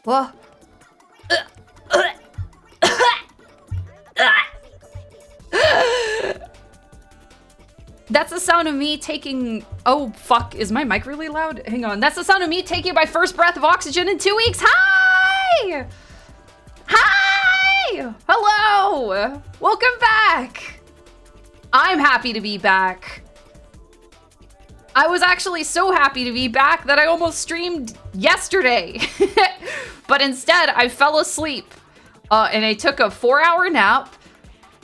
Whoa. That's the sound of me taking... Oh, fuck. Is my mic really loud? Hang on. That's the sound of me taking my first breath of oxygen in 2 weeks. Hi! Hi! Hello! Welcome back! I'm happy to be back. I was actually so happy to be back that I almost streamed yesterday. But instead, I fell asleep. And I took a 4-hour nap.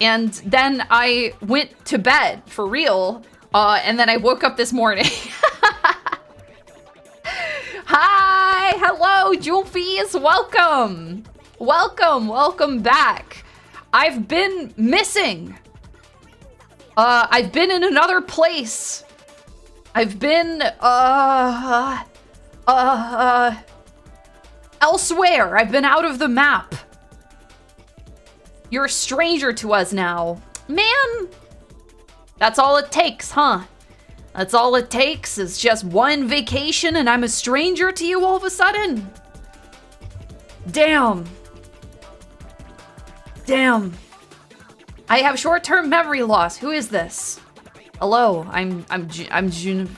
And then I went to bed, for real. And then I woke up this morning. Hi! Hello, Julfies! Welcome! Welcome back. I've been missing. I've been in another place. I've been, elsewhere. I've been out of the map. You're a stranger to us now. Man, that's all it takes, huh? That's all it takes is just one vacation and I'm a stranger to you all of a sudden? Damn. I have short-term memory loss. Who is this? Hello, I'm Juniper.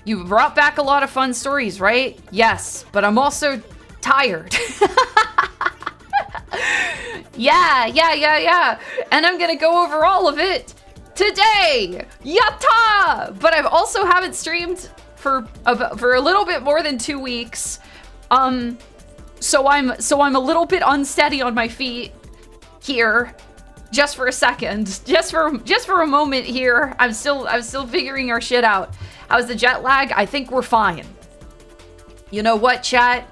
You brought back a lot of fun stories, right? Yes, but I'm also tired. Yeah. And I'm gonna go over all of it today. Yatta! But I've also haven't streamed for a little bit more than 2 weeks. So I'm a little bit unsteady on my feet here. Just for a second. Just for a moment here. I'm still figuring our shit out. How's the jet lag? I think we're fine. You know what, chat?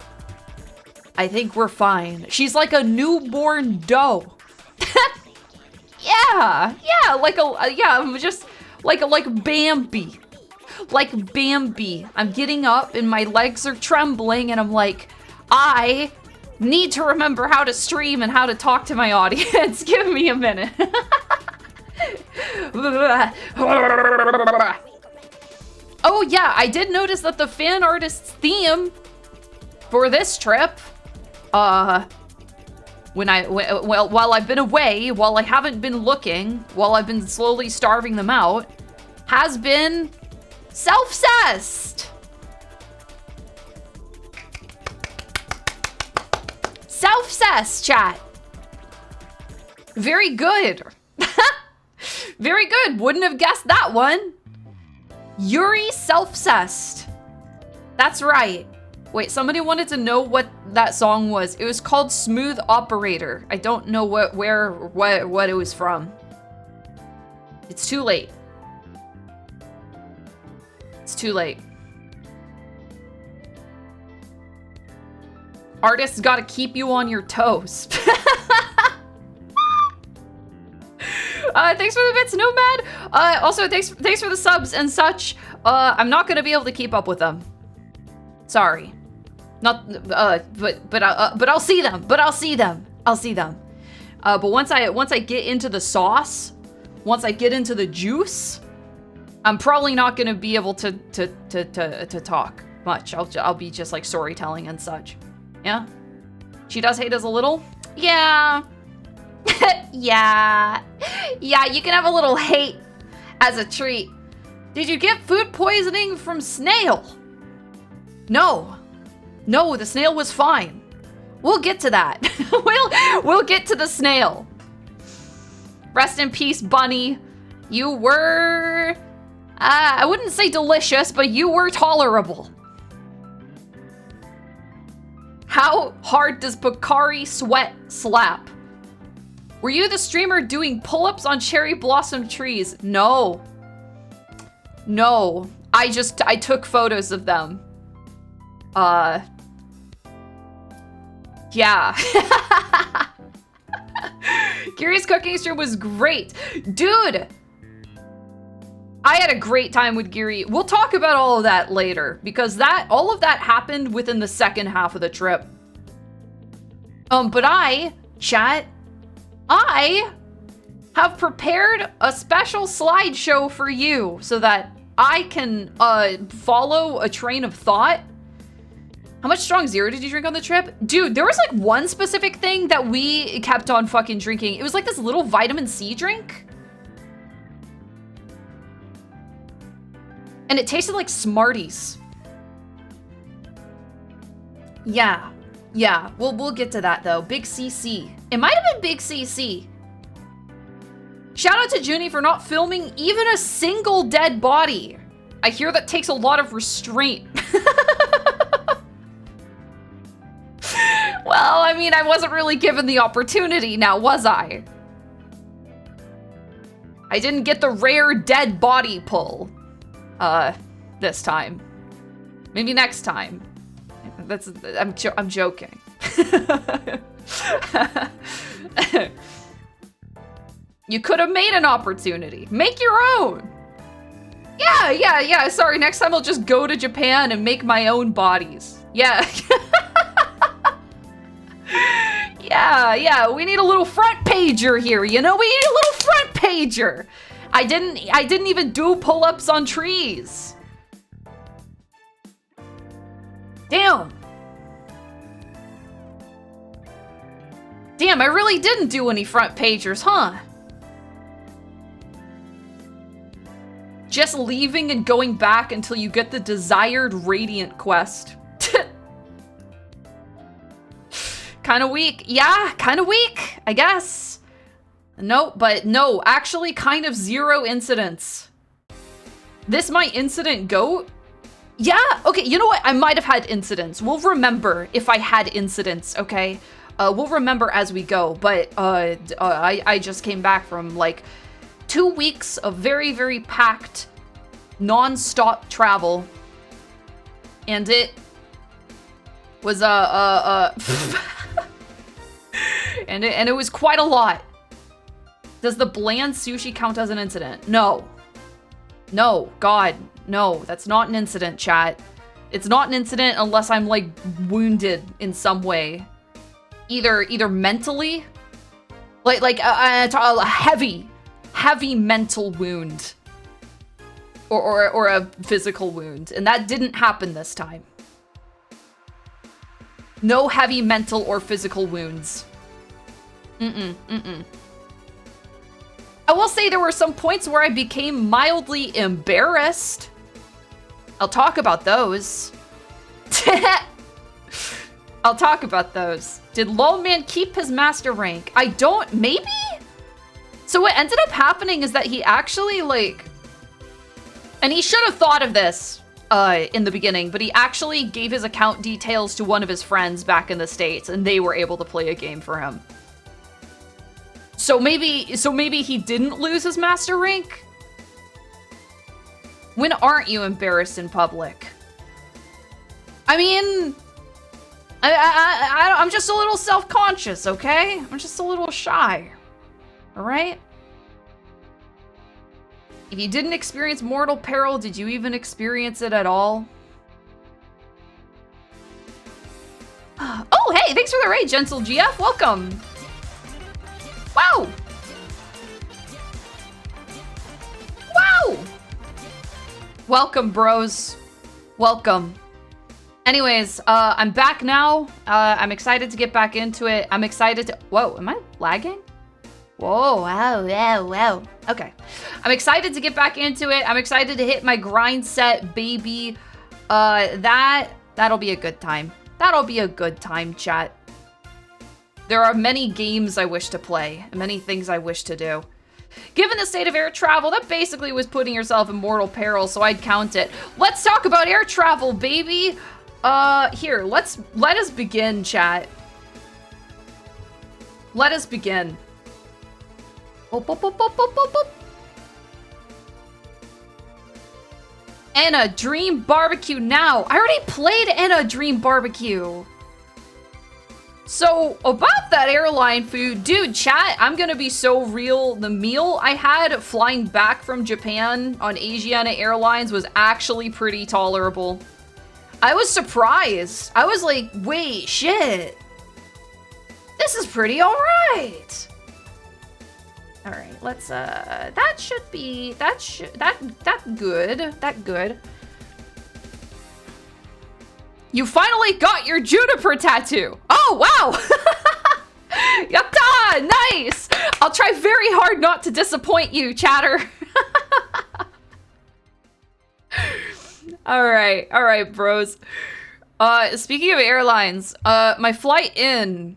I think we're fine. She's like a newborn doe. yeah, I'm just like Bambi. Like Bambi. I'm getting up and my legs are trembling and I'm like, I need to remember how to stream and how to talk to my audience. Give me a minute. Oh yeah, I did notice that the fan artist's theme for this trip, while I've been away, while I haven't been looking, while I've been slowly starving them out, has been self-cessed. Self-cessed, chat. Very good. Very good. Wouldn't have guessed that one. Yuri self-cessed. That's right. Wait, somebody wanted to know what that song was. It was called Smooth Operator. I don't know what it was from. It's too late. It's too late. Artists gotta keep you on your toes. Thanks for the bits, Nomad. Also, thanks for the subs and such. I'm not gonna be able to keep up with them. Sorry. Not, but I'll see them. But once I get into the sauce, once I get into the juice, I'm probably not gonna be able to talk much. I'll be just like storytelling and such. Yeah. She does hate us a little. Yeah. Yeah, you can have a little hate as a treat. Did you get food poisoning from snail? No, the snail was fine. We'll get to that. we'll get to the snail. Rest in peace, Bunny. You were, I wouldn't say delicious, but you were tolerable. How hard does Bakari sweat slap? Were you the streamer doing pull-ups on cherry blossom trees? No. I took photos of them. Yeah. Gary's cooking stream was great. Dude! I had a great time with Geary. We'll talk about all of that later, because all of that happened within the second half of the trip. But I have prepared a special slideshow for you so that I can follow a train of thought. How much Strong Zero did you drink on the trip? Dude, there was like one specific thing that we kept on fucking drinking. It was like this little vitamin C drink. And it tasted like Smarties. Yeah, we'll get to that though. Big CC. It might have been Big CC. Shout out to Junie for not filming even a single dead body. I hear that takes a lot of restraint. Well, I mean, I wasn't really given the opportunity now, was I? I didn't get the rare dead body pull. This time. Maybe next time. I'm joking. You could have made an opportunity. Make your own. Yeah. Sorry, next time I'll just go to Japan and make my own bodies. Yeah. Yeah, we need a little front pager here, you know? We need a little front pager. I didn't even do pull-ups on trees. Damn, I really didn't do any front pagers, huh? Just leaving and going back until you get the desired Radiant quest. Kind of weak. Yeah, kind of weak, I guess. No, actually kind of 0 incidents. This my incident goat? Yeah, okay, you know what? I might have had incidents. We'll remember if I had incidents, okay? We'll remember as we go, but I just came back from like 2 weeks of very, very packed, non-stop travel. And it was, and it was quite a lot. Does the bland sushi count as an incident? No. No, God, no, that's not an incident, chat. It's not an incident unless I'm like wounded in some way. Either mentally, like a heavy mental wound, or a physical wound, and that didn't happen this time. No heavy mental or physical wounds. I will say there were some points where I became mildly embarrassed. I'll talk about those. I'll talk about those. Did Lolman keep his master rank? I don't, maybe? So what ended up happening is that he actually like, and he should have thought of this in the beginning, but he actually gave his account details to one of his friends back in the States, and they were able to play a game for him. So maybe he didn't lose his master rank? When aren't you embarrassed in public? I mean, I'm just a little self-conscious, okay? I'm just a little shy, all right? If you didn't experience mortal peril, did you even experience it at all? Oh, hey, thanks for the raid, Gentle GF. Welcome. Wow. Wow. Welcome, bros. Welcome. Anyways, I'm back now. I'm excited to get back into it. I'm excited to... Whoa, am I lagging? Whoa, wow. Okay. I'm excited to get back into it. I'm excited to hit my grind set, baby. That'll be a good time. That'll be a good time, chat. There are many games I wish to play, and many things I wish to do. Given the state of air travel, that basically was putting yourself in mortal peril, so I'd count it. Let's talk about air travel, baby. Here, let us begin, chat. Let us begin. Anna, Dream Barbecue now. I already played Anna Dream Barbecue. So, about that airline food, dude, chat, I'm gonna be so real. The meal I had flying back from Japan on Asiana Airlines was actually pretty tolerable. I was surprised. I was like, wait, shit. This is pretty alright. Alright, that should be, that good. You finally got your juniper tattoo. Oh, wow. Yatta, nice. I'll try very hard not to disappoint you, chatter. All right, bros. Speaking of airlines, my flight to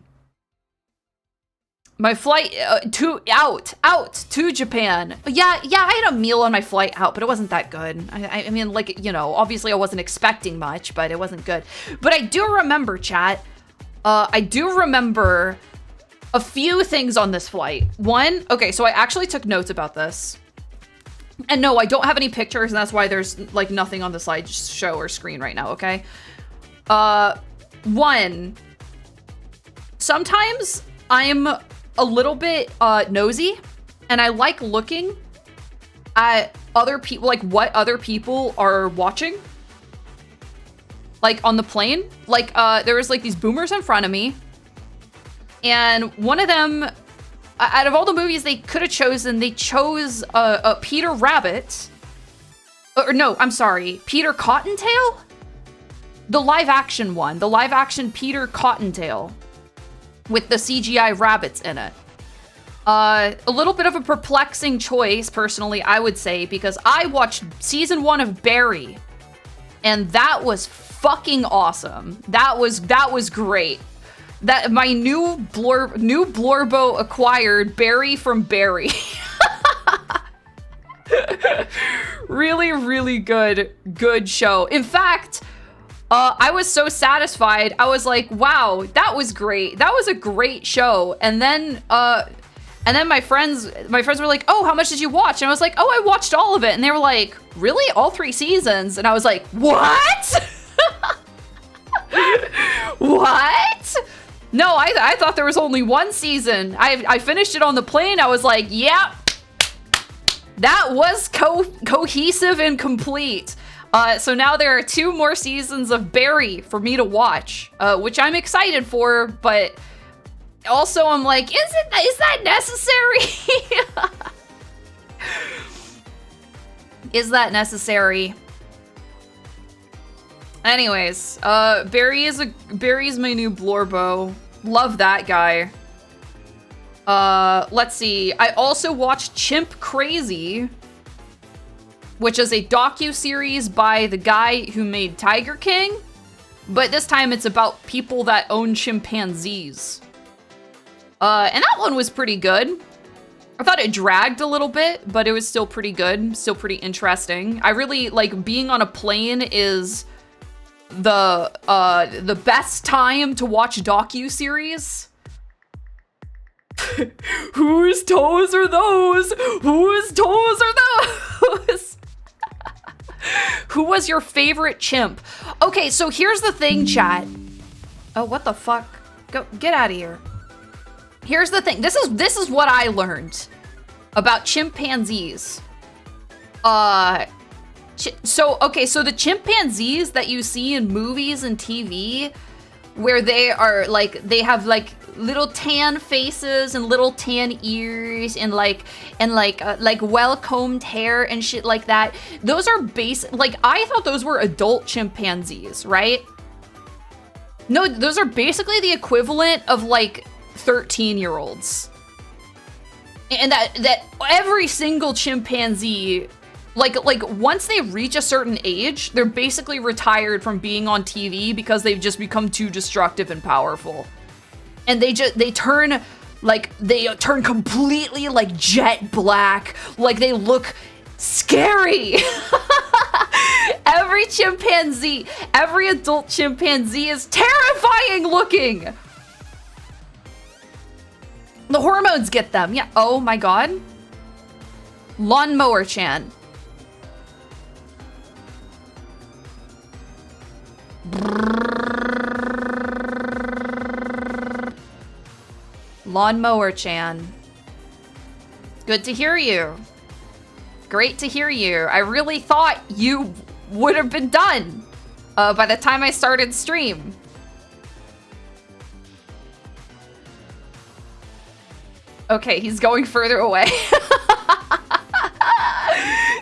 Japan. Yeah, I had a meal on my flight out, but it wasn't that good. I mean, like, you know, obviously I wasn't expecting much, but it wasn't good. But I do remember, chat. I do remember a few things on this flight. One, okay, so I actually took notes about this. And no, I don't have any pictures, and that's why there's like nothing on the slideshow or screen right now, okay? One, sometimes I'm a little bit nosy, and I like looking at other people, like what other people are watching, like on the plane. Like there was like these boomers in front of me, and one of them, out of all the movies they could have chosen, they chose Peter Rabbit. Or no, I'm sorry, Peter Cottontail? The live action one, the live action Peter Cottontail with the CGI rabbits in it. A little bit of a perplexing choice, personally, I would say, because I watched season 1 of Barry, and that was fucking awesome. That was great. That my new Blorbo acquired Barry from Barry. Really good show. In fact, I was so satisfied. I was like, wow, that was great. That was a great show. And then my friends were like, oh, how much did you watch? And I was like, oh, I watched all of it. And they were like, really? All 3 seasons? And I was like, what? What? No, I thought there was only 1 season. I finished it on the plane. I was like, yep. That was cohesive and complete. So now there are 2 more seasons of Barry for me to watch, which I'm excited for, but also I'm like, is that necessary? Is that necessary? Anyways, Barry's my new Blorbo. Love that guy. Let's see. I also watched Chimp Crazy, which is a docu-series by the guy who made Tiger King, but this time it's about people that own chimpanzees. And that one was pretty good. I thought it dragged a little bit, but it was still pretty good, still pretty interesting. I really like being on a plane is the best time to watch docu-series. Whose toes are those? Whose toes are those? Who was your favorite chimp? Okay, so here's the thing, chat. Oh, what the fuck? Get out of here. Here's the thing. This is what I learned about chimpanzees. So the chimpanzees that you see in movies and TV, where they are like, they have like little tan faces and little tan ears and like well-combed hair and shit like that. Those are like, I thought those were adult chimpanzees, right? No, those are basically the equivalent of like 13-year-olds. And that every single chimpanzee, like once they reach a certain age, they're basically retired from being on TV because they've just become too destructive and powerful. And they turn completely like jet black, like they look scary. Every chimpanzee, every adult chimpanzee is terrifying looking. The hormones get them. Yeah. Oh my god. Lawnmower Chan. Lawnmower Chan. Good to hear you. Great to hear you. I really thought you would have been done by the time I started stream. Okay, he's going further away.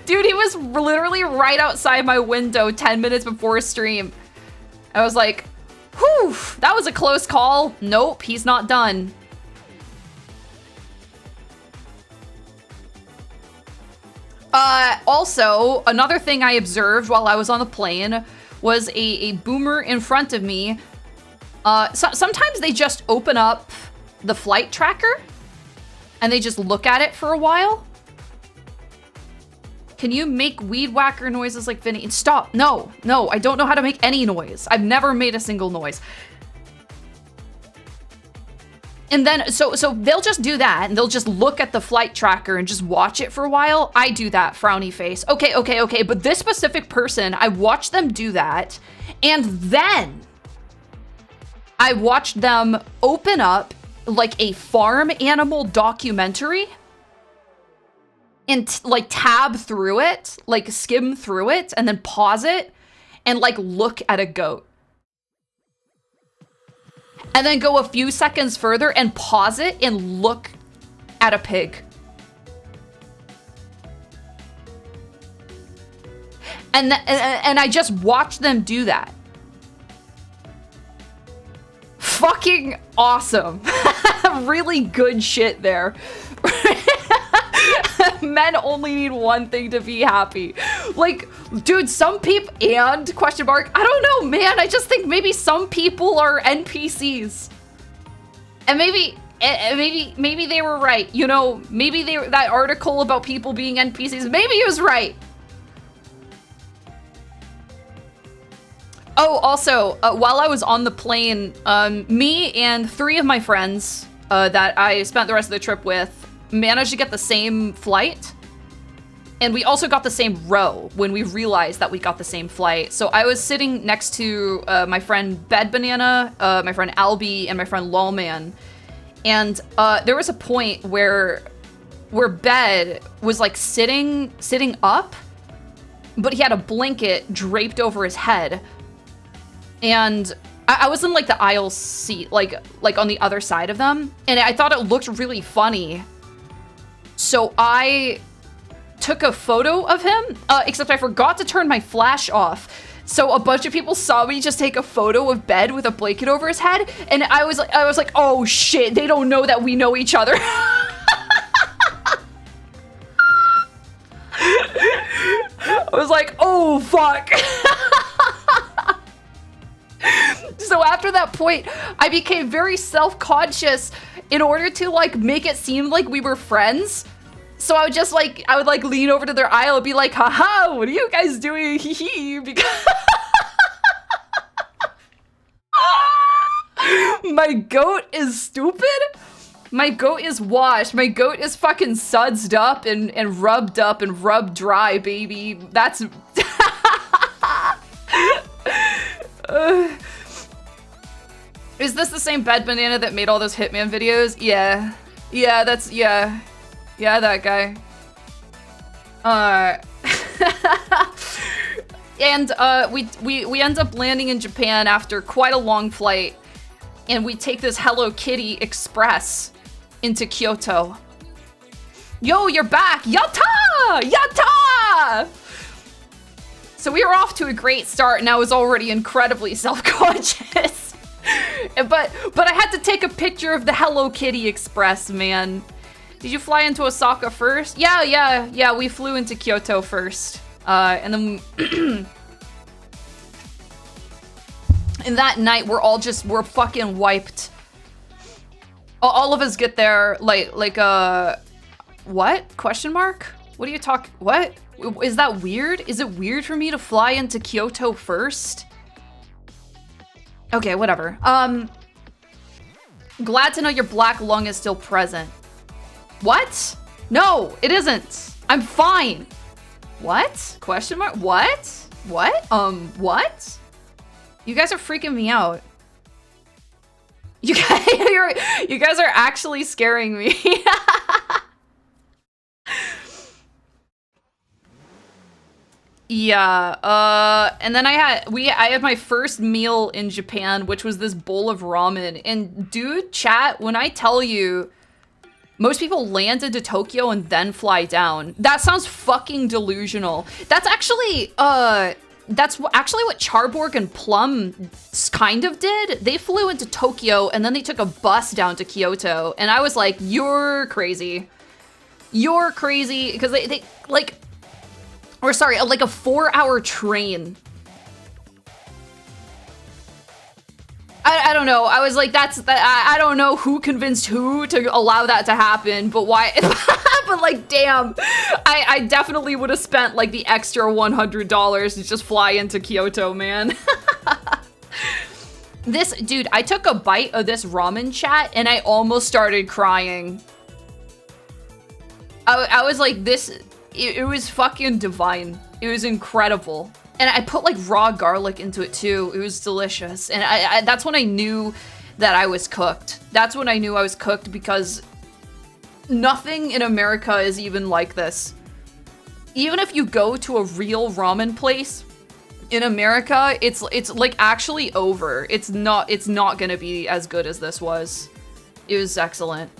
Dude, he was literally right outside my window 10 minutes before stream. I was like, whew, that was a close call. Nope, he's not done. Also, another thing I observed while I was on the plane was a boomer in front of me. Sometimes they just open up the flight tracker and they just look at it for a while. Can you make weed whacker noises like Vinny? Stop. No, I don't know how to make any noise. I've never made a single noise. And then, so they'll just do that, and they'll just look at the flight tracker and just watch it for a while. I do that, frowny face. Okay, but this specific person, I watched them do that, and then I watched them open up like a farm animal documentary and like tab through it, like skim through it, and then pause it and like look at a goat. And then go a few seconds further and pause it and look at a pig. And I just watched them do that. Fucking awesome. Really good shit there. Men only need one thing to be happy. Like, dude, some people, and question mark, I don't know, man. I just think maybe some people are NPCs. And maybe they were right. You know, maybe that article about people being NPCs, maybe it was right. Oh, also, while I was on the plane, me and 3 of my friends that I spent the rest of the trip with managed to get the same flight. And we also got the same row when we realized that we got the same flight. So I was sitting next to my friend Bed Banana, my friend Albie, and my friend Lawman. And there was a point where Bed was like sitting up, but he had a blanket draped over his head. And I was in like the aisle seat, like on the other side of them. And I thought it looked really funny. So I took a photo of him, except I forgot to turn my flash off. So a bunch of people saw me just take a photo of Bed with a blanket over his head, and I was like, oh shit, they don't know that we know each other. I was like, oh fuck. So after that point, I became very self-conscious in order to like make it seem like we were friends. So I would lean over to their aisle and be like, haha, what are you guys doing? Hee hee. Because my goat is stupid. My goat is washed. My goat is fucking sudsed up and rubbed dry, baby. That's Is this the same Bed Banana that made all those Hitman videos? Yeah. Yeah, yeah, that guy. And we end up landing in Japan after quite a long flight, and we take this Hello Kitty Express into Kyoto. Yo, you're back! Yatta! Yatta! So we were off to a great start, and I was already incredibly self-conscious. But I had to take a picture of the Hello Kitty Express, man. Did you fly into Osaka first? Yeah, we flew into Kyoto first. And then and that night we're fucking wiped. All of us get there like what? Question mark? What are you talking? What? Is that weird? Is it weird for me to fly into Kyoto first? Okay, whatever. Glad to know your black lung is still present. What? No, it isn't. I'm fine. What? Question mark? What? What? What? You guys are freaking me out. You guys are actually scaring me. Yeah, and then I had my first meal in Japan, which was this bowl of ramen. And dude, chat, when I tell you Most people land into Tokyo and then fly down. That sounds fucking delusional. That's actually what Charborg and Plum kind of did. They flew into Tokyo and then they took a bus down to Kyoto. And I was like, you're crazy. You're crazy. Because they like, or sorry, like a 4-hour train. I don't know. I was like, I don't know who convinced who to allow that to happen, but why? But like, damn, I definitely would have spent like the extra $100 to just fly into Kyoto, man. Dude, I took a bite of this ramen chat and I almost started crying. I was like, it was fucking divine. It was incredible. And I put like raw garlic into it too. It was delicious. And I that's when I knew that I was cooked. That's when I knew I was cooked, because nothing in America is even like this. Even if you go to a real ramen place in America, it's like actually over. It's not gonna be as good as this was. It was excellent.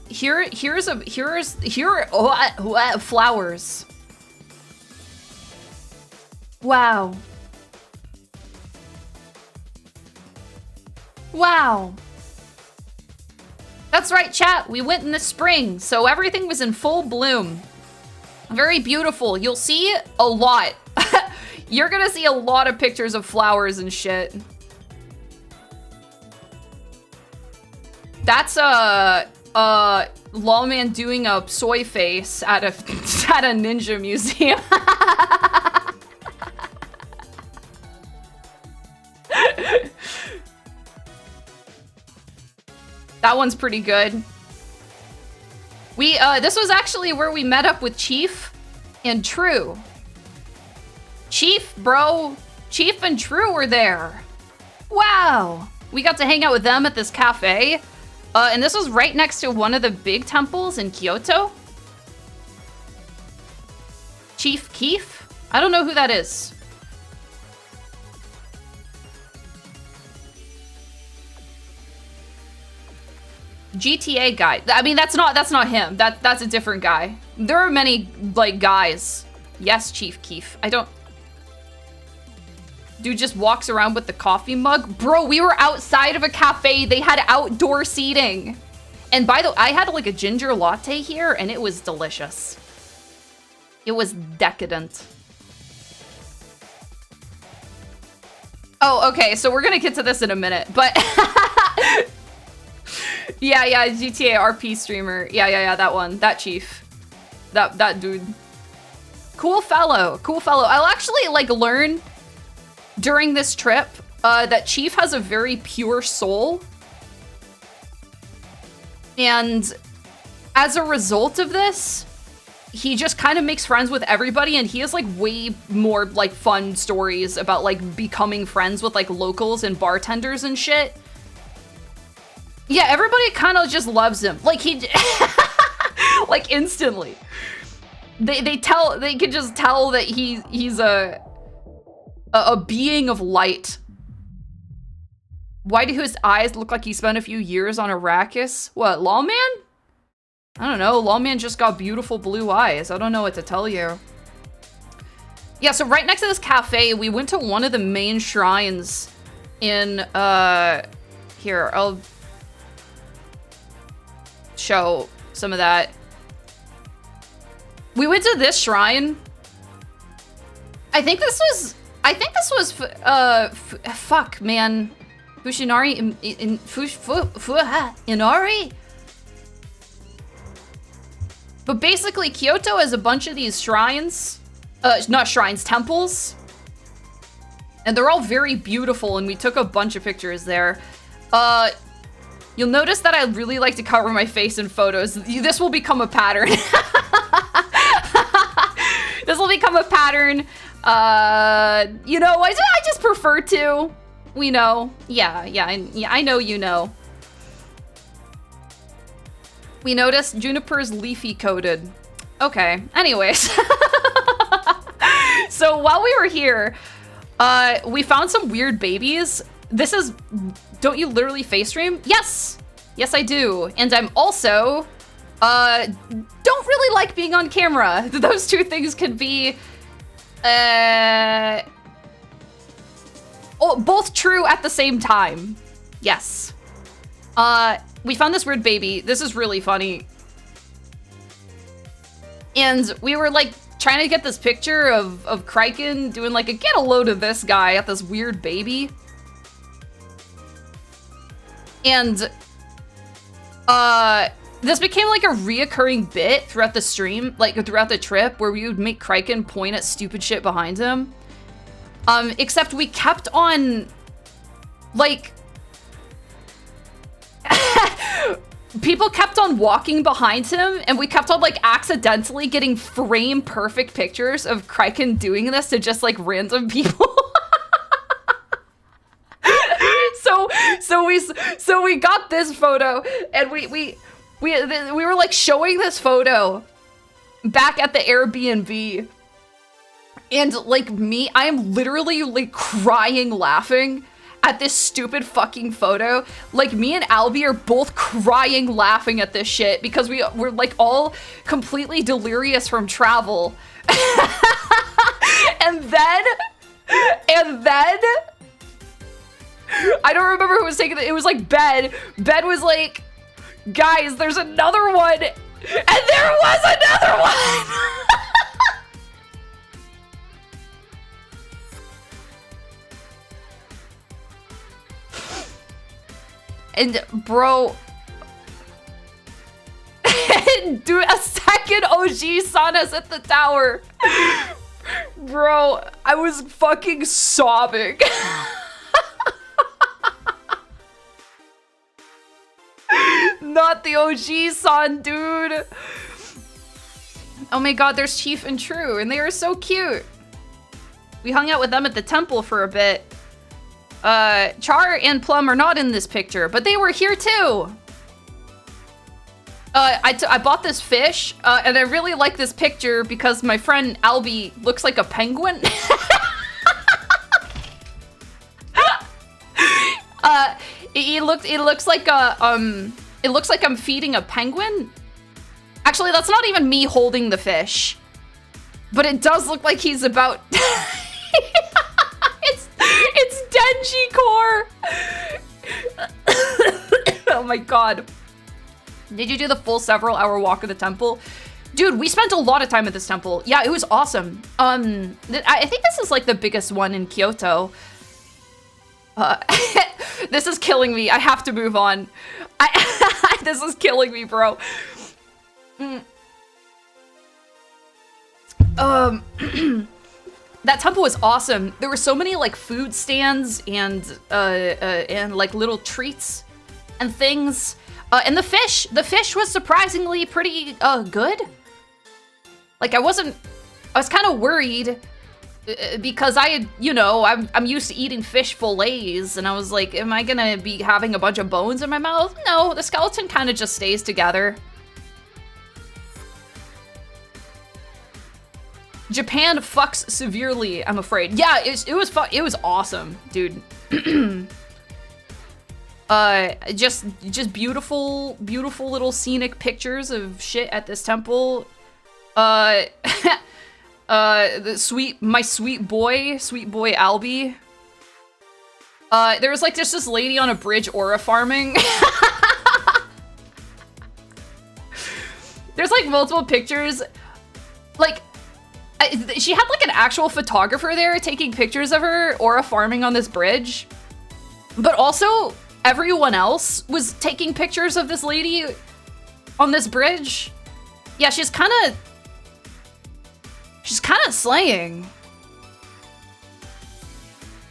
Here are flowers. Wow. Wow. That's right, chat. We went in the spring, so everything was in full bloom. Very beautiful. You'll see a lot. You're gonna see a lot of pictures of flowers and shit. That's Lawman doing a soy face at a ninja museum. That one's pretty good. This was actually where we met up with Chief and True. Chief, bro. Chief and True were there. Wow. We got to hang out with them at this cafe. And this was right next to one of the big temples in Kyoto. Chief Keef? I don't know who that is. GTA guy. I mean, that's not him. That's a different guy. There are many like guys. Yes, Chief Keef. I don't. Dude just walks around with the coffee mug. Bro, we were outside of a cafe. They had outdoor seating. And by the way, I had like a ginger latte here and it was delicious. It was decadent. Oh, okay. So we're gonna get to this in a minute, but yeah, GTA RP streamer. Yeah, that one. That Chief. That dude. Cool fellow. I'll actually like learn during this trip that Chief has a very pure soul. And as a result of this, he just kind of makes friends with everybody, and he has like way more like fun stories about like becoming friends with like locals and bartenders and shit. Yeah, everybody kind of just loves him. Like he like instantly. They can just tell that he's a being of light. Why do his eyes look like he spent a few years on Arrakis? What, Lawman? I don't know. Lawman just got beautiful blue eyes. I don't know what to tell you. Yeah, so right next to this cafe, we went to one of the main shrines in, here, I'll show some of that. We went to this shrine. I think this was fuck, man. Fushinari Inari? But basically, Kyoto has a bunch of these shrines. Not shrines, temples. And they're all very beautiful, and we took a bunch of pictures there. You'll notice that I really like to cover my face in photos. This will become a pattern. This will become a pattern. You know, I just prefer to. We know. Yeah, I know you know. We noticed Juniper's leafy coated. Okay, anyways. So while we were here, we found some weird babies. This is, don't you literally face stream? Yes, Yes, I do. And I'm also, don't really like being on camera. Those two things can be, both true at the same time. Yes. We found this weird baby. This is really funny. And we were like trying to get this picture of Kraken doing like a get a load of this guy at this weird baby. And this became like a reoccurring bit throughout the stream, like throughout the trip, where we would make Kraken point at stupid shit behind him. Except we kept on like people kept on walking behind him, and we kept on like accidentally getting frame perfect pictures of Kraken doing this to just like random people. So we got this photo, and we were like showing this photo back at the Airbnb, and like I am literally like crying laughing at this stupid fucking photo. Like me and Albie are both crying laughing at this shit because we're like all completely delirious from travel. and then I don't remember who was taking it. It was like Ben. Ben was like, guys, there's another one. And there was another one. And bro, dude, a second OG saw us at the tower. Bro, I was fucking sobbing. Not the OG son, dude. Oh my god, there's Chief and True, and they were so cute. We hung out with them at the temple for a bit. Char and Plum are not in this picture, but they were here too. I bought this fish, and I really like this picture because my friend Albie looks like a penguin. It looks like I'm feeding a penguin. Actually, that's not even me holding the fish, but it does look like he's about. It's Denji Core. Oh my god. Did you do the full several hour walk of the temple? Dude, we spent a lot of time at this temple. Yeah, it was awesome. I think this is like the biggest one in Kyoto. This is killing me. I have to move on. This is killing me, bro. That temple was awesome. There were so many like food stands and like little treats and things. And the fish was surprisingly pretty good. Like I was kind of worried because I had, you know, I'm used to eating fish fillets, and I was like, am I gonna be having a bunch of bones in my mouth? No, the skeleton kind of just stays together. Japan fucks severely, I'm afraid. Yeah, it was awesome, dude. Just beautiful little scenic pictures of shit at this temple. My sweet boy Albie. There was like just this lady on a bridge aura farming. There's like multiple pictures. Like, she had like an actual photographer there taking pictures of her aura farming on this bridge. But also, everyone else was taking pictures of this lady on this bridge. Yeah, she's kind of slaying.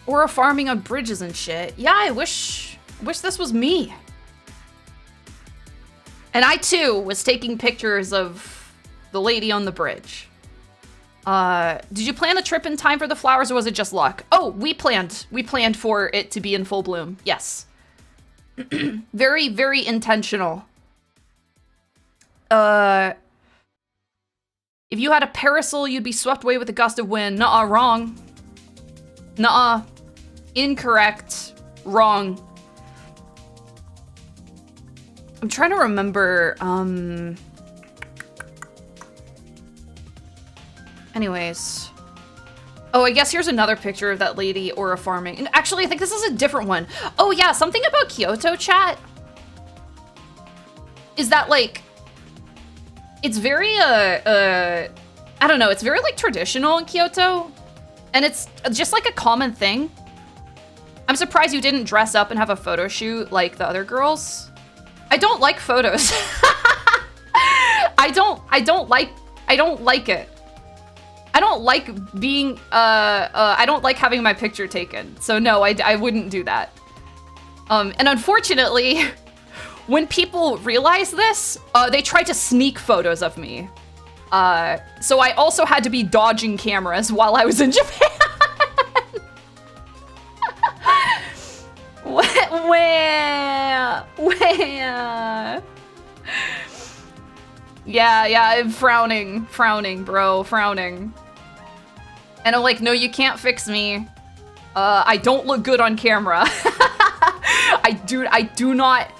Aura farming on bridges and shit. Yeah, I wish this was me. And I too was taking pictures of the lady on the bridge. Did you plan a trip in time for the flowers, or was it just luck? Oh, we planned for it to be in full bloom. Yes. Very, very intentional. If you had a parasol, you'd be swept away with a gust of wind. Nuh-uh, wrong. Nuh-uh. Incorrect. Wrong. I'm trying to remember, anyways. Oh, I guess here's another picture of that lady Aura farming. And actually, I think this is a different one. Oh yeah, something about Kyoto, chat, is that like, it's very, I don't know, it's very like traditional in Kyoto. And it's just like a common thing. I'm surprised you didn't dress up and have a photo shoot like the other girls. I don't like photos. I don't like it. I don't like being, I don't like having my picture taken. So no, I wouldn't do that. And unfortunately, when people realize this, they try to sneak photos of me. So I also had to be dodging cameras while I was in Japan. Where? Yeah, I'm frowning, bro, frowning. And I'm like, no, you can't fix me. I don't look good on camera. I do not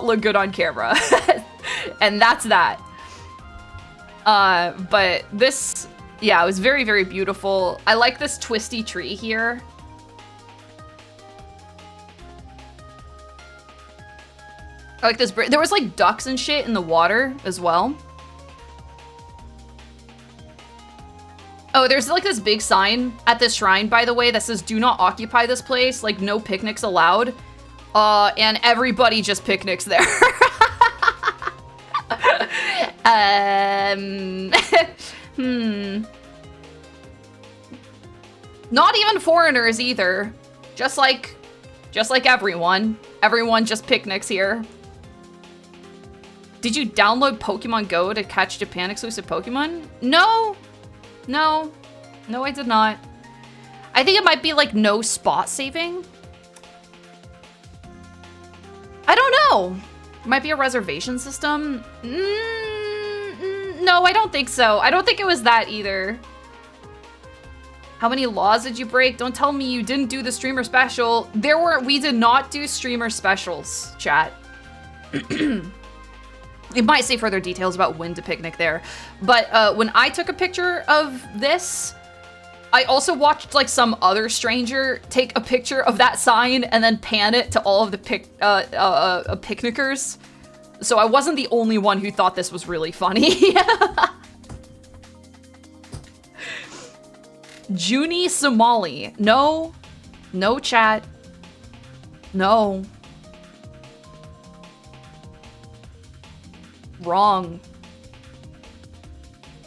look good on camera. And that's that. But this, yeah, it was very, very beautiful. I like this twisty tree here. I like this. There was like ducks and shit in the water as well. Oh, there's like this big sign at this shrine, by the way, that says do not occupy this place. Like no picnics allowed. And everybody just picnics there. Not even foreigners either. Just like everyone. Everyone just picnics here. Did you download Pokemon Go to catch Japan exclusive Pokemon? No, I did not. I think it might be like no spot saving. I don't know. It might be a reservation system. No, I don't think so. I don't think it was that either. How many laws did you break? Don't tell me you didn't do the streamer special. We did not do streamer specials, chat. It might say further details about when to picnic there. But when I took a picture of this, I also watched like some other stranger take a picture of that sign and then pan it to all of the picnickers. So I wasn't the only one who thought this was really funny. Junie Somali. No, chat. No. Wrong.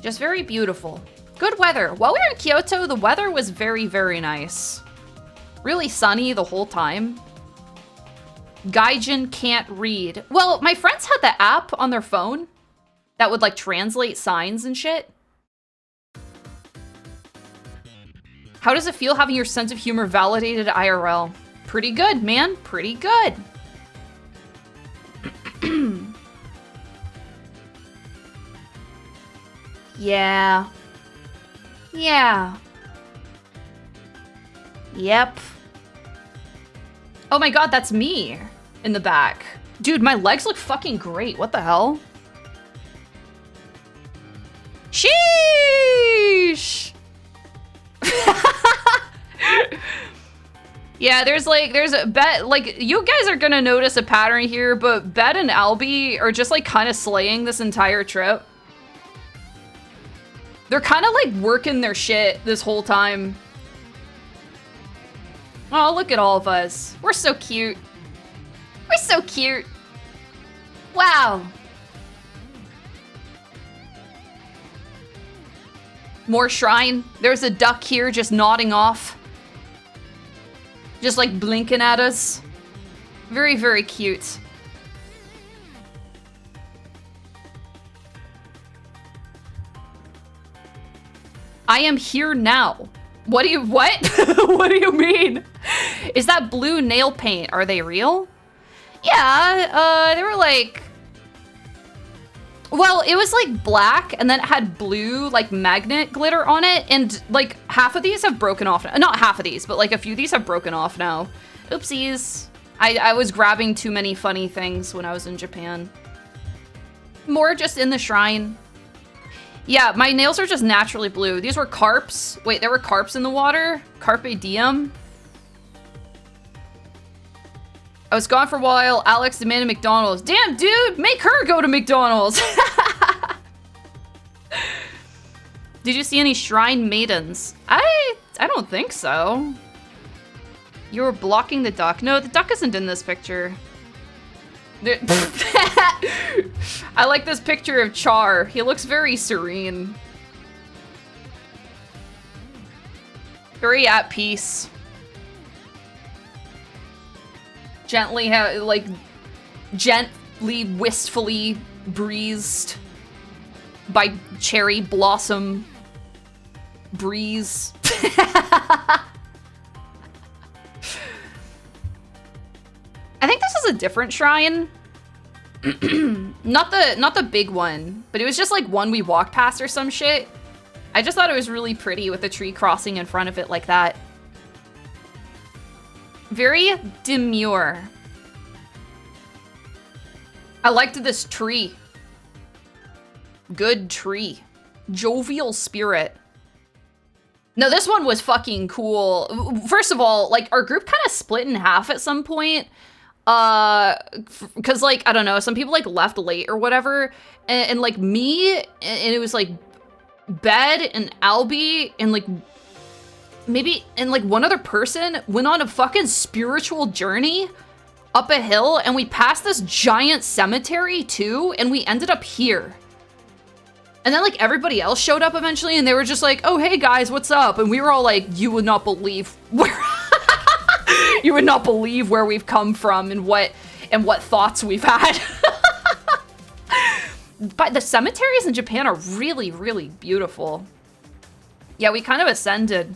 Just very beautiful. Good weather. While we were in Kyoto, the weather was very, very nice. Really sunny the whole time. Gaijin can't read. Well, my friends had the app on their phone that would like translate signs and shit. How does it feel having your sense of humor validated IRL? Pretty good, man. Pretty good. Yeah. Yep. Oh my god, that's me in the back. Dude, my legs look fucking great. What the hell? Sheesh! Yeah, there's a Bet, like, you guys are gonna notice a pattern here, but Bet and Albie are just like kind of slaying this entire trip. They're kind of like working their shit this whole time. Oh, look at all of us. We're so cute. We're so cute. Wow. More shrine. There's a duck here just nodding off. Just like blinking at us. Very, very cute. I am here now. What? What do you mean? Is that blue nail paint? Are they real? Yeah, they were like... Well, it was like black and then it had blue like magnet glitter on it, and like half of these have broken off. Not half of these, but like a few of these have broken off now. Oopsies. I was grabbing too many funny things when I was in Japan. More just in the shrine. Yeah, my nails are just naturally blue. These were carps. Wait, there were carps in the water? Carpe diem? I was gone for a while. Alex demanded McDonald's. Damn, dude, make her go to McDonald's. Did you see any shrine maidens? I don't think so. You were blocking the duck. No, the duck isn't in this picture. I like this picture of Char. He looks very serene. Very at peace. Gently, gently, wistfully breezed by cherry blossom breeze. I think this is a different shrine. Not the big one, but it was just like one we walked past or some shit. I just thought it was really pretty with the tree crossing in front of it like that. Very demure. I liked this tree. Good tree. Jovial spirit. No, this one was fucking cool. First of all, like, our group kind of split in half at some point. Because, like, I don't know, some people, like, left late or whatever. And like, me, and it was, like, Bed and Albie and, like, maybe, and, like, one other person went on a fucking spiritual journey up a hill. And we passed this giant cemetery, too. And we ended up here. And then, like, everybody else showed up eventually, and they were just like, oh, hey, guys, what's up? And we were all like, you would not believe where... you would not believe where we've come from and what thoughts we've had. But the cemeteries in Japan are really, really beautiful. Yeah, we kind of ascended.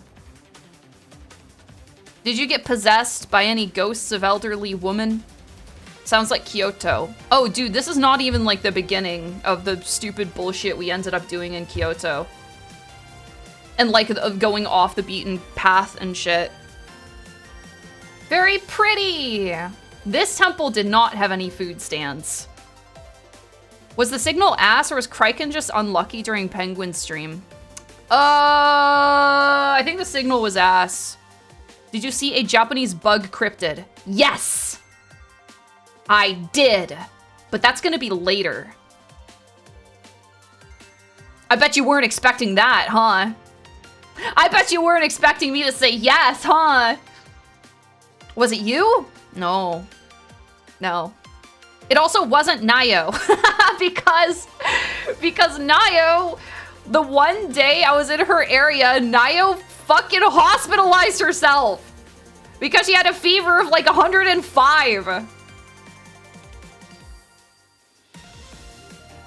Did you get possessed by any ghosts of elderly women? Sounds like Kyoto. Oh, dude, this is not even like the beginning of the stupid bullshit we ended up doing in Kyoto. And like going off the beaten path and shit. Very pretty. This temple did not have any food stands. Was the signal ass or was Kryken just unlucky during Penguin stream? I think the signal was ass. Did you see a Japanese bug cryptid? Yes! I did, but that's gonna be later. I bet you weren't expecting that, huh? I bet you weren't expecting me to say yes, huh? Was it you? No. No. It also wasn't Nayo. because Nayo, the one day I was in her area, Nayo fucking hospitalized herself. Because she had a fever of like 105.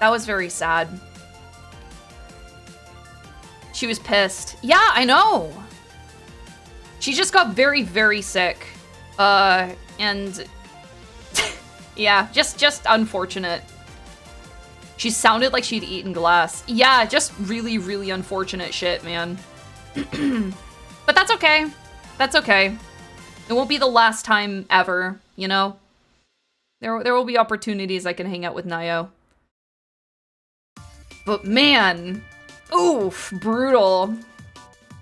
That was very sad. She was pissed. Yeah, I know. She just got very, very sick. And yeah, just unfortunate. She sounded like she'd eaten glass. Yeah, just really, really unfortunate shit, man. But that's okay. That's okay. It won't be the last time ever, you know? There will be opportunities I can hang out with Nayo. But man, oof, brutal.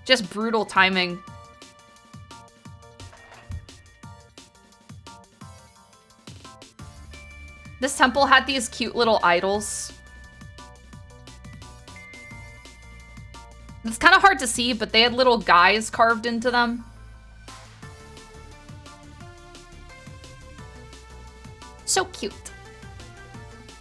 Just brutal timing. This temple had these cute little idols. It's kind of hard to see, but they had little guys carved into them. So cute.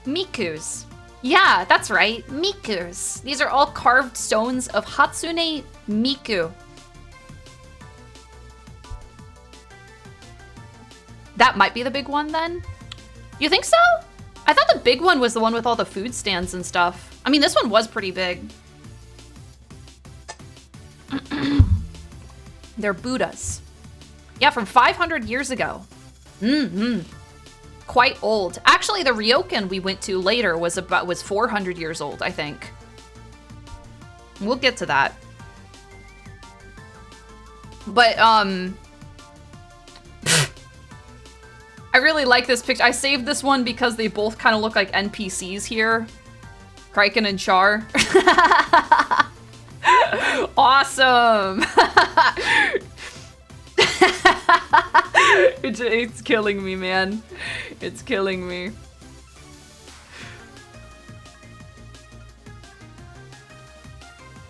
Mikus. Yeah, that's right, Mikus. These are all carved stones of Hatsune Miku. That might be the big one then? You think so? I thought the big one was the one with all the food stands and stuff. I mean, this one was pretty big. They're Buddhas. Yeah, from 500 years ago. Quite old. Actually, the ryokan we went to later was 400 years old, I think. We'll get to that. But I really like this picture. I saved this one because they both kind of look like NPCs here. Kraken and Char. Awesome. It's killing me, man. It's killing me.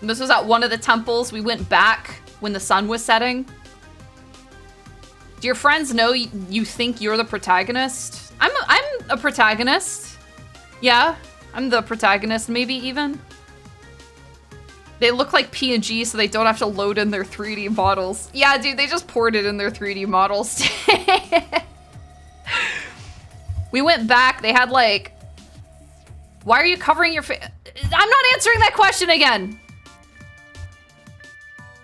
This was at one of the temples. We went back when the sun was setting. Do your friends know you think you're the protagonist? I'm a protagonist. Yeah, I'm the protagonist, maybe even. They look like PNG, so they don't have to load in their 3D models. Yeah, dude, they just poured it in their 3D models. We went back. They had like... Why are you covering your face? I'm not answering that question again.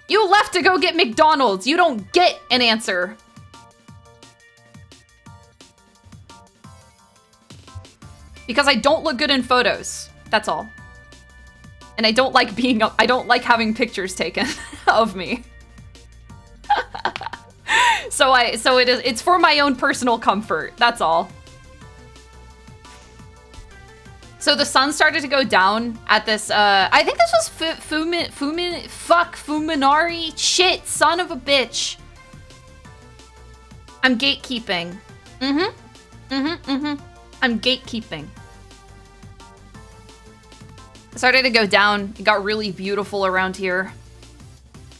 You left to go get McDonald's. You don't get an answer. Because I don't look good in photos. That's all. And I don't like I don't like having pictures taken of me. It's for my own personal comfort. That's all. So the sun started to go down at this, I think this was Fuminari. Shit, son of a bitch. I'm gatekeeping. I'm gatekeeping. It started to go down. It got really beautiful around here.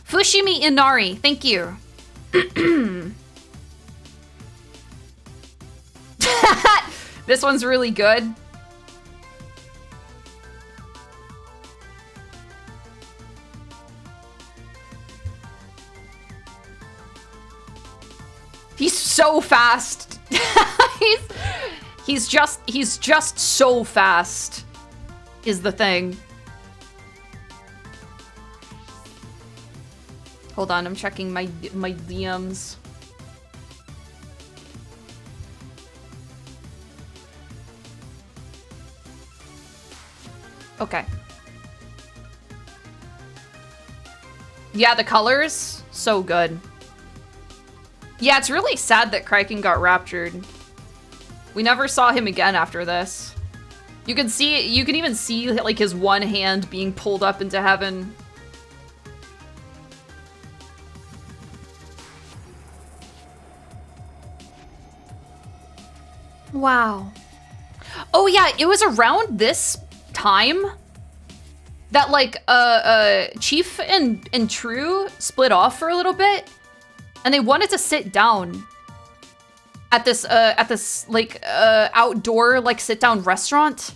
Fushimi Inari, thank you. This one's really good. He's so fast. he's just so fast is the thing. Hold on, I'm checking my DMs. Okay. Yeah, the colors, so good. Yeah, it's really sad that Kraken got raptured. We never saw him again after this. You can even see like his one hand being pulled up into heaven. Wow. Oh yeah, it was around this time that like Chief and True split off for a little bit. And they wanted to sit down at this like outdoor like sit down restaurant,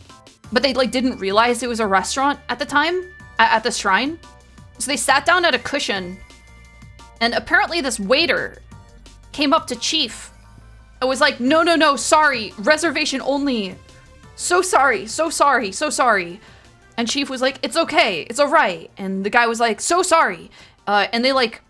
but they like didn't realize it was a restaurant at the time at the shrine. So they sat down at a cushion, and apparently this waiter came up to Chief and was like, "No, sorry, reservation only. So sorry, so sorry, so sorry." And Chief was like, "It's okay, it's all right." And the guy was like, "So sorry," and they like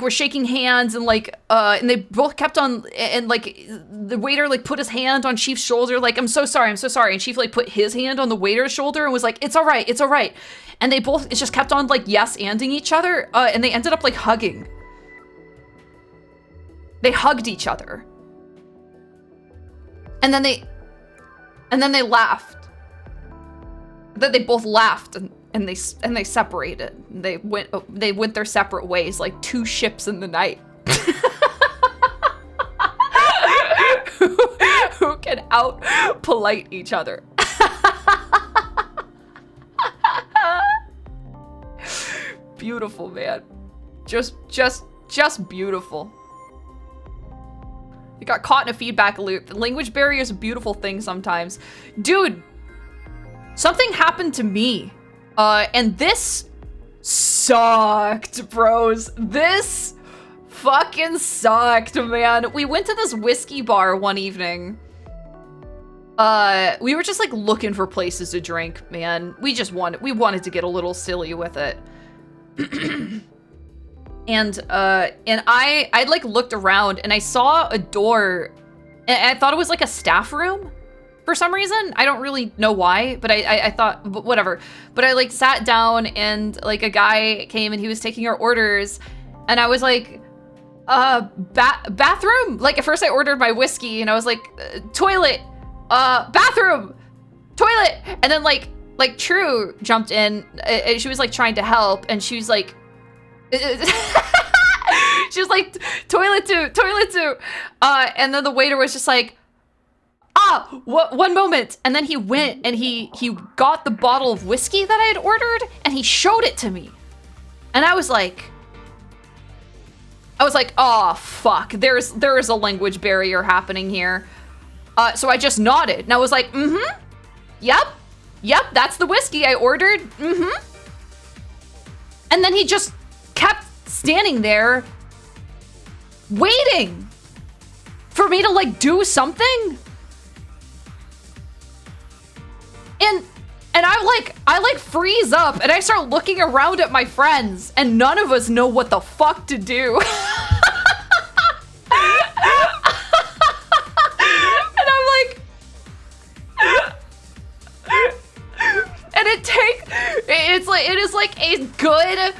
we're shaking hands and like and they both kept on, and like the waiter like put his hand on Chief's shoulder like, I'm so sorry, and Chief like put his hand on the waiter's shoulder and was like, it's all right, and they both just kept on like yes-anding each other, and they ended up like hugging. They hugged each other, and then they laughed. Then they both laughed and they separated. They went their separate ways like two ships in the night. who can out polite each other. Beautiful, man. Just beautiful. You got caught in a feedback loop. The language barrier is a beautiful thing sometimes. Dude, something happened to me. And this sucked, bros. This fucking sucked, man. We went to this whiskey bar one evening. We were just like looking for places to drink, man. We wanted to get a little silly with it. And I like looked around and I saw a door, and I thought it was like a staff room. For some reason, I don't really know why, but I thought, whatever. But I like sat down and like a guy came and he was taking our orders, and I was like, bathroom? Like, at first I ordered my whiskey and I was like, toilet, bathroom, toilet. And then like True jumped in and she was like trying to help and she was like, she was like, toilet too. And then the waiter was just like, one moment. And then he went and he got the bottle of whiskey that I had ordered and he showed it to me. And I was like, oh, fuck, there is a language barrier happening here. So I just nodded and I was like, yep, that's the whiskey I ordered, And then he just kept standing there waiting for me to like do something. And I like freeze up and I start looking around at my friends and none of us know what the fuck to do. And I'm like, and it is like a good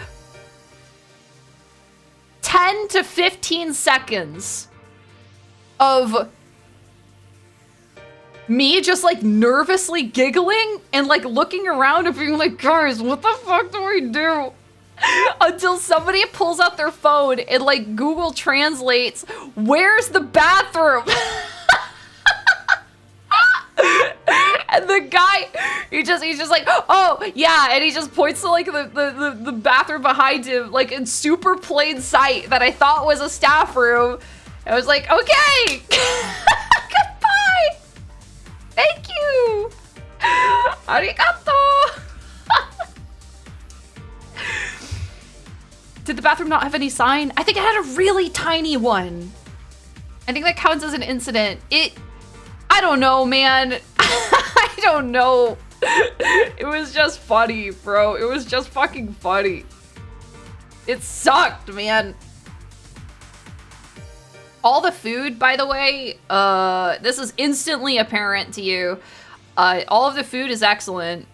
10 to 15 seconds of me just like nervously giggling and like looking around and being like, guys, what the fuck do we do? Until somebody pulls out their phone and like Google translates, where's the bathroom? And the guy, he's just like, oh yeah, and he just points to like the bathroom behind him, like in super plain sight that I thought was a staff room. I was like, okay, goodbye. Thank you. Arigato. Did the bathroom not have any sign? I think it had a really tiny one. I think that counts as an incident. I don't know, man. I don't know. It was just funny, bro. It was just fucking funny. It sucked, man. All the food, by the way, this is instantly apparent to you. All of the food is excellent.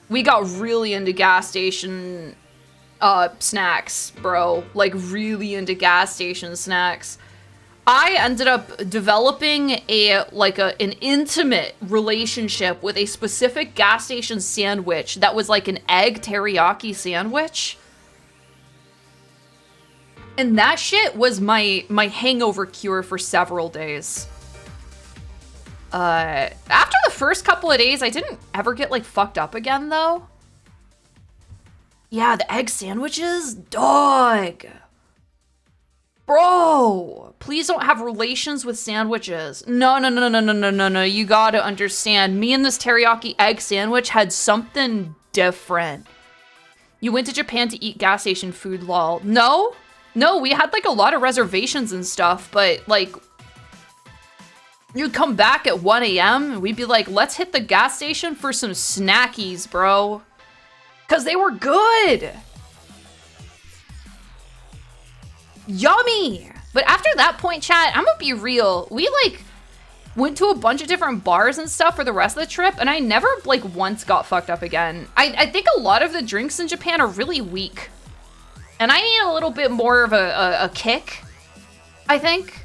We got really into gas station snacks, bro. Like, really into gas station snacks. I ended up developing an intimate relationship with a specific gas station sandwich that was like an egg teriyaki sandwich. And that shit was my hangover cure for several days. After the first couple of days, I didn't ever get like fucked up again though. Yeah, the egg sandwiches, dog. Bro, please don't have relations with sandwiches. No. You gotta understand. Me and this teriyaki egg sandwich had something different. You went to Japan to eat gas station food, lol. No, we had like a lot of reservations and stuff, but like, you'd come back at 1 a.m. and we'd be like, let's hit the gas station for some snackies, bro. Cause they were good. Yummy. But after that point, chat, I'm gonna be real. We like went to a bunch of different bars and stuff for the rest of the trip, and I never like once got fucked up again. I think a lot of the drinks in Japan are really weak. And I need a little bit more of a kick, I think.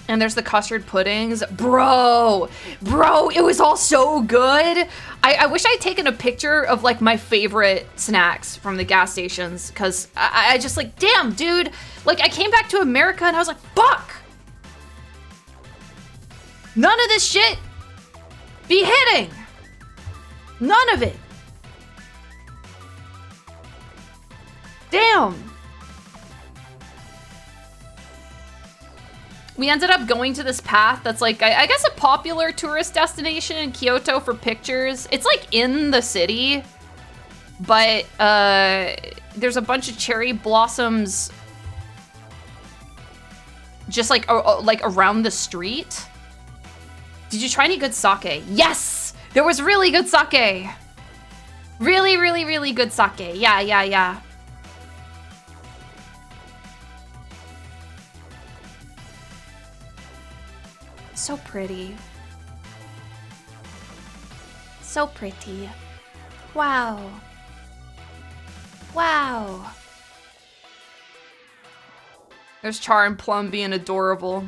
And there's the custard puddings. Bro, it was all so good. I wish I'd taken a picture of like my favorite snacks from the gas stations, because I just like, damn, dude. Like, I came back to America and I was like, fuck. None of this shit be hitting. None of it. Damn. We ended up going to this path that's like, I guess a popular tourist destination in Kyoto for pictures. It's like in the city, but there's a bunch of cherry blossoms just like around the street. Did you try any good sake? Yes! There was really good sake. Really, really, really good sake. Yeah. So pretty. So pretty. Wow. Wow. There's Char and Plum being adorable.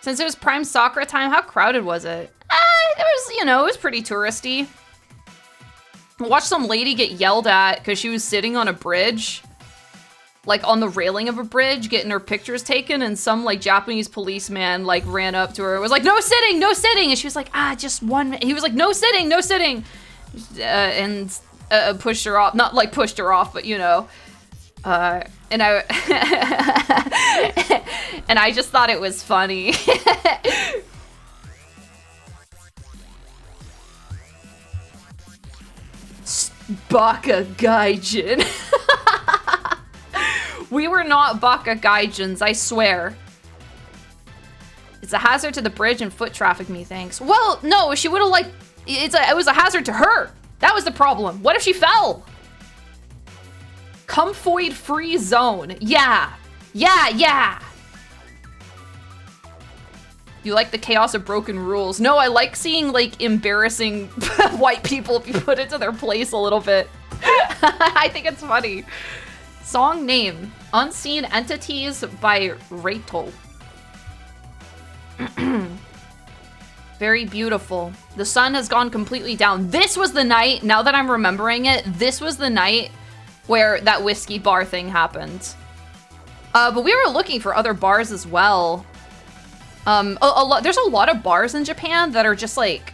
Since it was prime Sakura time, how crowded was it? It was, you know, it was pretty touristy. Watched some lady get yelled at because she was sitting on a bridge, like on the railing of a bridge, getting her pictures taken, and some like Japanese policeman like ran up to her and was like, no sitting, no sitting. And she was like, just 1 minute. He was like, no sitting, no sitting. And pushed her off, not like pushed her off, but you know. And I and I just thought it was funny. Baka Gaijin. We were not Baka Gaijins, I swear. It's a hazard to the bridge and foot traffic, methinks. Well, no, she would have like, it was a hazard to her. That was the problem. What if she fell? Comfoid free zone. Yeah. Yeah. You like the chaos of broken rules. No, I like seeing like embarrassing white people be put into their place a little bit. I think it's funny. Song name, Unseen Entities by Rachel. Very beautiful. The sun has gone completely down. This was the night, now that I'm remembering it, this was the night where that whiskey bar thing happened. But we were looking for other bars as well. There's a lot of bars in Japan that are just like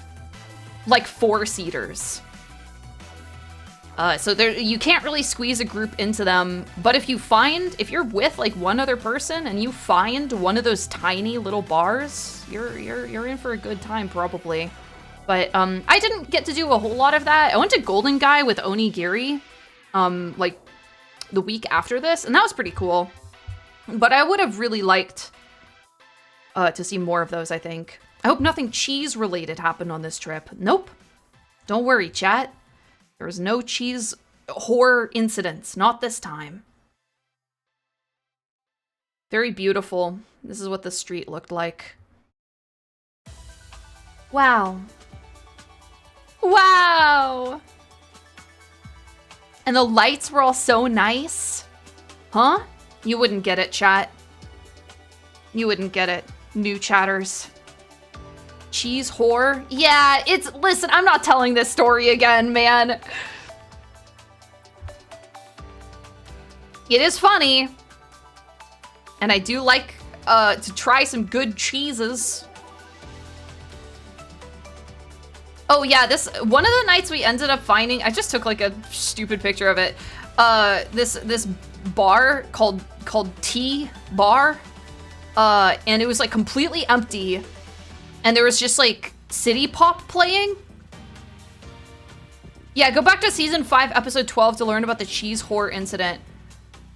4-seaters. So there, you can't really squeeze a group into them, but if you're with like one other person and you find one of those tiny little bars, you're in for a good time probably. But I didn't get to do a whole lot of that. I went to Golden Guy with Onigiri, like the week after this, and that was pretty cool. But I would have really liked to see more of those, I think. I hope nothing cheese related happened on this trip. Nope. Don't worry, chat. There was no cheese horror incidents, not this time. Very beautiful. This is what the street looked like. Wow. Wow! And the lights were all so nice. Huh? You wouldn't get it, chat. You wouldn't get it. New chatters. Cheese whore? Yeah, listen, I'm not telling this story again, man. It is funny. And I do like to try some good cheeses. Oh yeah, one of the nights we ended up finding, I just took like a stupid picture of it. This bar called Tea Bar. And it was like completely empty. And there was just like city pop playing. Yeah, go back to season 5, episode 12 to learn about the cheese whore incident.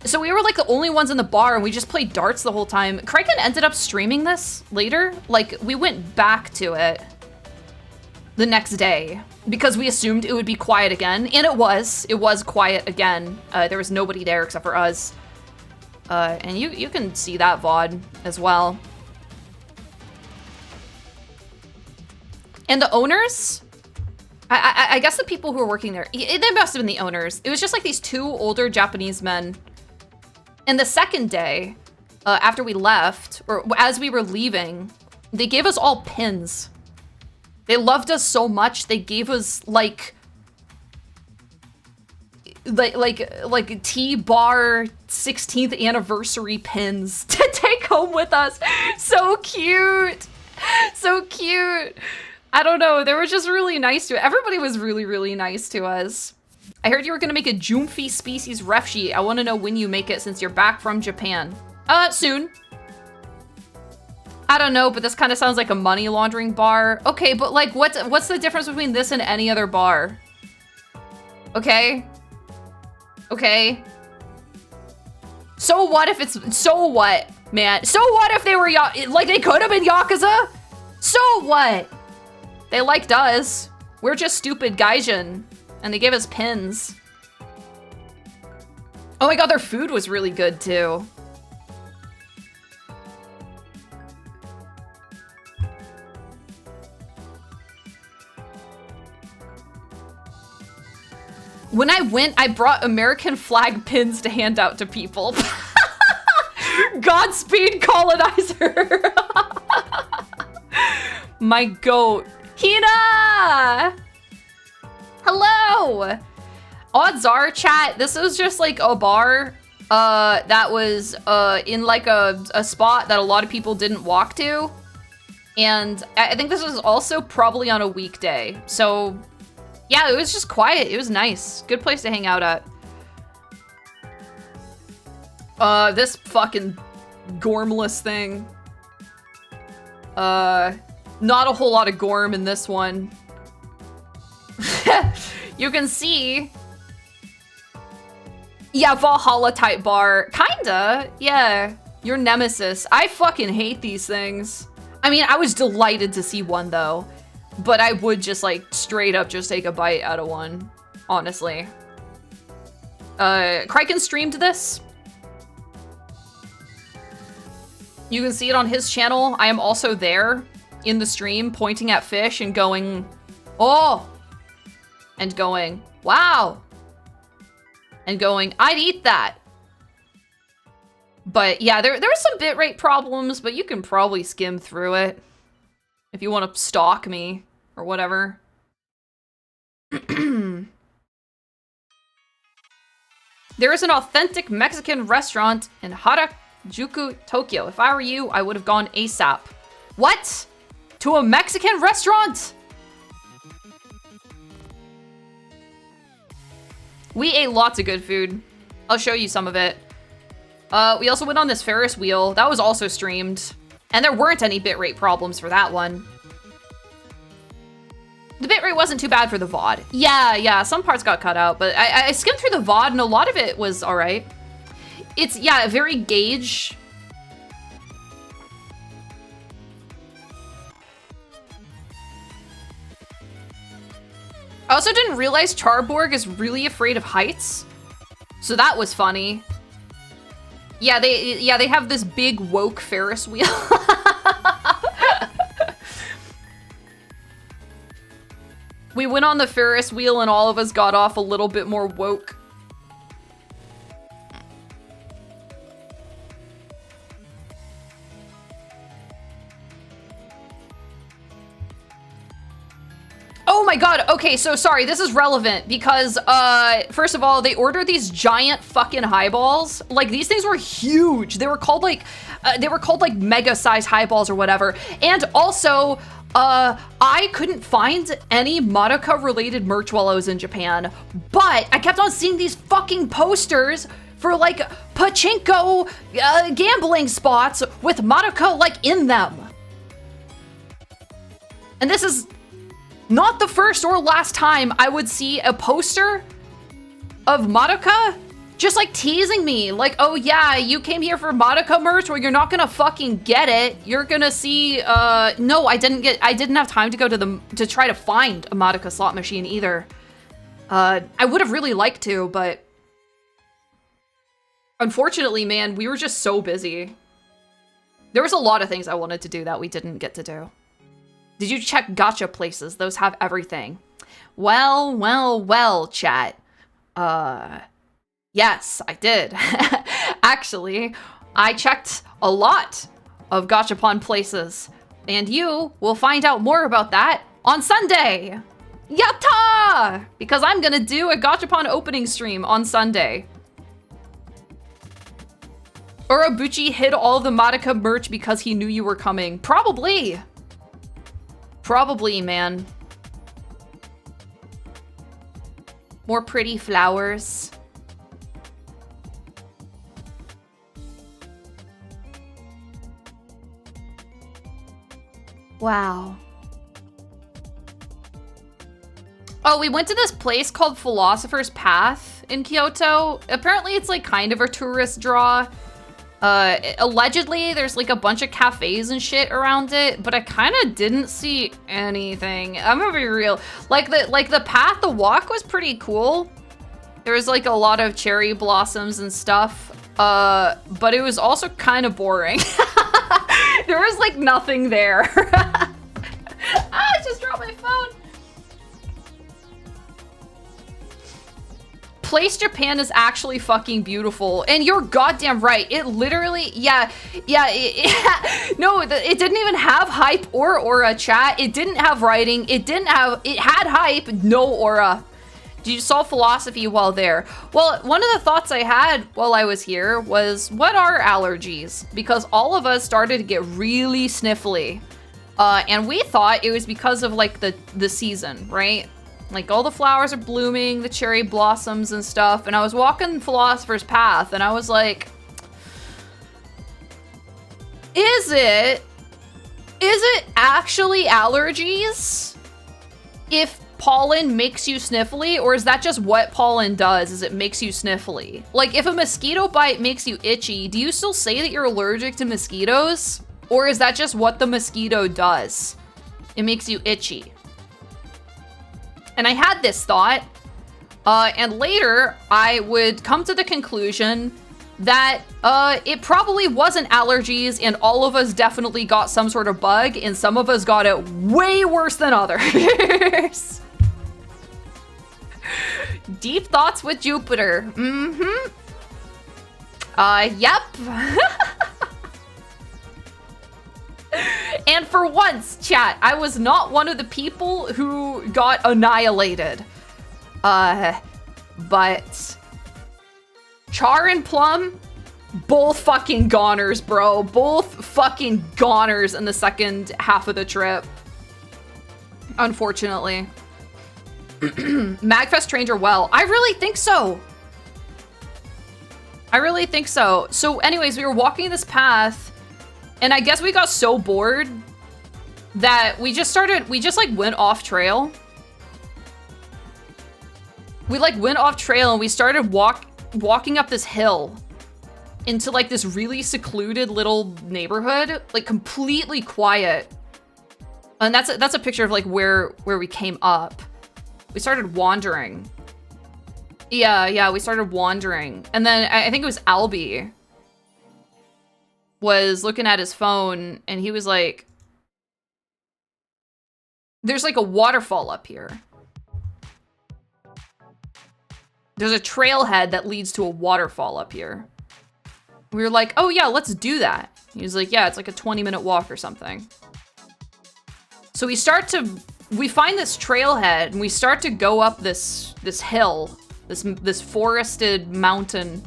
So we were like the only ones in the bar and we just played darts the whole time. Kraken ended up streaming this later. Like we went back to it the next day because we assumed it would be quiet again. And it was quiet again. There was nobody there except for us. And you can see that VOD as well. And the owners, I guess the people who were working there, they must have been the owners. It was just like these 2 older Japanese men. And the second day, after we left, or as we were leaving, they gave us all pins. They loved us so much, they gave us like T-Bar 16th anniversary pins to take home with us. So cute. So cute. I don't know. They were just really nice to it. Everybody was really, really nice to us. I heard you were going to make a Jumfi species ref sheet. I want to know when you make it since you're back from Japan. Soon. I don't know, but this kind of sounds like a money laundering bar. Okay, but like, what's the difference between this and any other bar? Okay. Okay. So what if so what, man? So what if they were, like, they could have been Yakuza? So what? They liked us. We're just stupid gaijin. And they gave us pins. Oh my god, their food was really good too. When I went, I brought American flag pins to hand out to people. Godspeed, colonizer. My goat. Hina! Hello! Odds are, chat, this was just like a bar that was in like a spot that a lot of people didn't walk to. And I think this was also probably on a weekday. So yeah, it was just quiet. It was nice. Good place to hang out at. This fucking gormless thing. Not a whole lot of gorm in this one. You can see. Yeah, Valhalla type bar. Kinda, yeah. Your nemesis. I fucking hate these things. I mean, I was delighted to see one though. But I would just like straight up just take a bite out of one, honestly. Kraken streamed this. You can see it on his channel. I am also there in the stream pointing at fish and going, oh, and going, wow, and going, I'd eat that. But yeah, there were some bitrate problems, but you can probably skim through it if you want to stalk me or whatever. There is an authentic Mexican restaurant in Harajuku, Tokyo. If I were you, I would have gone ASAP. What? To a Mexican restaurant? We ate lots of good food. I'll show you some of it. We also went on this Ferris wheel. That was also streamed. And there weren't any bitrate problems for that one. The bitrate wasn't too bad for the VOD. Yeah, some parts got cut out, but I skimmed through the VOD and a lot of it was all right. It's, yeah, very gauge. I also didn't realize Charborg is really afraid of heights. So that was funny. Yeah, they have this big woke Ferris wheel. We went on the Ferris wheel and all of us got off a little bit more woke. Oh my god, okay, so sorry, this is relevant because, first of all, they ordered these giant fucking highballs. Like, these things were huge. They were called like mega size highballs or whatever. And also, I couldn't find any Madoka related merch while I was in Japan, but I kept on seeing these fucking posters for like pachinko gambling spots with Madoka like in them. And this is not the first or last time I would see a poster of Madoka just like teasing me. Like, oh yeah, you came here for Madoka merch, well, you're not gonna fucking get it. You're gonna see, no, I didn't have time to go to try to find a Madoka slot machine either. I would have really liked to, but unfortunately, man, we were just so busy. There was a lot of things I wanted to do that we didn't get to do. Did you check gacha places? Those have everything. Well, chat. Yes, I did. Actually, I checked a lot of gachapon places, and you will find out more about that on Sunday. Yatta! Because I'm gonna do a gachapon opening stream on Sunday. Urabuchi hid all the Madoka merch because he knew you were coming. Probably. Probably, man. More pretty flowers. Wow. Oh, we went to this place called Philosopher's Path in Kyoto. Apparently it's like kind of a tourist draw. Allegedly there's like a bunch of cafes and shit around it, but I kind of didn't see anything. I'm gonna be real. Like the path, the walk was pretty cool. There was like a lot of cherry blossoms and stuff. But it was also kind of boring. There was like nothing there. I just dropped my phone. Place Japan is actually fucking beautiful. And you're goddamn right. It literally, yeah, no, it didn't even have hype or aura, chat. It didn't have writing. It had hype, no aura. Did you solve philosophy while there? Well, one of the thoughts I had while I was here was, what are allergies? Because all of us started to get really sniffly. And we thought it was because of like the season, right? Like all the flowers are blooming, the cherry blossoms and stuff. And I was walking Philosopher's Path and I was like, is it actually allergies if pollen makes you sniffly, or is that just what pollen does, is it makes you sniffly? Like if a mosquito bite makes you itchy, do you still say that you're allergic to mosquitoes? Or is that just what the mosquito does? It makes you itchy. And I had this thought, and later I would come to the conclusion that it probably wasn't allergies, and all of us definitely got some sort of bug, and some of us got it way worse than others. Deep thoughts with Jupiter. Mm-hmm. Yep. And for once, chat, I was not one of the people who got annihilated. But Char and Plum, both fucking goners, bro. Both fucking goners in the second half of the trip. Unfortunately. Magfest trained her well. I really think so. I really think so. So anyways, we were walking this path, and I guess we got so bored that we just like went off trail. We like went off trail and we started walking up this hill into like this really secluded little neighborhood, like completely quiet. And that's a picture of like where we came up. We started wandering. Yeah, we started wandering. And then I think it was Albie was looking at his phone and he was like, there's like a waterfall up here. There's a trailhead that leads to a waterfall up here. We were like, oh yeah, let's do that. He was like, yeah, it's like a 20-minute walk or something. So we find this trailhead and we start to go up this hill, this forested mountain.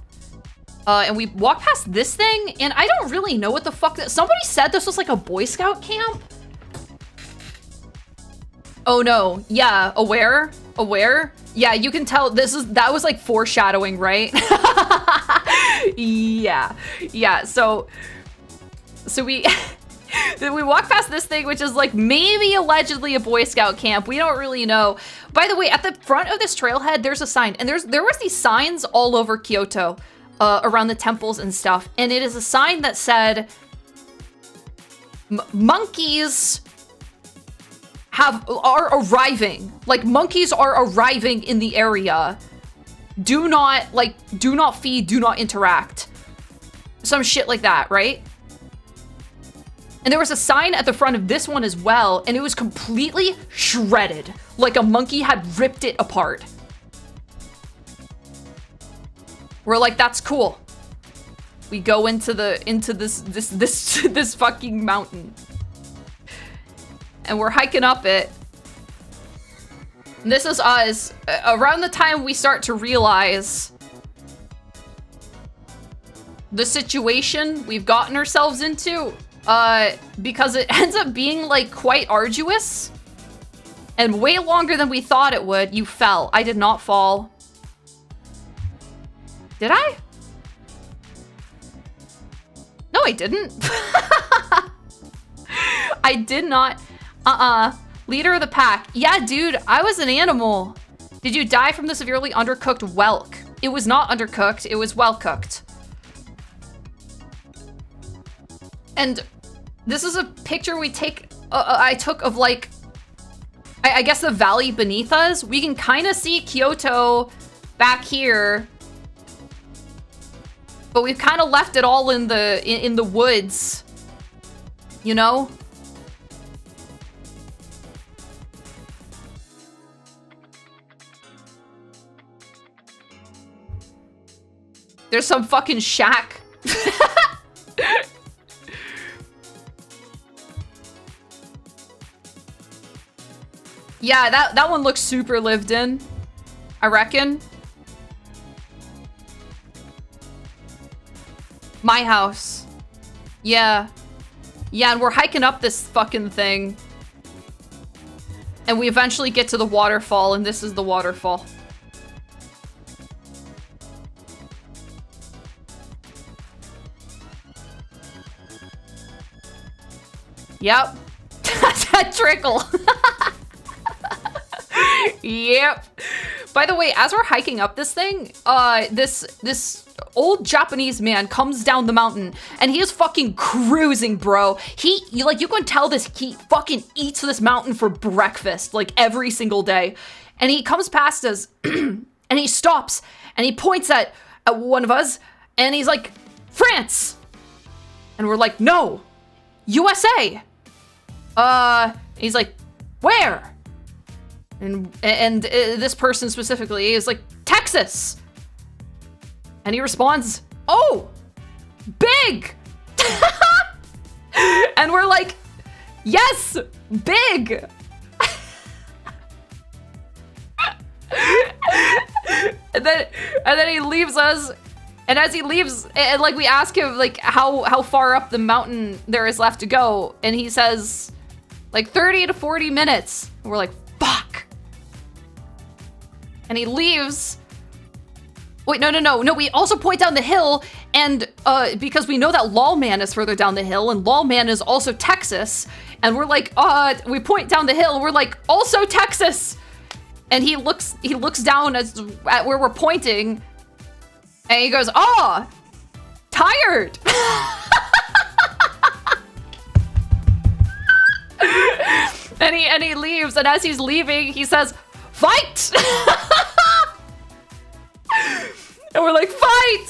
And we walk past this thing, and I don't really know what the fuck somebody said this was like a Boy Scout camp? Oh no, yeah, aware? Yeah, you can tell that was like foreshadowing, right? Yeah, so we we walk past this thing, which is like maybe allegedly a Boy Scout camp. We don't really know. By the way, at the front of this trailhead, there's a sign, and there was these signs all over Kyoto. Around the temples and stuff, and it is a sign that said, monkeys are arriving. Like, monkeys are arriving in the area. Do not feed, do not interact. Some shit like that, right? And there was a sign at the front of this one as well, and it was completely shredded. Like a monkey had ripped it apart. We're like, that's cool. We go into this fucking mountain. And we're hiking up it. And this is us. Around the time we start to realize the situation we've gotten ourselves into, because it ends up being like quite arduous and way longer than we thought it would. You fell. I did not fall. Did I? No, I didn't. I did not. Leader of the pack. Yeah, dude, I was an animal. Did you die from the severely undercooked whelk? It was not undercooked, it was well cooked. And this is a picture I took of like, I guess the valley beneath us. We can kind of see Kyoto back here. But we've kind of left it all in the woods, you know? There's some fucking shack. Yeah, that one looks super lived in, I reckon. My house. Yeah. Yeah, and we're hiking up this fucking thing. And we eventually get to the waterfall, and this is the waterfall. Yep. That trickle. Yep. By the way, as we're hiking up this thing, this old Japanese man comes down the mountain and he is fucking cruising, bro. You can tell he fucking eats this mountain for breakfast, like every single day. And he comes past us and he stops and he points at one of us and he's like, France. And we're like, no, USA. He's like, where? And this person specifically is like, Texas. And he responds, oh, big. And we're like, yes, big. and then he leaves us. And as he leaves, and like we ask him like how far up the mountain there is left to go, and he says like 30 to 40 minutes. And we're like, fuck. And he leaves. Wait, no. We also point down the hill, and because we know that Lawman is further down the hill, and Lawman is also Texas, and we're like, we point down the hill, we're like, also Texas. And he looks down at where we're pointing, and he goes, oh, tired. and he leaves, and as he's leaving, he says, fight. And we're like, fight!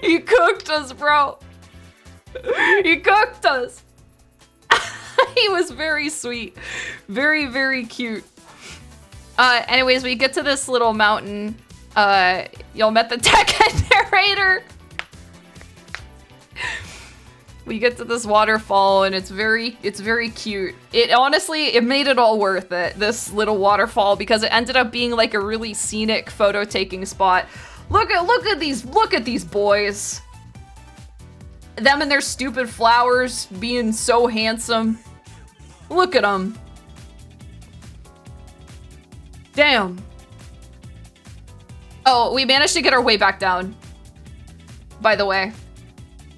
He cooked us, bro. He cooked us. He was very sweet. Very, very cute. Anyways, we get to this little mountain. Y'all met the tech and narrator. We get to this waterfall and it's very cute. It honestly, it made it all worth it, this little waterfall, because it ended up being like a really scenic photo taking spot. Look at these boys. Them and their stupid flowers being so handsome. Look at them. Damn. Oh, we managed to get our way back down. By the way,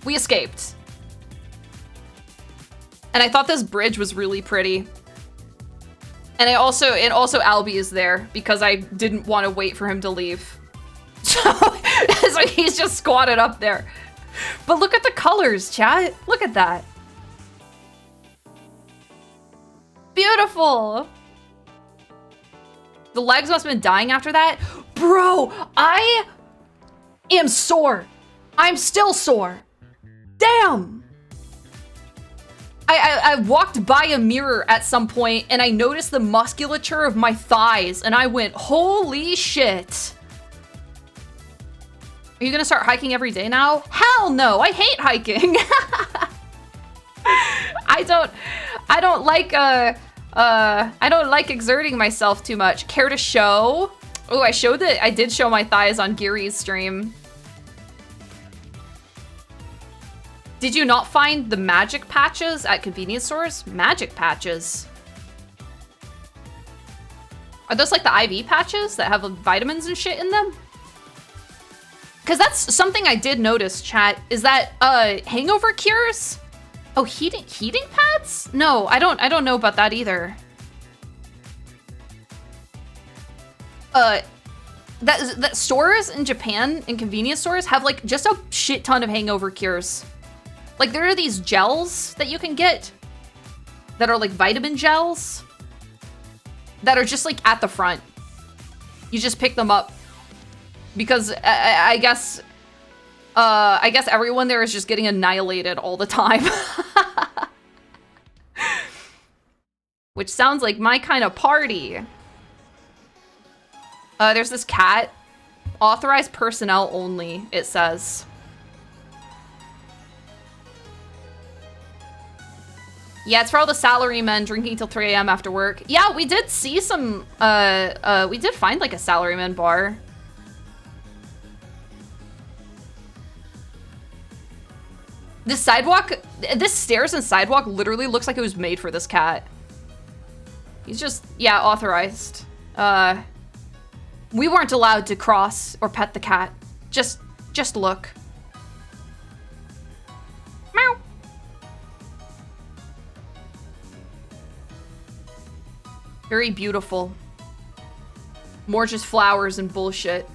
we escaped. And I thought this bridge was really pretty. And also Albie is there because I didn't want to wait for him to leave. So he's just squatted up there. But look at the colors, chat. Look at that. Beautiful. The legs must have been dying after that. Bro, I am sore. I'm still sore. Damn. I walked by a mirror at some point and I noticed the musculature of my thighs and I went, holy shit. Are you gonna start hiking every day now? Hell no, I hate hiking. I don't like exerting myself too much. Care to show? Oh, I did show my thighs on Geary's stream. Did you not find the magic patches at convenience stores? Magic patches? Are those like the IV patches that have vitamins and shit in them? Because that's something I did notice, chat, is that hangover cures? Oh, heating pads? No, I don't know about that either. That stores in Japan, in convenience stores, have like just a shit ton of hangover cures. Like there are these gels that you can get that are like vitamin gels that are just like at the front. You just pick them up because I guess everyone there is just getting annihilated all the time. Which sounds like my kind of party. There's this cat. Authorized personnel only, it says. Yeah, it's for all the salarymen drinking till 3 a.m. after work. Yeah, we did see some, we did find like a salaryman bar. This sidewalk, this stairs and sidewalk literally looks like it was made for this cat. He's just, yeah, authorized. We weren't allowed to cross or pet the cat. Just look. Meow. Very beautiful. More just flowers and bullshit.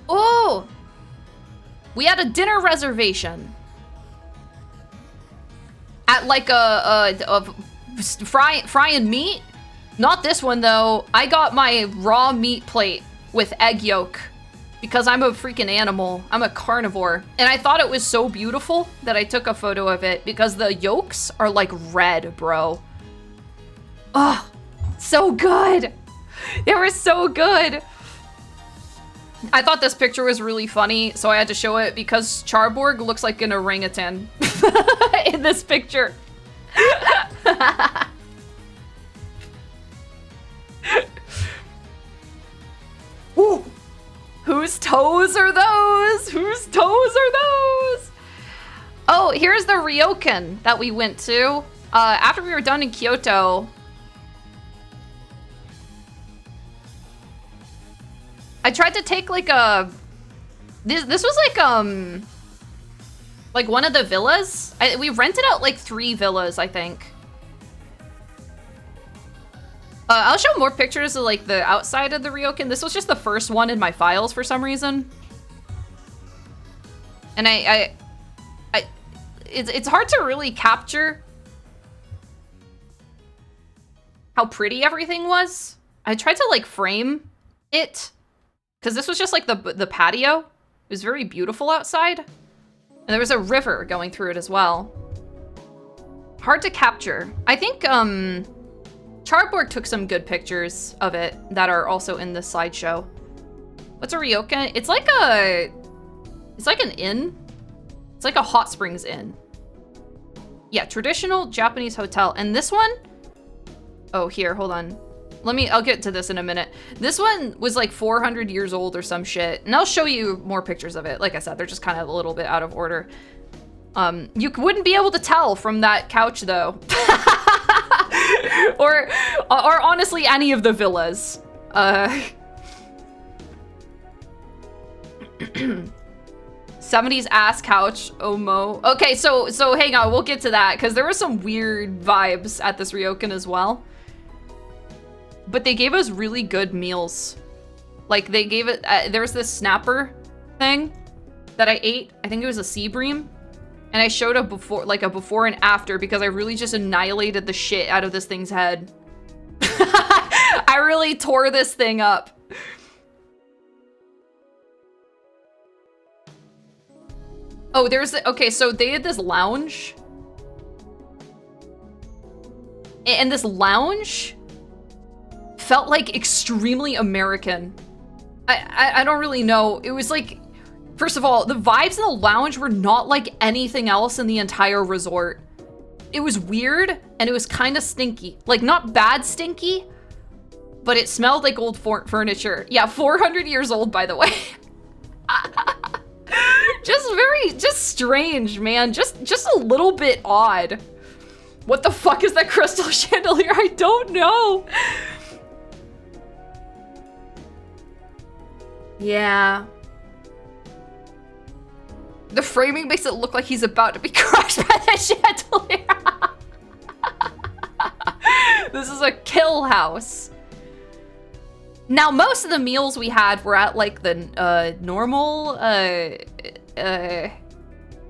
Oh! We had a dinner reservation. At like a frying meat. Not this one though. I got my raw meat plate with egg yolk because I'm a freaking animal. I'm a carnivore. And I thought it was so beautiful that I took a photo of it because the yolks are like red, bro. Oh, so good. They were so good. I thought this picture was really funny, so I had to show it because Charborg looks like an orangutan in this picture. Ooh. Whose toes are those? Whose toes are those? Oh, here's the ryokan that we went to. After we were done in Kyoto, I tried to take like a... This was like one of the villas. We rented out like 3 villas, I think. I'll show more pictures of like the outside of the ryokan. This was just the first one in my files for some reason. And it's hard to really capture how pretty everything was. I tried to like frame it because this was just like the patio. It was very beautiful outside. And there was a river going through it as well. Hard to capture. I think Charborg took some good pictures of it that are also in this slideshow. What's a ryokan? It's like an inn. It's like a hot springs inn. Yeah, traditional Japanese hotel. And this one, oh, here, hold on. I'll get to this in a minute. This one was like 400 years old or some shit. And I'll show you more pictures of it. Like I said, they're just kind of a little bit out of order. You wouldn't be able to tell from that couch though. or honestly, any of the villas. 70s ass couch, Omo. Okay, so hang on, we'll get to that because there were some weird vibes at this ryokan as well. But they gave us really good meals. Like they gave it, there was this snapper thing that I ate. I think it was a sea bream. And I showed a before and after because I really just annihilated the shit out of this thing's head. I really tore this thing up. Oh, okay, so they had this lounge. And this lounge felt like extremely American. I don't really know. It was like, first of all, the vibes in the lounge were not like anything else in the entire resort. It was weird and it was kind of stinky. Like not bad stinky, but it smelled like old furniture. Yeah, 400 years old, by the way. just strange, man. Just a little bit odd. What the fuck is that crystal chandelier? I don't know. Yeah. The framing makes it look like he's about to be crushed by the chandelier. This is a kill house. Now, most of the meals we had were at like the normal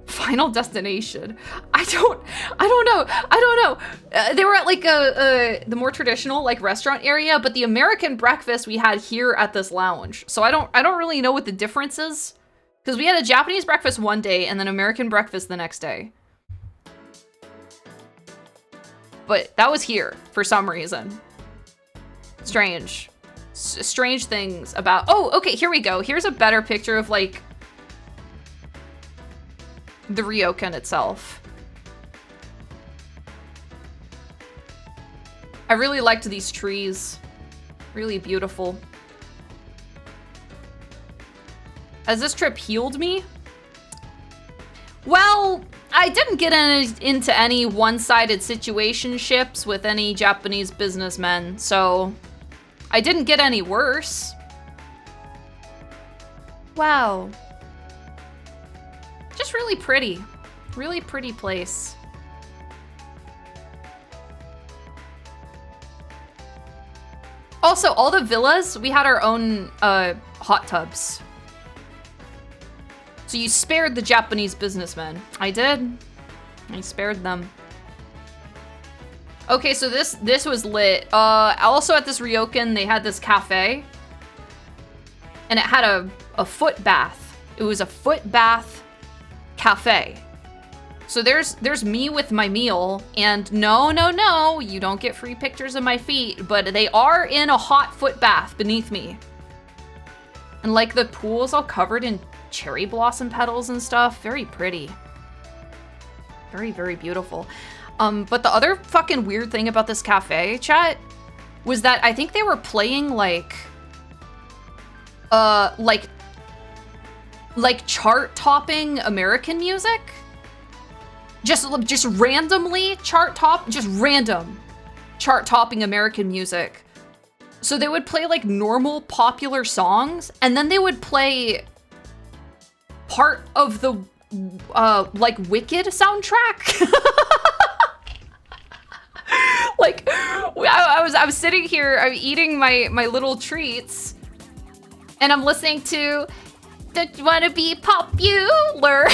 Final Destination. I don't know. They were at like the more traditional like restaurant area, but the American breakfast we had here at this lounge. So I don't really know what the difference is. Because we had a Japanese breakfast one day and then American breakfast the next day. but that was here for some reason. Strange. Strange things about... Oh, okay, here we go. Here's a better picture of, like, the ryokan itself. I really liked these trees. Really beautiful. Has this trip healed me? Well, I didn't get into any one-sided situationships with any Japanese businessmen, so I didn't get any worse. Wow. Just really pretty. Really pretty place. Also, all the villas, we had our own hot tubs. So you spared the Japanese businessmen. I did. I spared them. Okay, so this was lit. Also at this ryokan, they had this cafe. And it had a foot bath. It was a foot bath cafe. So there's me with my meal, and no, you don't get free pictures of my feet, but they are in a hot foot bath beneath me. And like the pool's all covered in cherry blossom petals and stuff. Very pretty. Very, very beautiful. But the other fucking weird thing about this cafe, chat, was that I think they were playing like chart-topping American music. Just randomly random chart-topping American music. So they would play like normal popular songs, and then they would play part of the like Wicked soundtrack. Like I was sitting here, I'm eating my little treats, and I'm listening to "Don't You Wanna Be Popular?"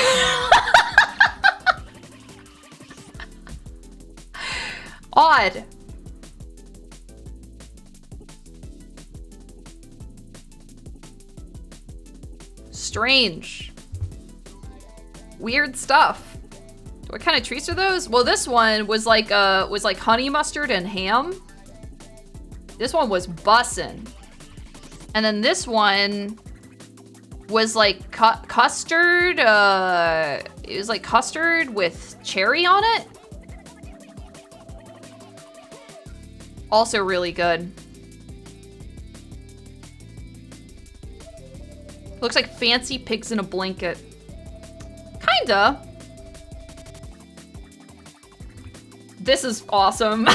Odd. Strange. Weird stuff. What kind of treats are those? Well, this one was like honey mustard and ham. This one was bussin'. And then this one was like custard. It was like custard with cherry on it. Also really good. Looks like fancy pigs in a blanket. Kinda. This is awesome.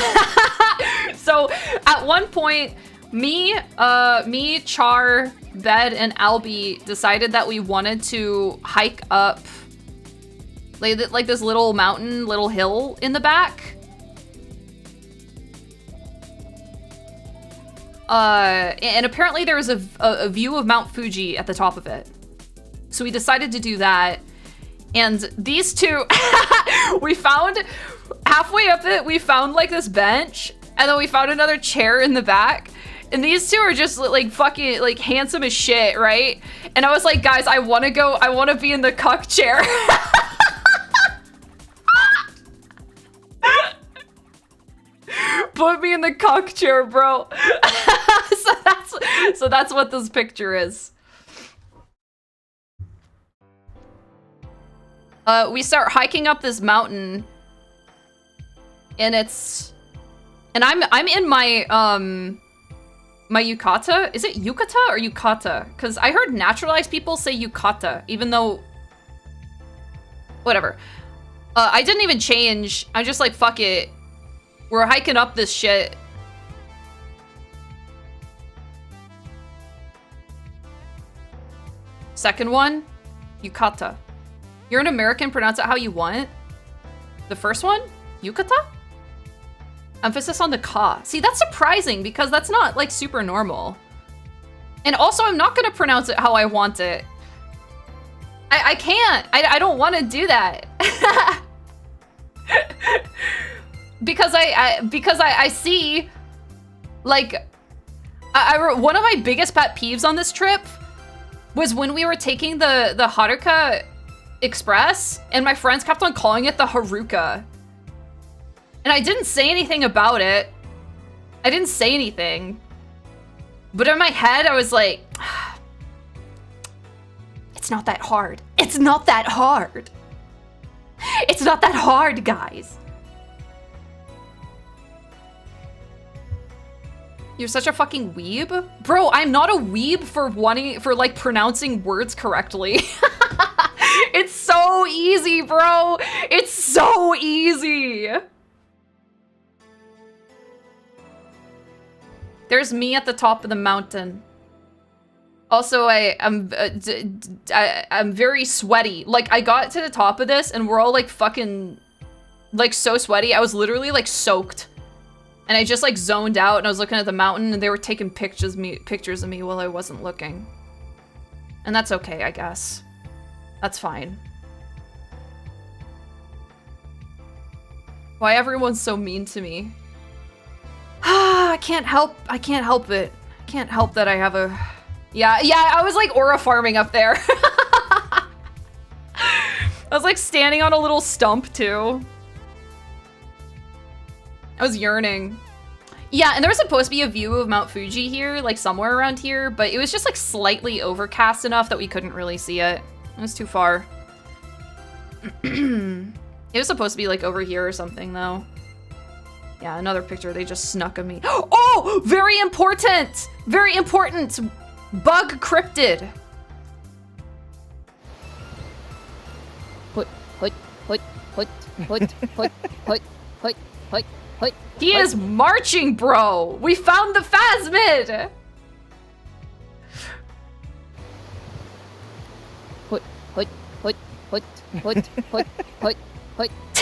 So at one point, me, Char, Bed, and Albie decided that we wanted to hike up like this little mountain, little hill in the back. And apparently there was a view of Mount Fuji at the top of it. So we decided to do that. And these two, we found, halfway up it, we found like this bench, and then we found another chair in the back. And these two are just like fucking like handsome as shit, right? And I was like, guys, I wanna be in the cuck chair. Put me in the cuck chair, bro. So that's what this picture is. We start hiking up this mountain, and I'm in my my yukata. Is it yukata or yukata? Because I heard naturalized people say yukata, even though whatever. I didn't even change. I'm just like, fuck it. We're hiking up this shit. Second one, yukata. You're an American, pronounce it how you want. The first one, yukata? Emphasis on the ka. See, that's surprising because that's not like super normal. And also, I'm not gonna pronounce it how I want it. I can't. I don't want to do that. Because I see, like, one of my biggest pet peeves on this trip was when we were taking the Haruka Express, and my friends kept on calling it the Haruka. And And I didn't say anything about it. I didn't say anything. But in my head, I was like, it's not that hard. It's not that hard. It's not that hard, guys. You're such a fucking weeb? Bro, I'm not a weeb for like pronouncing words correctly. It's so easy, bro. It's so easy. There's me at the top of the mountain. Also, I'm very sweaty. Like, I got to the top of this and we're all like fucking, like so sweaty. I was literally like soaked. And I just like zoned out and I was looking at the mountain and they were taking pictures of me while I wasn't looking. And that's okay, I guess. That's fine. Why everyone's so mean to me? I can't help it. I can't help that I have a... Yeah, I was like aura farming up there. I was like standing on a little stump too. I was yearning. Yeah, and there was supposed to be a view of Mount Fuji here, like somewhere around here, but it was just like slightly overcast enough that we couldn't really see it. It was too far. It was supposed to be like over here or something though. Yeah, another picture they just snuck of me. Oh, very important! Very important! Bug cryptid. He is marching, bro! We found the phasmid!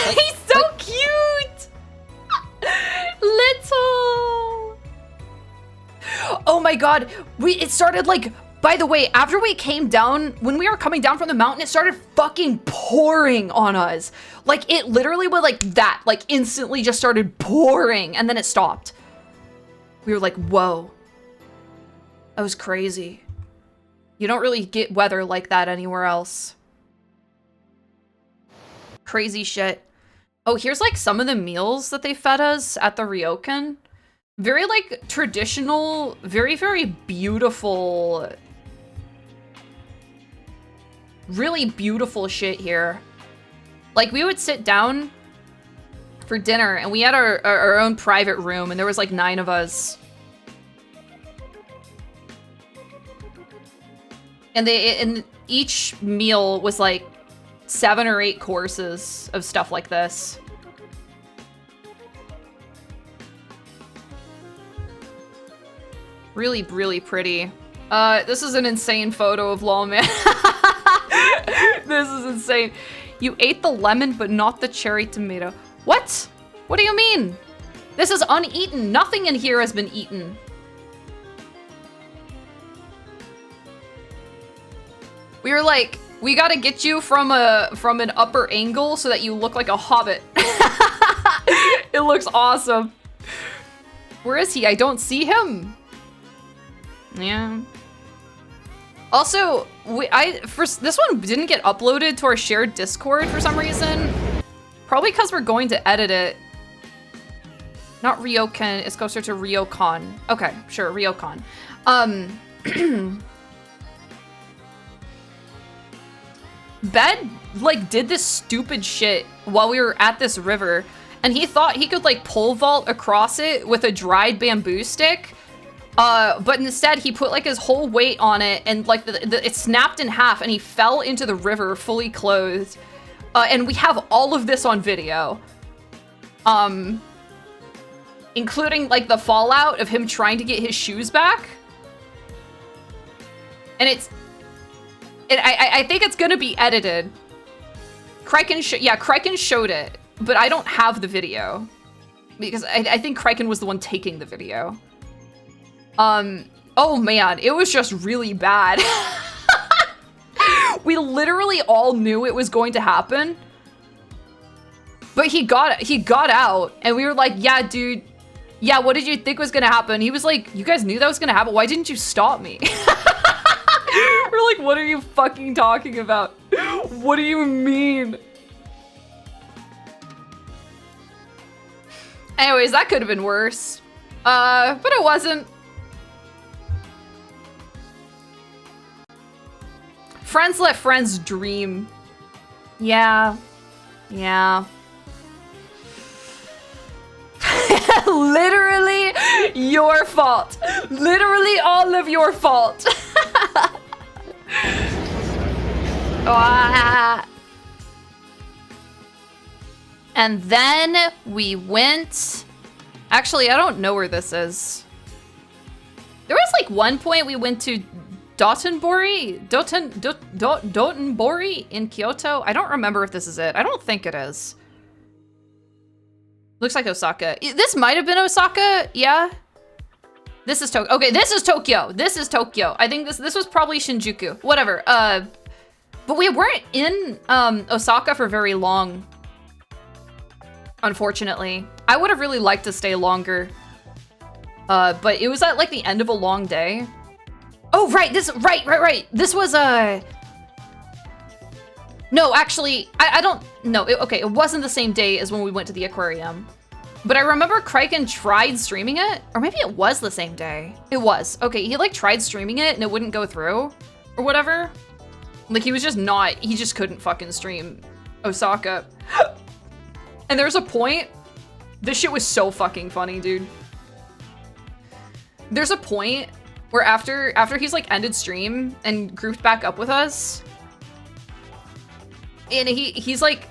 He's so cute! Little! Oh my god, it started like, by the way, after we came down, when we were coming down from the mountain, it started fucking pouring on us. Like, it literally went like that, like instantly just started pouring, and then it stopped. We were like, whoa. That was crazy. You don't really get weather like that anywhere else. Crazy shit. Oh, here's like some of the meals that they fed us at the ryokan. Very like traditional, very, very beautiful, really beautiful shit here. Like we would sit down for dinner and we had our own private room and there was like 9 of us. And each meal was like 7 or 8 courses of stuff like this. Really, really pretty. This is an insane photo of Lawman. This is insane. You ate the lemon, but not the cherry tomato. What? What do you mean? This is uneaten. Nothing in here has been eaten. We were like, we gotta get you from an upper angle so that you look like a hobbit. It looks awesome. Where is he? I don't see him. Yeah. Also, this one didn't get uploaded to our shared Discord for some reason. Probably because we're going to edit it. Not ryokan, it's closer to ryokan. Okay, sure, ryokan. Bed, like, did this stupid shit while we were at this river, and he thought he could, like, pole vault across it with a dried bamboo stick. But instead he put like his whole weight on it and like it snapped in half and he fell into the river fully clothed. And we have all of this on video. Including like the fallout of him trying to get his shoes back. And I think it's gonna be edited. Kraken showed it, but I don't have the video. Because I think Kraken was the one taking the video. Oh man, it was just really bad. We literally all knew it was going to happen. But he got out and we were like, yeah, dude, yeah, what did you think was gonna happen? He was like, you guys knew that was gonna happen. Why didn't you stop me? We're like, what are you fucking talking about? What do you mean? Anyways, that could have been worse. But it wasn't. Friends let friends dream. Yeah. Yeah. Literally your fault. Literally all of your fault. And then we went... Actually, I don't know where this is. There was like one point we went to Dotonbori in Kyoto. I don't remember if this is it. I don't think it is. Looks like Osaka. This might have been Osaka. Yeah. This is Tokyo. Okay, this is Tokyo. This is Tokyo. I think this was probably Shinjuku. Whatever. But we weren't in Osaka for very long. Unfortunately. I would have really liked to stay longer. But it was at like the end of a long day. Oh, right. Right. This was no, actually, I don't know. Okay, it wasn't the same day as when we went to the aquarium. But I remember Kraken tried streaming it, or maybe it was the same day. It was. Okay, he like tried streaming it and it wouldn't go through or whatever. Like he was just not, he just couldn't fucking stream Osaka. And there's a point, this shit was so fucking funny, dude. There's a point where after he's like ended stream and grouped back up with us, and he's like,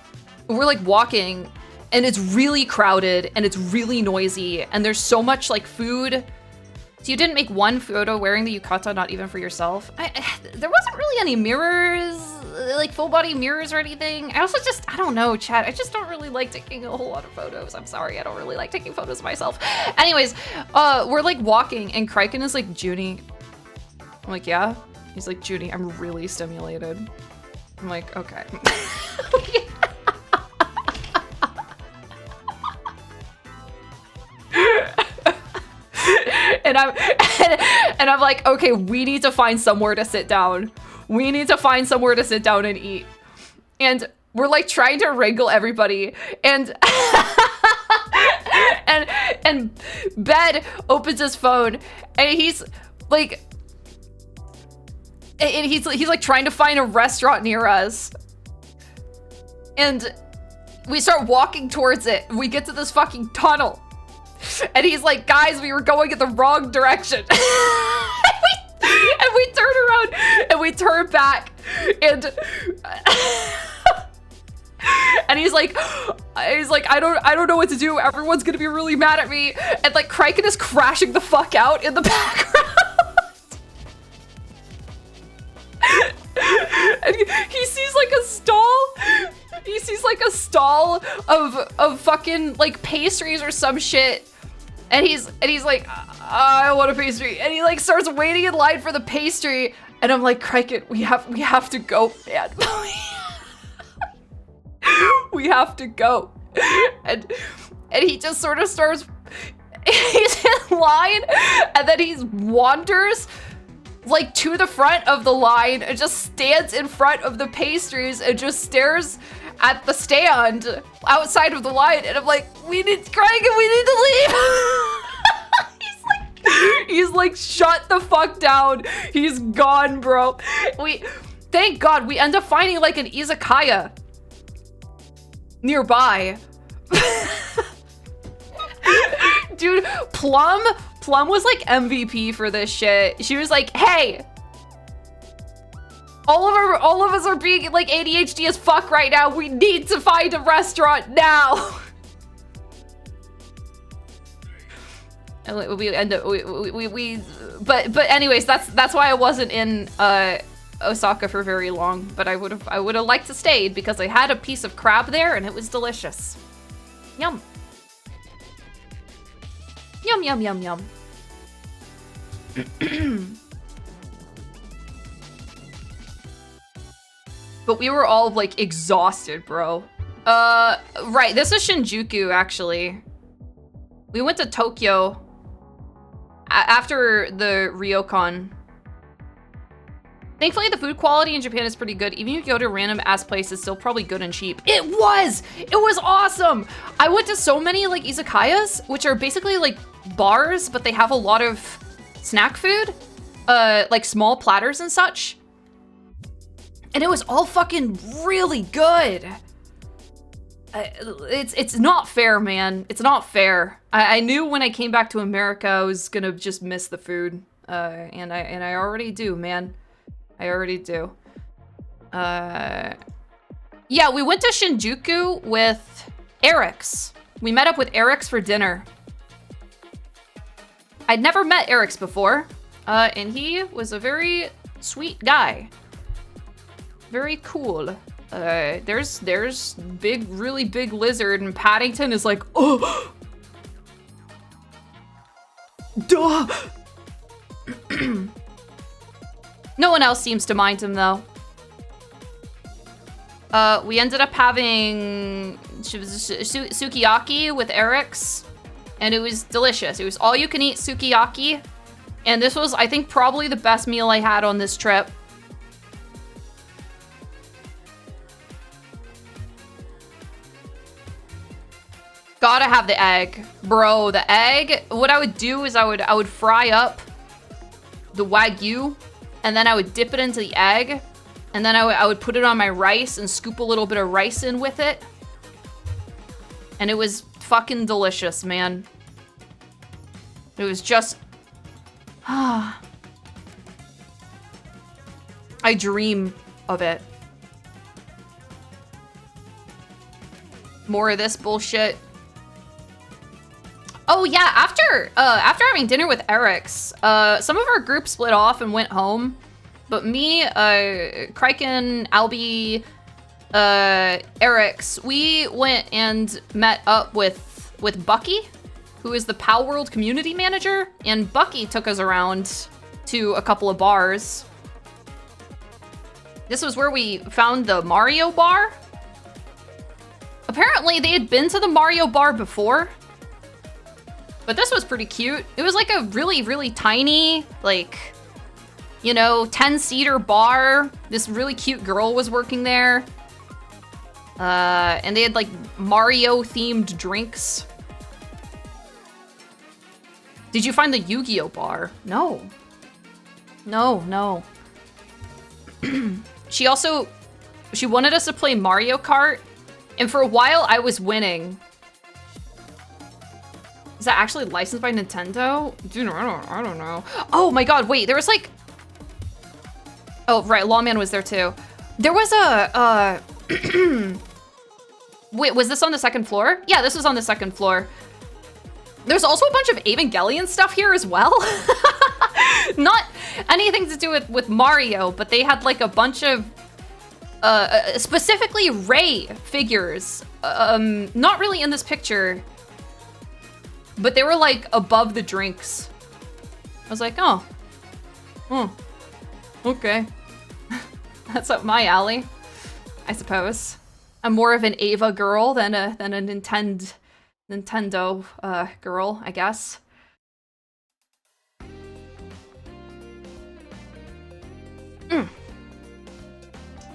we're like walking and it's really crowded and it's really noisy and there's so much like food. So you didn't make one photo wearing the yukata, not even for yourself? There wasn't really any mirrors, like full body mirrors or anything. I also just, I don't know, chat. I just don't really like taking a whole lot of photos. I'm sorry, I don't really like taking photos of myself. Anyways, we're like walking and Kraken is like, Junie. I'm like, yeah? He's like, Junie, I'm really stimulated. I'm like, okay. and I'm like, okay, we need to find somewhere to sit down. We need to find somewhere to sit down and eat. And we're like trying to wrangle everybody, and and Bed opens his phone and he's like, and he's like trying to find a restaurant near us. And we start walking towards it. We get to this fucking tunnel. And he's like, guys, we were going in the wrong direction. and we turn around and we turn back. And and he's like, I don't know what to do. Everyone's gonna be really mad at me. And like Kraken is crashing the fuck out in the background. And he sees like a stall. He sees like a stall of fucking like pastries or some shit. And he's like, I want a pastry. And he like starts waiting in line for the pastry. And I'm like, Kraken, we have to go, man. We have to go. And he just sort of starts, he's in line and then he wanders like to the front of the line and just stands in front of the pastries and just stares at the stand outside of the line. And I'm like, Kraken, we need to leave. he's like, shut the fuck down. He's gone, bro. Thank God we end up finding like an izakaya nearby. Dude, Plum was like MVP for this shit. She was like, hey, all of us are being like ADHD as fuck right now. We need to find a restaurant now. And we end up but anyways, that's why I wasn't in Osaka for very long, but I would have liked to stayed because I had a piece of crab there and it was delicious. Yum. Yum, yum, yum, yum. But we were all like exhausted, bro. Right, this is Shinjuku actually. We went to Tokyo after the Ryokon. Thankfully, the food quality in Japan is pretty good. Even if you go to random ass place, it's still probably good and cheap. It was! It was awesome! I went to so many like izakayas, which are basically like bars, but they have a lot of snack food, like small platters and such. And it was all fucking really good. It's not fair, man. It's not fair. I knew when I came back to America, I was gonna just miss the food, and I already do, man. I already do. Yeah, we went to Shinjuku with Eric's. We met up with Eric's for dinner. I'd never met Eric's before, and he was a very sweet guy. Very cool. There's big, really big lizard, and Paddington is like, oh, duh. No one else seems to mind him, though. We ended up having sukiyaki with Eric's, and it was delicious. It was all-you-can-eat sukiyaki, and this was, I think, probably the best meal I had on this trip. Gotta have the egg. Bro, the egg, what I would do is I would fry up the Wagyu, and then I would dip it into the egg, and then I would put it on my rice and scoop a little bit of rice in with it. And it was fucking delicious, man. It was just... I dream of it. More of this bullshit. Oh yeah, after having dinner with Eric's, some of our group split off and went home. But me, Kryken, Albie, Eric's, we went and met up with Bucky, who is the Pal World community manager, and Bucky took us around to a couple of bars. This was where we found the Mario bar. Apparently they had been to the Mario bar before, but this was pretty cute. It was like a really, really tiny, like, you know, 10-seater bar. This really cute girl was working there. And they had like Mario-themed drinks. Did you find the Yu-Gi-Oh bar? No. No. She wanted us to play Mario Kart, and for a while I was winning. Is that actually licensed by Nintendo? Dude, I don't know. Oh my god, wait, there was like... Oh, right, Lawman was there too. There was a, Wait, was this on the second floor? Yeah, this was on the second floor. There's also a bunch of Evangelion stuff here as well. Not anything to do with Mario, but they had like a bunch of, specifically Rey figures. Not really in this picture, but they were like above the drinks. I was like, oh, okay. That's up my alley, I suppose. I'm more of an Ava girl than a Nintendo girl, I guess.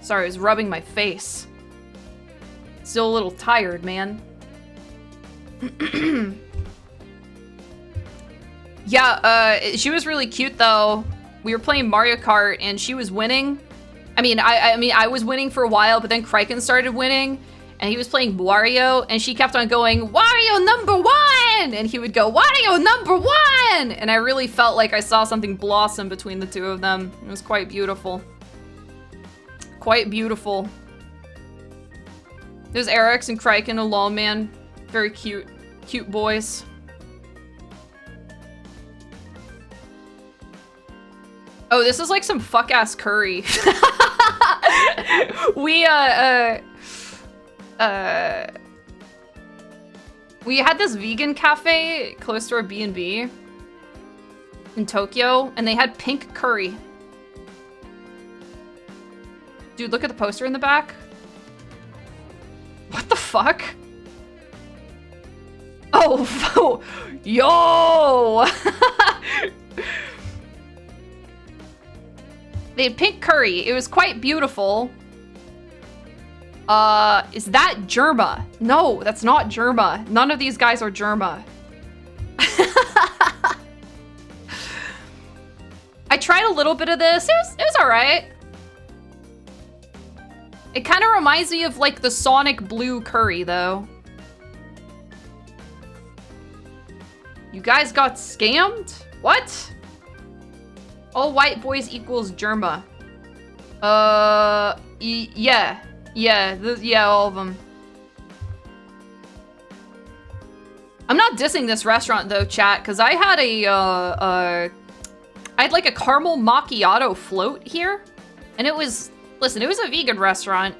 Sorry, I was rubbing my face. Still a little tired, man. Yeah, she was really cute though. We were playing Mario Kart and she was winning. I mean, I was winning for a while, but then Kryken started winning and he was playing Wario and she kept on going, Wario #1! And he would go, Wario #1! And I really felt like I saw something blossom between the two of them. It was quite beautiful. Quite beautiful. There's Eric's and Kryken and Lawman. Very cute. Cute boys. Oh, this is like some fuck-ass curry. We had this vegan cafe close to our B&B in Tokyo, and they had pink curry. Dude, look at the poster in the back. What the fuck? Oh, yo! They had pink curry. It was quite beautiful. Is that Germa? No, that's not Germa. None of these guys are Germa. I tried a little bit of this. It was all right. It kind of reminds me of like the Sonic Blue curry, though. You guys got scammed? What? All white boys equals Germa. Yeah. Yeah, all of them. I'm not dissing this restaurant though, chat, because I had I had like a caramel macchiato float here, and it was, listen, it was a vegan restaurant,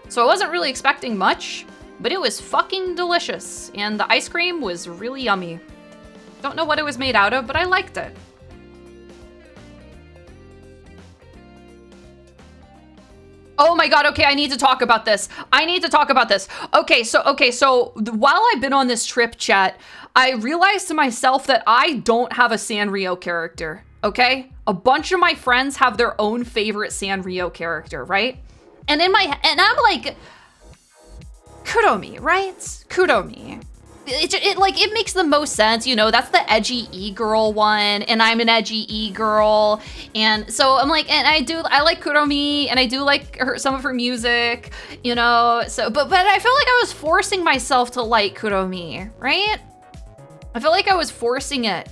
so I wasn't really expecting much, but it was fucking delicious, and the ice cream was really yummy. Don't know what it was made out of, but I liked it. Oh my god, okay, I need to talk about this. Okay, so while I've been on this trip, chat, I realized to myself that I don't have a Sanrio character, okay? A bunch of my friends have their own favorite Sanrio character, right? And I'm like, Kuromi, right? Kuromi. It makes the most sense, you know, that's the edgy e-girl one, and I'm an edgy e-girl, and so I'm like, and I like Kuromi, and I do like some of her music, you know, so, but I feel like I was forcing myself to like Kuromi, right? I feel like I was forcing it.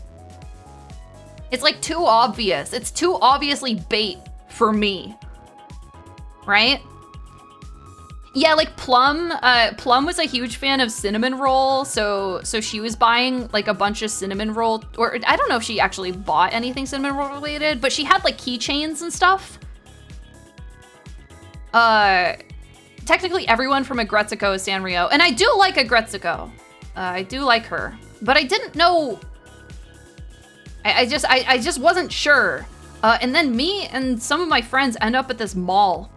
It's like too obvious. It's too obviously bait for me, right? Yeah, like Plum was a huge fan of cinnamon roll, so she was buying like a bunch of cinnamon roll, or I don't know if she actually bought anything cinnamon roll related, but she had like keychains and stuff. Technically everyone from Agretsuko is Sanrio, and I do like Agretsuko. I do like her, but I didn't know. I just wasn't sure. And then me and some of my friends end up at this mall.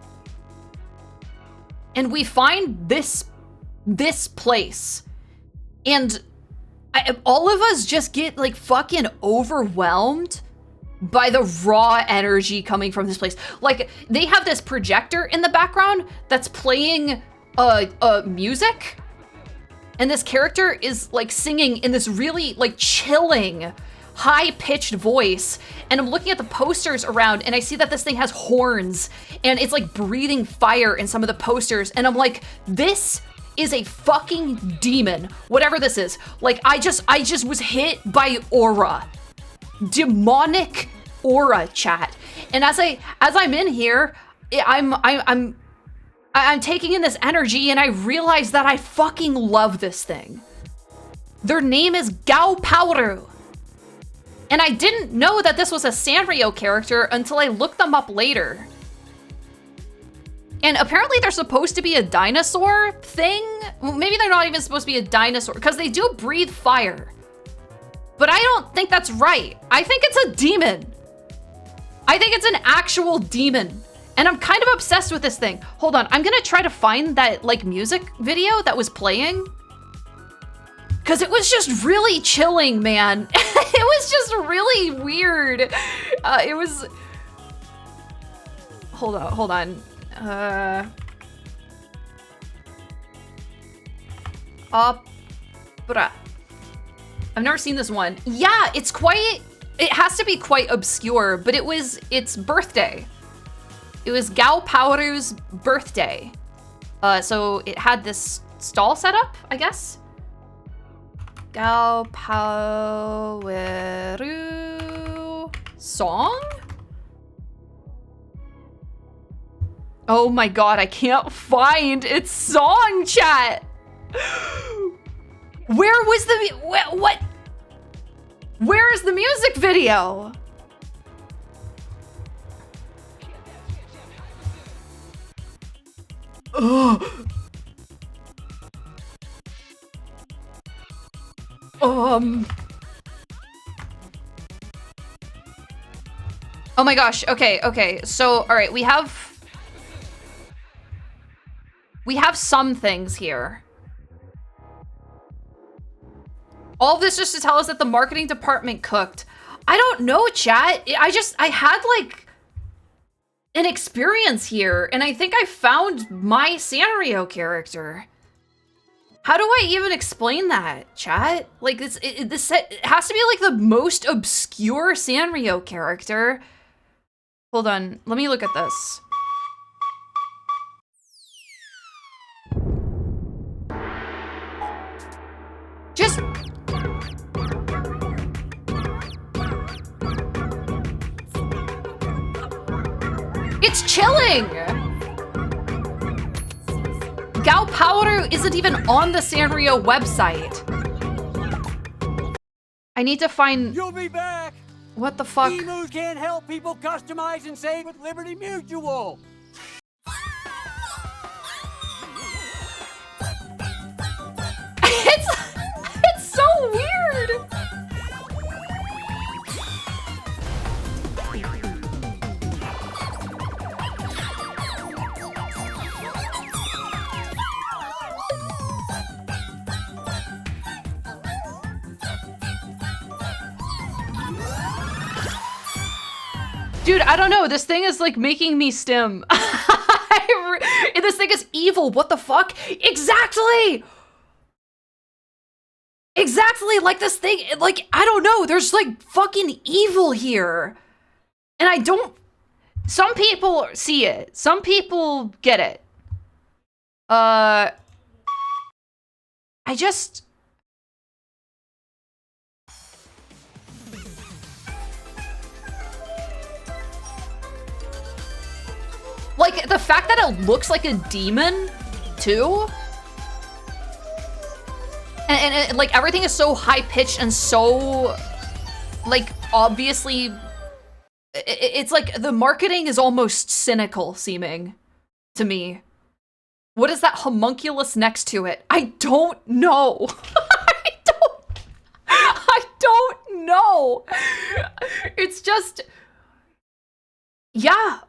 And we find this place, and all of us just get like fucking overwhelmed by the raw energy coming from this place. Like, they have this projector in the background that's playing music, and this character is like singing in this really like chilling, high-pitched voice, and I'm looking at the posters around, and I see that this thing has horns, and it's like breathing fire in some of the posters, and I'm like, this is a fucking demon, whatever this is. Like, I just was hit by aura, demonic aura, chat. And as I'm in here, I'm taking in this energy, and I realize that I fucking love this thing. Their name is Gao. And I didn't know that this was a Sanrio character until I looked them up later. And apparently they're supposed to be a dinosaur thing. Well, maybe they're not even supposed to be a dinosaur, because they do breathe fire. But I don't think that's right. I think it's a demon. I think it's an actual demon. And I'm kind of obsessed with this thing. Hold on, I'm gonna try to find that like music video that was playing. Because it was just really chilling, man. It was just really weird. It was... Hold on. Opera. I've never seen this one. Yeah, it's quite... It has to be quite obscure, but its birthday. It was Gao Pauru's birthday. So it had this stall set up, I guess. Gao Paueru song? Oh my god, I can't find its song, chat. Where was the what? Where is the music video? Oh. Oh my gosh, okay. So, all right, we have some things here. All of this just to tell us that the marketing department cooked. I don't know, chat. I had like an experience here, and I think I found my Sanrio character. How do I even explain that, chat? Like this it has to be like the most obscure Sanrio character. Hold on, let me look at this. Just it's chilling! Gao Powder isn't even on the Sanrio website. I need to find... You'll be back! What the fuck? Emus can't help people customize and save with Liberty Mutual! It's so weird! Dude, I don't know. This thing is like making me stim. This thing is evil. What the fuck? Exactly! Exactly, like this thing, like, I don't know. There's like fucking evil here. And I don't... Some people see it. Some people get it. I just... Like, the fact that it looks like a demon, too? And like, everything is so high-pitched and so, like, obviously... It's like, the marketing is almost cynical seeming to me. What is that homunculus next to it? I don't know. I don't know. It's just... Yeah,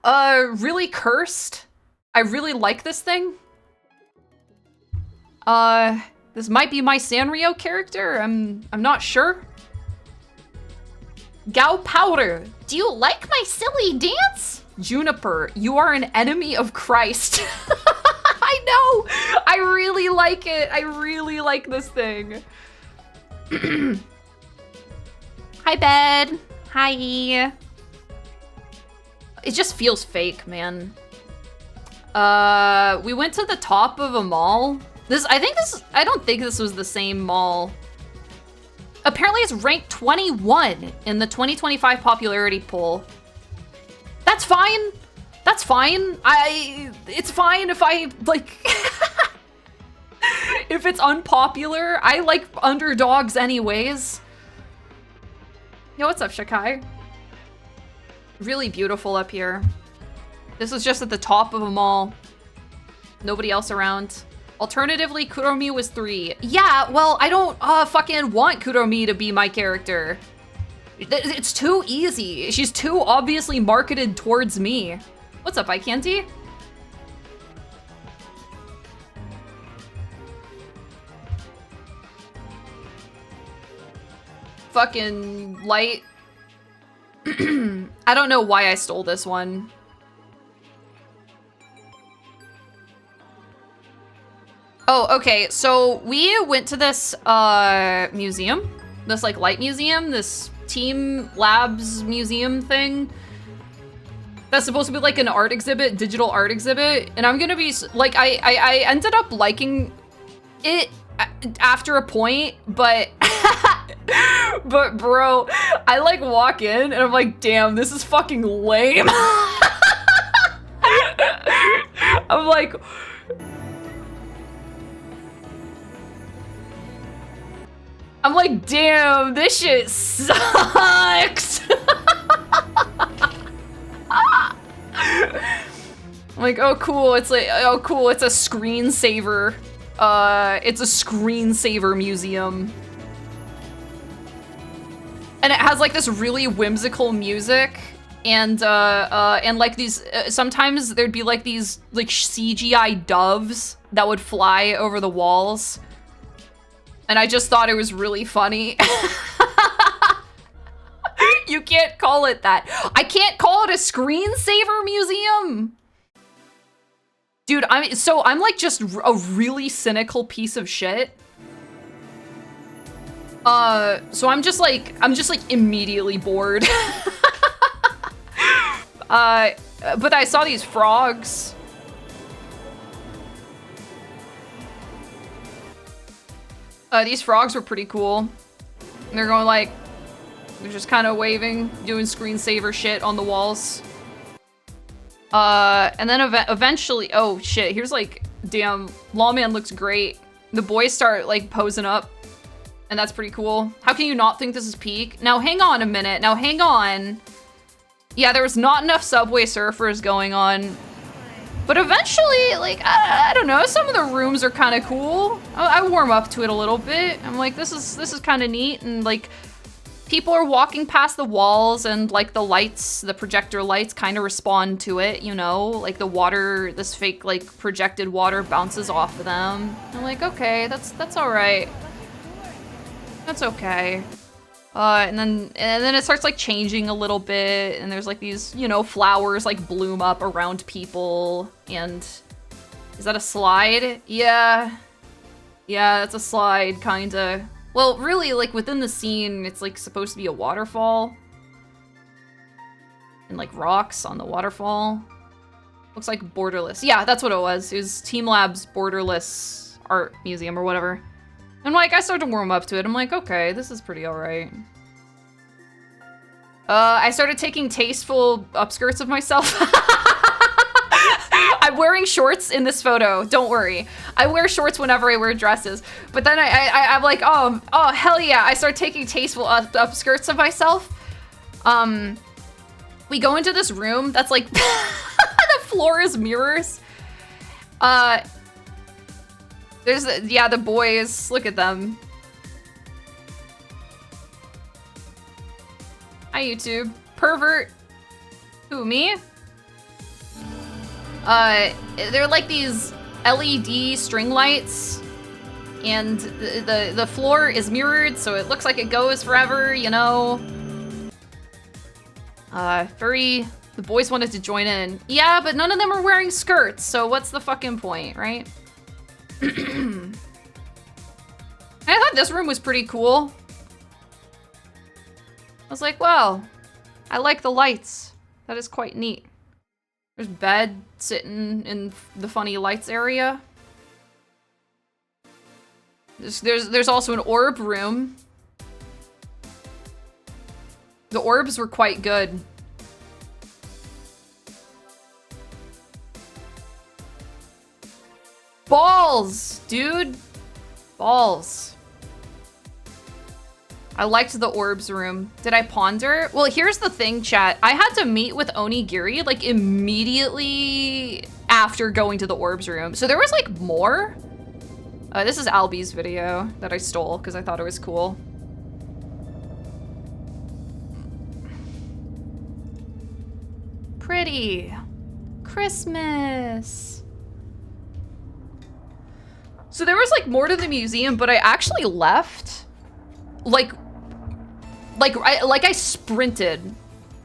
really cursed. I really like this thing. This might be my Sanrio character. I'm not sure. Gao Powder, do you like my silly dance? Juniper, you are an enemy of Christ. I know. I really like it. I really like this thing. Hi, Bed. Hi. It just feels fake, man. We went to the top of a mall. I don't think this was the same mall. Apparently it's ranked 21 in the 2025 popularity poll. That's fine. That's fine. It's fine if I, like, if it's unpopular. I like underdogs anyways. Yo, what's up, Shakai? Really beautiful up here. This was just at the top of a mall. Nobody else around. Alternatively, Kuromi was 3. Yeah, well, I don't fucking want Kuromi to be my character. It's too easy. She's too obviously marketed towards me. What's up, iCandy? Fucking light. I don't know why I stole this one. Oh, okay, so we went to this museum, this like light museum, this Team Labs museum thing. That's supposed to be like an art exhibit, digital art exhibit. And I'm gonna be like, I ended up liking it after a point, but, but bro, I like walk in and I'm like, damn, this is fucking lame. I'm like, damn, this shit sucks. I'm like, oh cool, it's like, oh cool, it's a screensaver. It's a screensaver museum. And it has like this really whimsical music and like these, sometimes there'd be like these like CGI doves that would fly over the walls. And I just thought it was really funny. You You can't call it that. I can't call it a screensaver museum. Dude, I'm like just a really cynical piece of shit. So I'm just like immediately bored. But I saw these frogs. These frogs were pretty cool. They're going like, they're just kind of waving, doing screensaver shit on the walls. And then eventually, oh shit, here's like, damn, Lawman looks great. The boys start like posing up, and that's pretty cool. How can you not think this is peak? Now hang on a minute, now hang on. Yeah, there was not enough Subway Surfers going on. But eventually, like, I don't know, some of the rooms are kind of cool. I warm up to it a little bit. I'm like, this is kind of neat, and like, people are walking past the walls, and like the lights, the projector lights kind of respond to it, you know? Like the water, this fake like projected water bounces off of them. I'm like, okay, that's all right. That's okay. And then it starts like changing a little bit, and there's like these, you know, flowers like bloom up around people, and is that a slide? Yeah. Yeah, it's a slide, kinda. Well, really, like within the scene, it's like supposed to be a waterfall. And like rocks on the waterfall. Looks like Borderless. Yeah, that's what it was. It was Team Lab's Borderless Art Museum or whatever. And like, I started to warm up to it. I'm like, okay, this is pretty alright. I started taking tasteful upskirts of myself. I'm wearing shorts in this photo, don't worry. I wear shorts whenever I wear dresses. But then I'm like, oh, hell yeah. I start taking tasteful upskirts of myself. We go into this room that's like, the floor is mirrors. There's, yeah, the boys, look at them. Hi, YouTube. Pervert. Who, me? They're like these LED string lights, and the floor is mirrored, so it looks like it goes forever, you know? The boys wanted to join in. Yeah, but none of them are wearing skirts, so what's the fucking point, right? I thought this room was pretty cool. I was like, well, I like the lights. That is quite neat. There's bed sitting in the funny lights area. There's also an orb room. The orbs were quite good. Balls, dude. Balls. I liked the orbs room. Did I ponder? Well, here's the thing, chat. I had to meet with Onigiri like immediately after going to the orbs room. So there was like more. This is Albie's video that I stole because I thought it was cool. Pretty. Christmas. So there was like more to the museum, but I actually left. I sprinted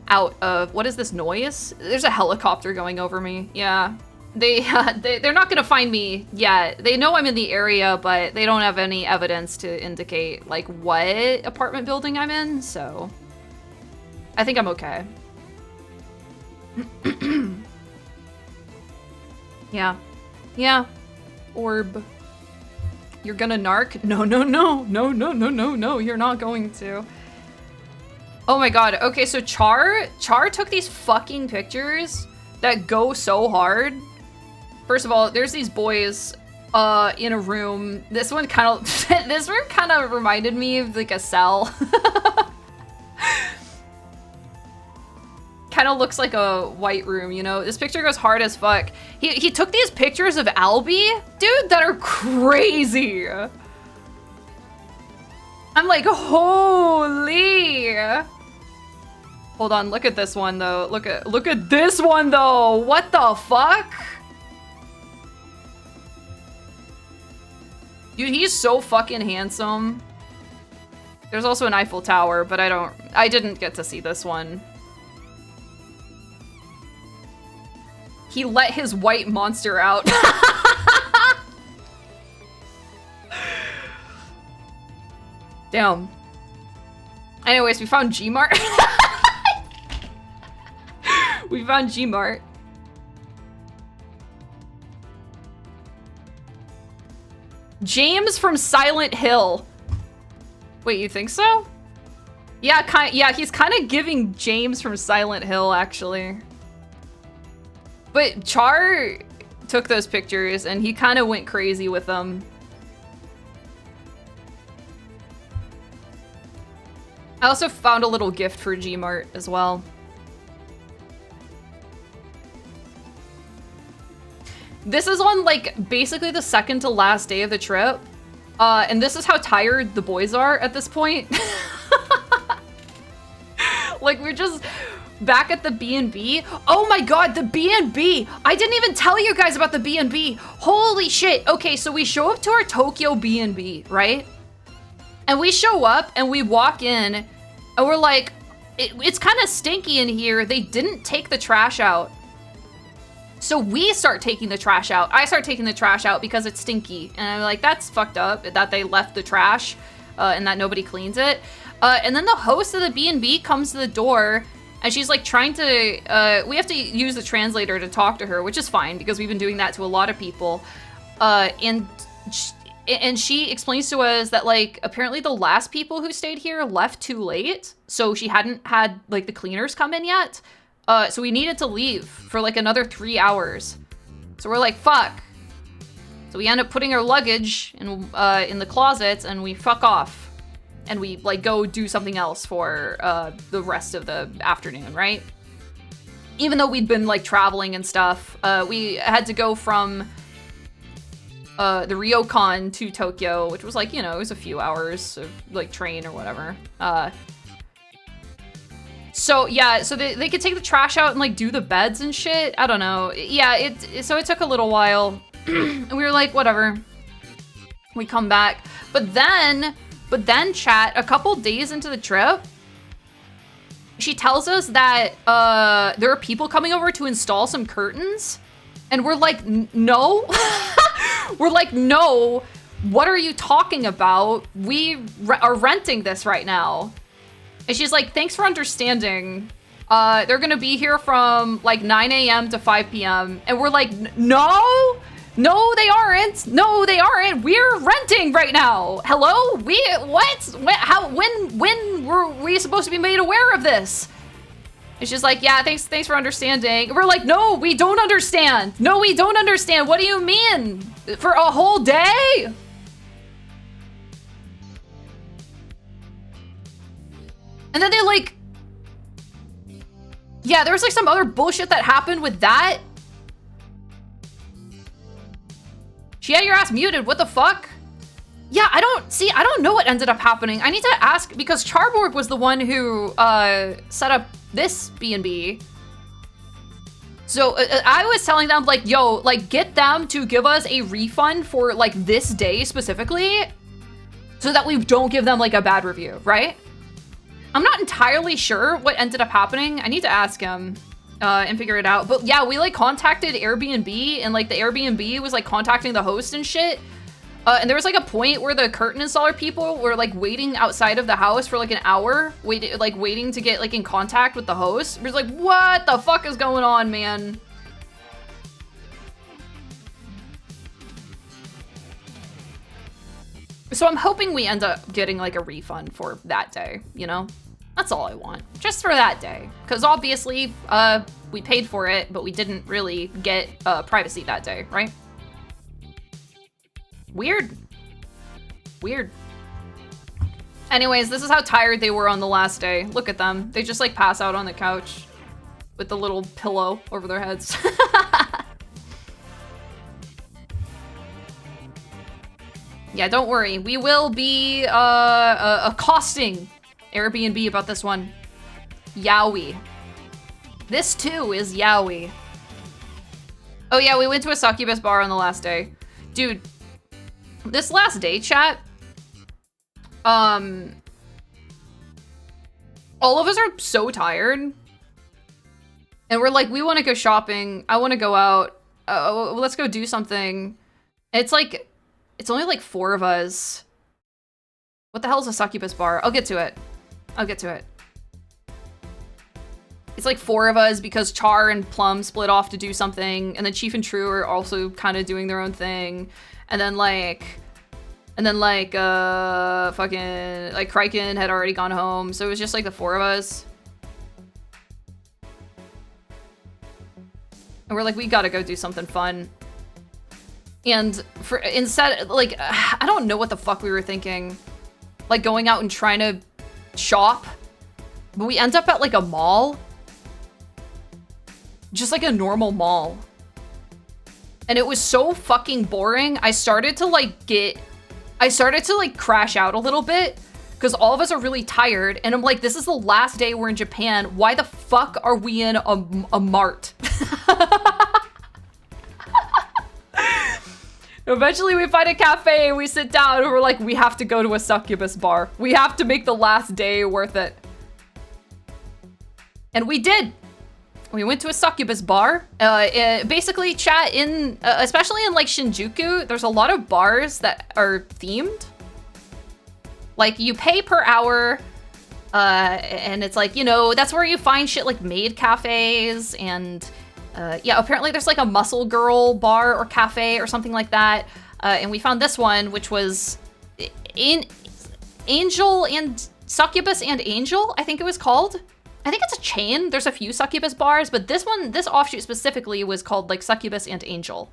out of, what is this noise? There's a helicopter going over me. Yeah, they're not gonna find me yet. They know I'm in the area, but they don't have any evidence to indicate like what apartment building I'm in. So I think I'm okay. Yeah, yeah. Orb. You're gonna narc? No, no, no, no, no, no, no, no, you're not going to. Oh my god, okay, so Char took these fucking pictures that go so hard. First of all, there's these boys in a room. This one kind of reminded me of like a cell. Kind of looks like a white room, you know? This picture goes hard as fuck. He took these pictures of Albie, dude, that are crazy. I'm like, holy. Hold on, look at this one though. Look at this one though. What the fuck? Dude, he's so fucking handsome. There's also an Eiffel Tower, but I didn't get to see this one. He let his white monster out. Damn. Anyways, we found G-Mart. We found G-Mart. James from Silent Hill. Wait, you think so? Yeah, yeah, he's kind of giving James from Silent Hill, actually. But Char took those pictures, and he kind of went crazy with them. I also found a little gift for G-Mart as well. This is on, like, basically the second to last day of the trip. And this is how tired the boys are at this point. Like, we're just back at the B&B. Oh my god, the B&B! I didn't even tell you guys about the B&B. Holy shit. Okay, so we show up to our Tokyo B&B, right? And we show up and we walk in and we're like, it's kind of stinky in here. They didn't take the trash out. So we start taking the trash out. I start taking the trash out because it's stinky. And I'm like, that's fucked up that they left the trash and that nobody cleans it. And then the host of the B&B comes to the door and she's like trying to, we have to use the translator to talk to her, which is fine because we've been doing that to a lot of people. And she explains to us that like, apparently the last people who stayed here left too late. So she hadn't had like the cleaners come in yet. So we needed to leave for like another 3 hours. So we're like, fuck. So we end up putting our luggage in the closet and we fuck off. And we like go do something else for the rest of the afternoon, right? Even though we'd been like traveling and stuff, we had to go from the Ryokan to Tokyo, which was like, you know, it was a few hours of like train or whatever. So yeah, so they could take the trash out and like do the beds and shit. I don't know. Yeah, so it took a little while. And we were like, whatever. We come back. But then chat, a couple days into the trip, she tells us that there are people coming over to install some curtains. And we're like, no. We're like, no. What are you talking about? We are renting this right now. And she's like, thanks for understanding. They're gonna be here from like 9 a.m. to 5 p.m. And we're like, no, they aren't. No, they aren't. We're renting right now. Hello? When were we supposed to be made aware of this? And she's like, yeah, thanks for understanding. And we're like, no, we don't understand. No, we don't understand. What do you mean? For a whole day? And then they like, yeah, there was like some other bullshit that happened with that. She had your ass muted, what the fuck? Yeah, I don't know what ended up happening. I need to ask, because Charborg was the one who set up this B&B. So I was telling them like, yo, like get them to give us a refund for like this day specifically so that we don't give them like a bad review, right? I'm not entirely sure what ended up happening. I need to ask him and figure it out. But yeah, we like contacted Airbnb and like the Airbnb was like contacting the host and shit. And there was like a point where the curtain installer people were like waiting outside of the house for like an hour, waiting to get like in contact with the host. We're just like, what the fuck is going on, man? So I'm hoping we end up getting like a refund for that day, you know? That's all I want, just for that day. Because obviously, we paid for it, but we didn't really get privacy that day, right? Weird. Weird. Anyways, this is how tired they were on the last day. Look at them. They just like pass out on the couch with the little pillow over their heads. Yeah, don't worry. We will be accosting Airbnb about this one. Yowie. This too is yaoi. Oh yeah, we went to a succubus bar on the last day. Dude, this last day, chat, all of us are so tired. And we're like, we want to go shopping. I want to go out. Let's go do something. It's like, it's only like 4 of us. What the hell is a succubus bar? I'll get to it. It's like 4 of us because Char and Plum split off to do something. And then Chief and True are also kind of doing their own thing. And then fucking, like Kryken had already gone home. So it was just like the 4 of us. And we're like, we gotta go do something fun. And instead, like, I don't know what the fuck we were thinking. Like going out and trying to shop. But we end up at like a mall. Just like a normal mall. And it was so fucking boring. I started to crash out a little bit. Because all of us are really tired. And I'm like, this is the last day we're in Japan. Why the fuck are we in a mart? Eventually we find a cafe and we sit down and we're like, we have to go to a succubus bar. We have to make the last day worth it. And we did. We went to a succubus bar. Basically, chat in, especially in like Shinjuku, there's a lot of bars that are themed. Like you pay per hour, and it's like, you know, that's where you find shit like maid cafes and yeah, apparently there's like a muscle girl bar or cafe or something like that. And we found this one, which was Angel and Succubus and Angel, I think it was called. I think it's a chain. There's a few succubus bars, but this one, this offshoot specifically was called like Succubus and Angel.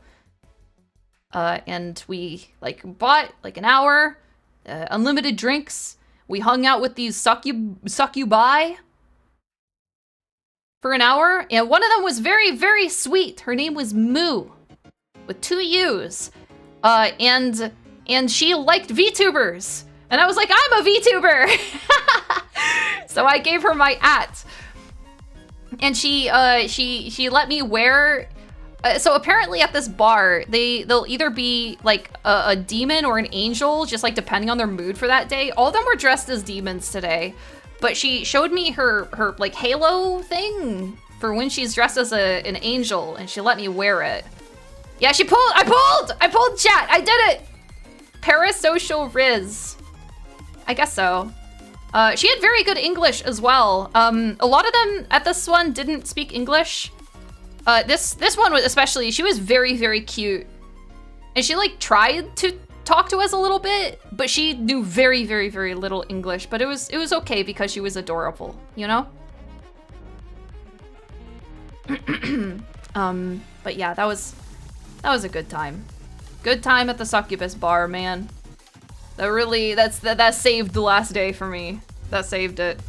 And we like bought like an hour, unlimited drinks. We hung out with these succubi for an hour, and one of them was very, very sweet. Her name was Moo, with 2 U's. And she liked VTubers. And I was like, I'm a VTuber! So I gave her my @ and she let me wear. So apparently at this bar, they'll either be like a demon or an angel, just like depending on their mood for that day. All of them were dressed as demons today, but she showed me her like halo thing for when she's dressed as an angel, and she let me wear it. Yeah, I pulled chat. I did it. Parasocial Riz. I guess so. She had very good English as well. A lot of them at this one didn't speak English. This one was especially, she was very, very cute. And she like tried to talk to us a little bit, but she knew very, very, very little English, but it was okay because she was adorable, you know? But yeah, that was a good time. Good time at the succubus bar, man. That really, that saved the last day for me. That saved it.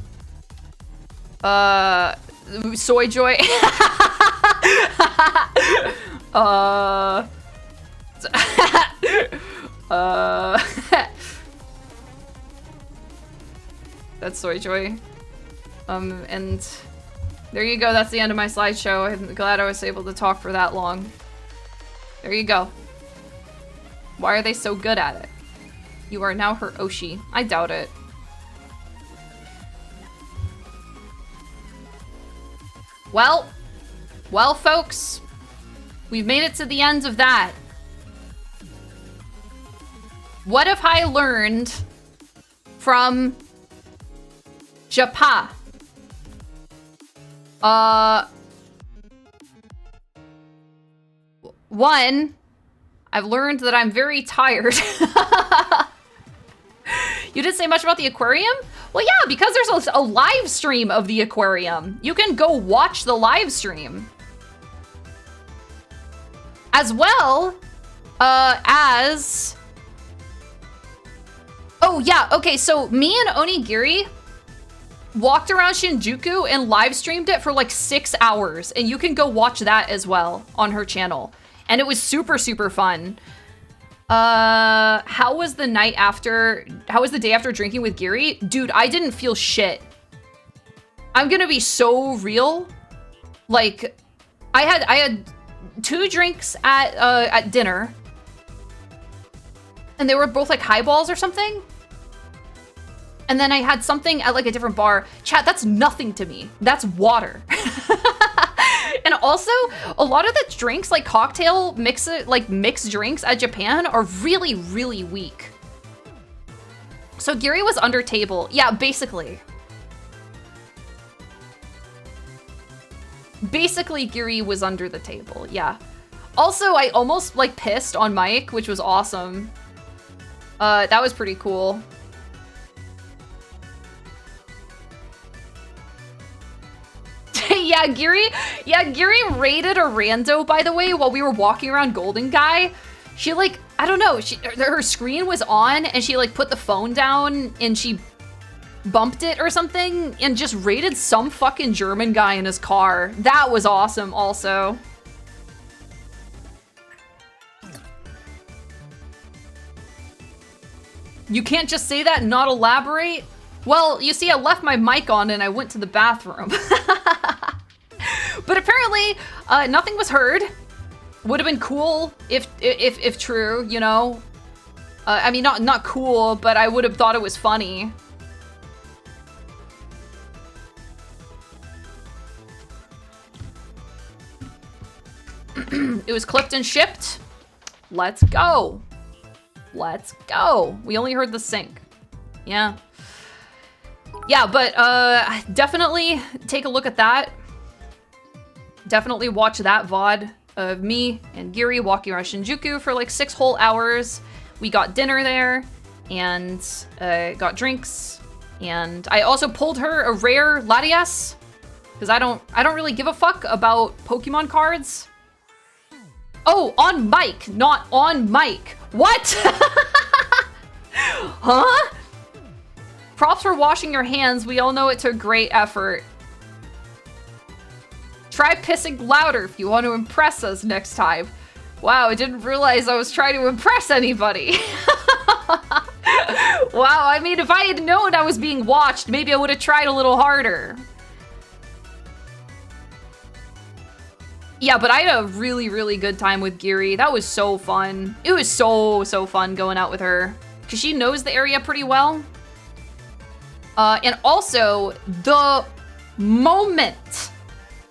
Soy Joy. That's Soy Joy. And there you go. That's the end of my slideshow. I'm glad I was able to talk for that long. There you go. Why are they so good at it? You are now her Oshi. I doubt it. Well, folks, we've made it to the end of that. What have I learned from Japan? One, I've learned that I'm very tired. You didn't say much about the aquarium? Well, yeah, because there's a live stream of the aquarium. You can go watch the live stream. As well as... Oh, yeah, okay, so me and Onigiri walked around Shinjuku and live streamed it for like 6 hours, and you can go watch that as well on her channel. And it was super, super fun. How was the day after drinking with Giri? Dude, I didn't feel shit. I'm gonna be so real. Like, I had 2 drinks at dinner, and they were both like highballs or something. And then I had something at like a different bar. Chat, that's nothing to me. That's water. And also, a lot of the drinks, like cocktail mixed drinks at Japan are really, really weak. So Giri was under table. Yeah, basically. Basically, Giri was under the table, yeah. Also, I almost like pissed on Mike, which was awesome. That was pretty cool. Yeah, Giri raided a rando, by the way, while we were walking around Golden Guy. She like, I don't know, her screen was on and she like put the phone down and she bumped it or something and just raided some fucking German guy in his car. That was awesome also. You can't just say that and not elaborate? Well, you see, I left my mic on and I went to the bathroom. But apparently, nothing was heard. Would have been cool if true, you know? I mean, not cool, but I would have thought it was funny. It was clipped and shipped. Let's go. Let's go. We only heard the sync. Yeah. Yeah, but definitely take a look at that. Definitely watch that VOD of me and Giri walking around Shinjuku for like 6 whole hours. We got dinner there and got drinks. And I also pulled her a rare Latias because I don't really give a fuck about Pokemon cards. Oh, on mic, not on mic. What? Huh? Props for washing your hands. We all know it took great effort. Try pissing louder if you want to impress us next time. Wow, I didn't realize I was trying to impress anybody. Wow, I mean, if I had known I was being watched, maybe I would have tried a little harder. Yeah, but I had a really, really good time with Giri. That was so fun. It was so fun going out with her. Because she knows the area pretty well. And also, the moment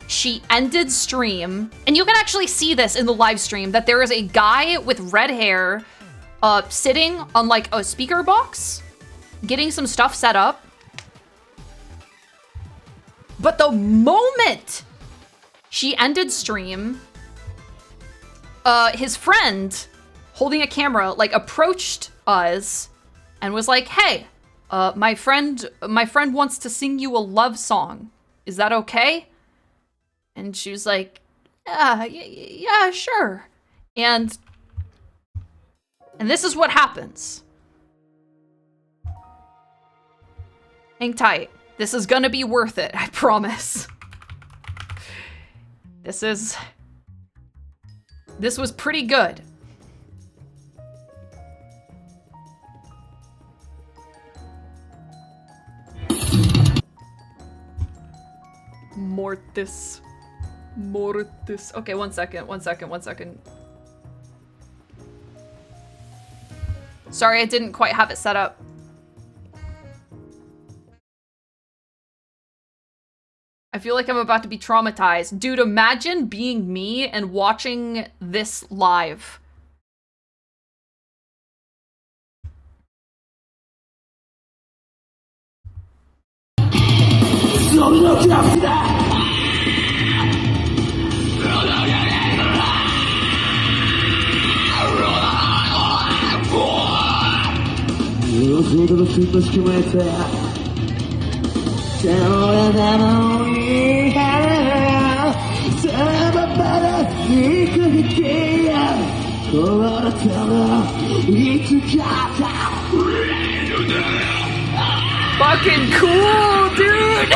she ended stream, and you can actually see this in the live stream, that there is a guy with red hair sitting on like a speaker box, getting some stuff set up. But the moment she ended stream, his friend holding a camera like approached us and was like, "Hey, my friend wants to sing you a love song. Is that okay?" And she was like, yeah, sure. And this is what happens. Hang tight. This is gonna be worth it, I promise. This was pretty good. Mortis. Okay, one second. Sorry, I didn't quite have it set up. I feel like I'm about to be traumatized. Dude, imagine being me and watching this live. Fucking cool, dude!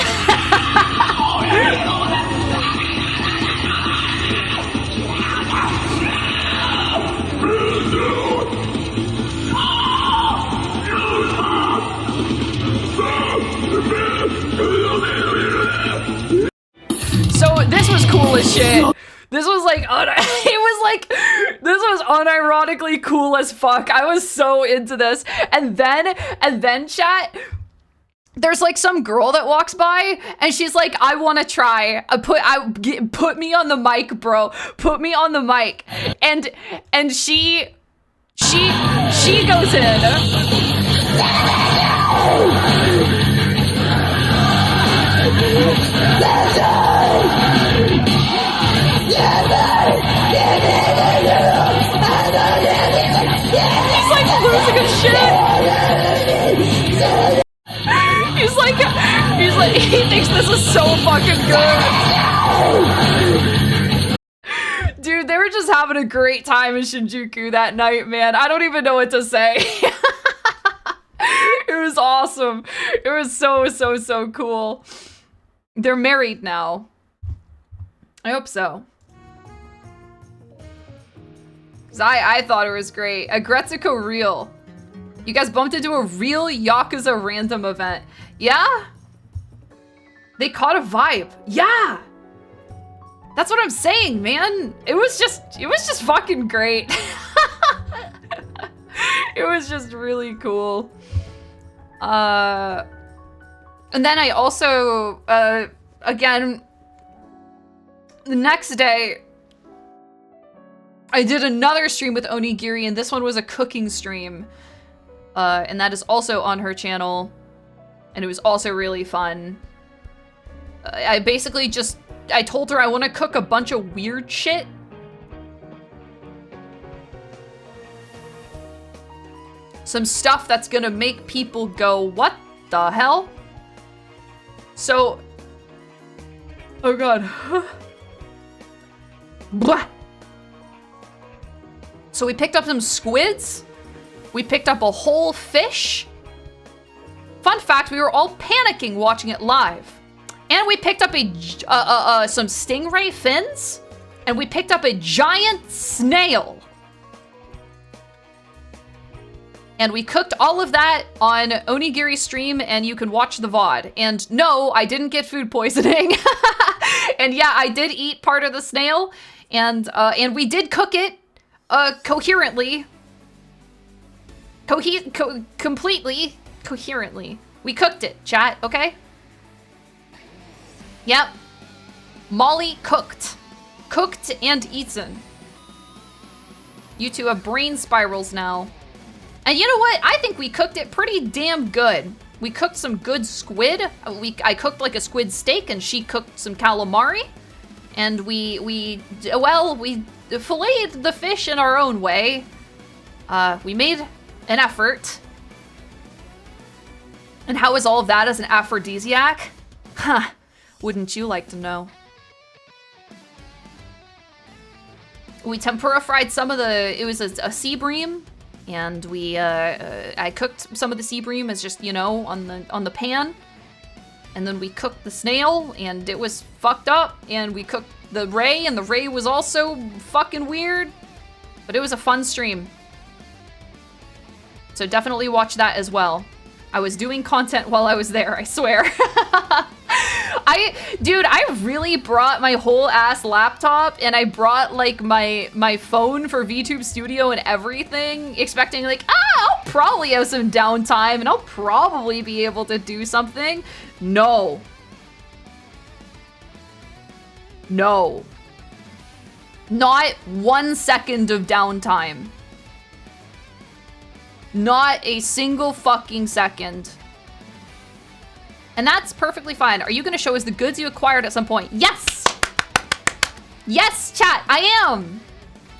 So this was cool as shit. This was like, this was unironically cool as fuck. I was so into this. And then chat, there's like some girl that walks by and she's like, I want to try. Put me on the mic, bro. Put me on the mic. And she goes in. He's like losing his shit. He's like, he thinks this is so fucking good. Dude, they were just having a great time in Shinjuku that night, man. I don't even know what to say. It was awesome. It was so cool. They're married now. I hope so. Cause I thought it was great. A Gretsuko reel. You guys bumped into a real Yakuza random event. Yeah? They caught a vibe. Yeah! That's what I'm saying, man. It was just fucking great. It was just really cool. And then I also, again, the next day, I did another stream with Onigiri, and this one was a cooking stream. And that is also on her channel, and it was also really fun. I basically I told her I want to cook a bunch of weird shit. Some stuff that's gonna make people go, what the hell? So, oh god. Blah. So we picked up some squids. We picked up a whole fish. Fun fact, we were all panicking watching it live. And we picked up some stingray fins. And we picked up a giant snail. And we cooked all of that on Onigiri stream, and you can watch the VOD. And no, I didn't get food poisoning. And yeah, I did eat part of the snail. And we did cook it coherently. Completely coherently. We cooked it, chat, okay? Yep. Molly cooked. Cooked and eaten. You two have brain spirals now. And you know what? I think we cooked it pretty damn good. We cooked some good squid. I cooked like a squid steak, and she cooked some calamari. And we filleted the fish in our own way. We made an effort. And how is all of that as an aphrodisiac? Huh. Wouldn't you like to know? We tempura fried some of it was a sea bream. And I cooked some of the sea bream as just, you know, on the pan. And then we cooked the snail, and it was fucked up. And we cooked the ray, and the ray was also fucking weird. But it was a fun stream. So definitely watch that as well. I was doing content while I was there, I swear. Dude, I really brought my whole ass laptop, and I brought like my phone for VTube Studio and everything, expecting like, I'll probably have some downtime and I'll probably be able to do something. No. No. Not 1 second of downtime. Not a single fucking second. And that's perfectly fine. Are you gonna show us the goods you acquired at some point? Yes! Yes, chat, I am!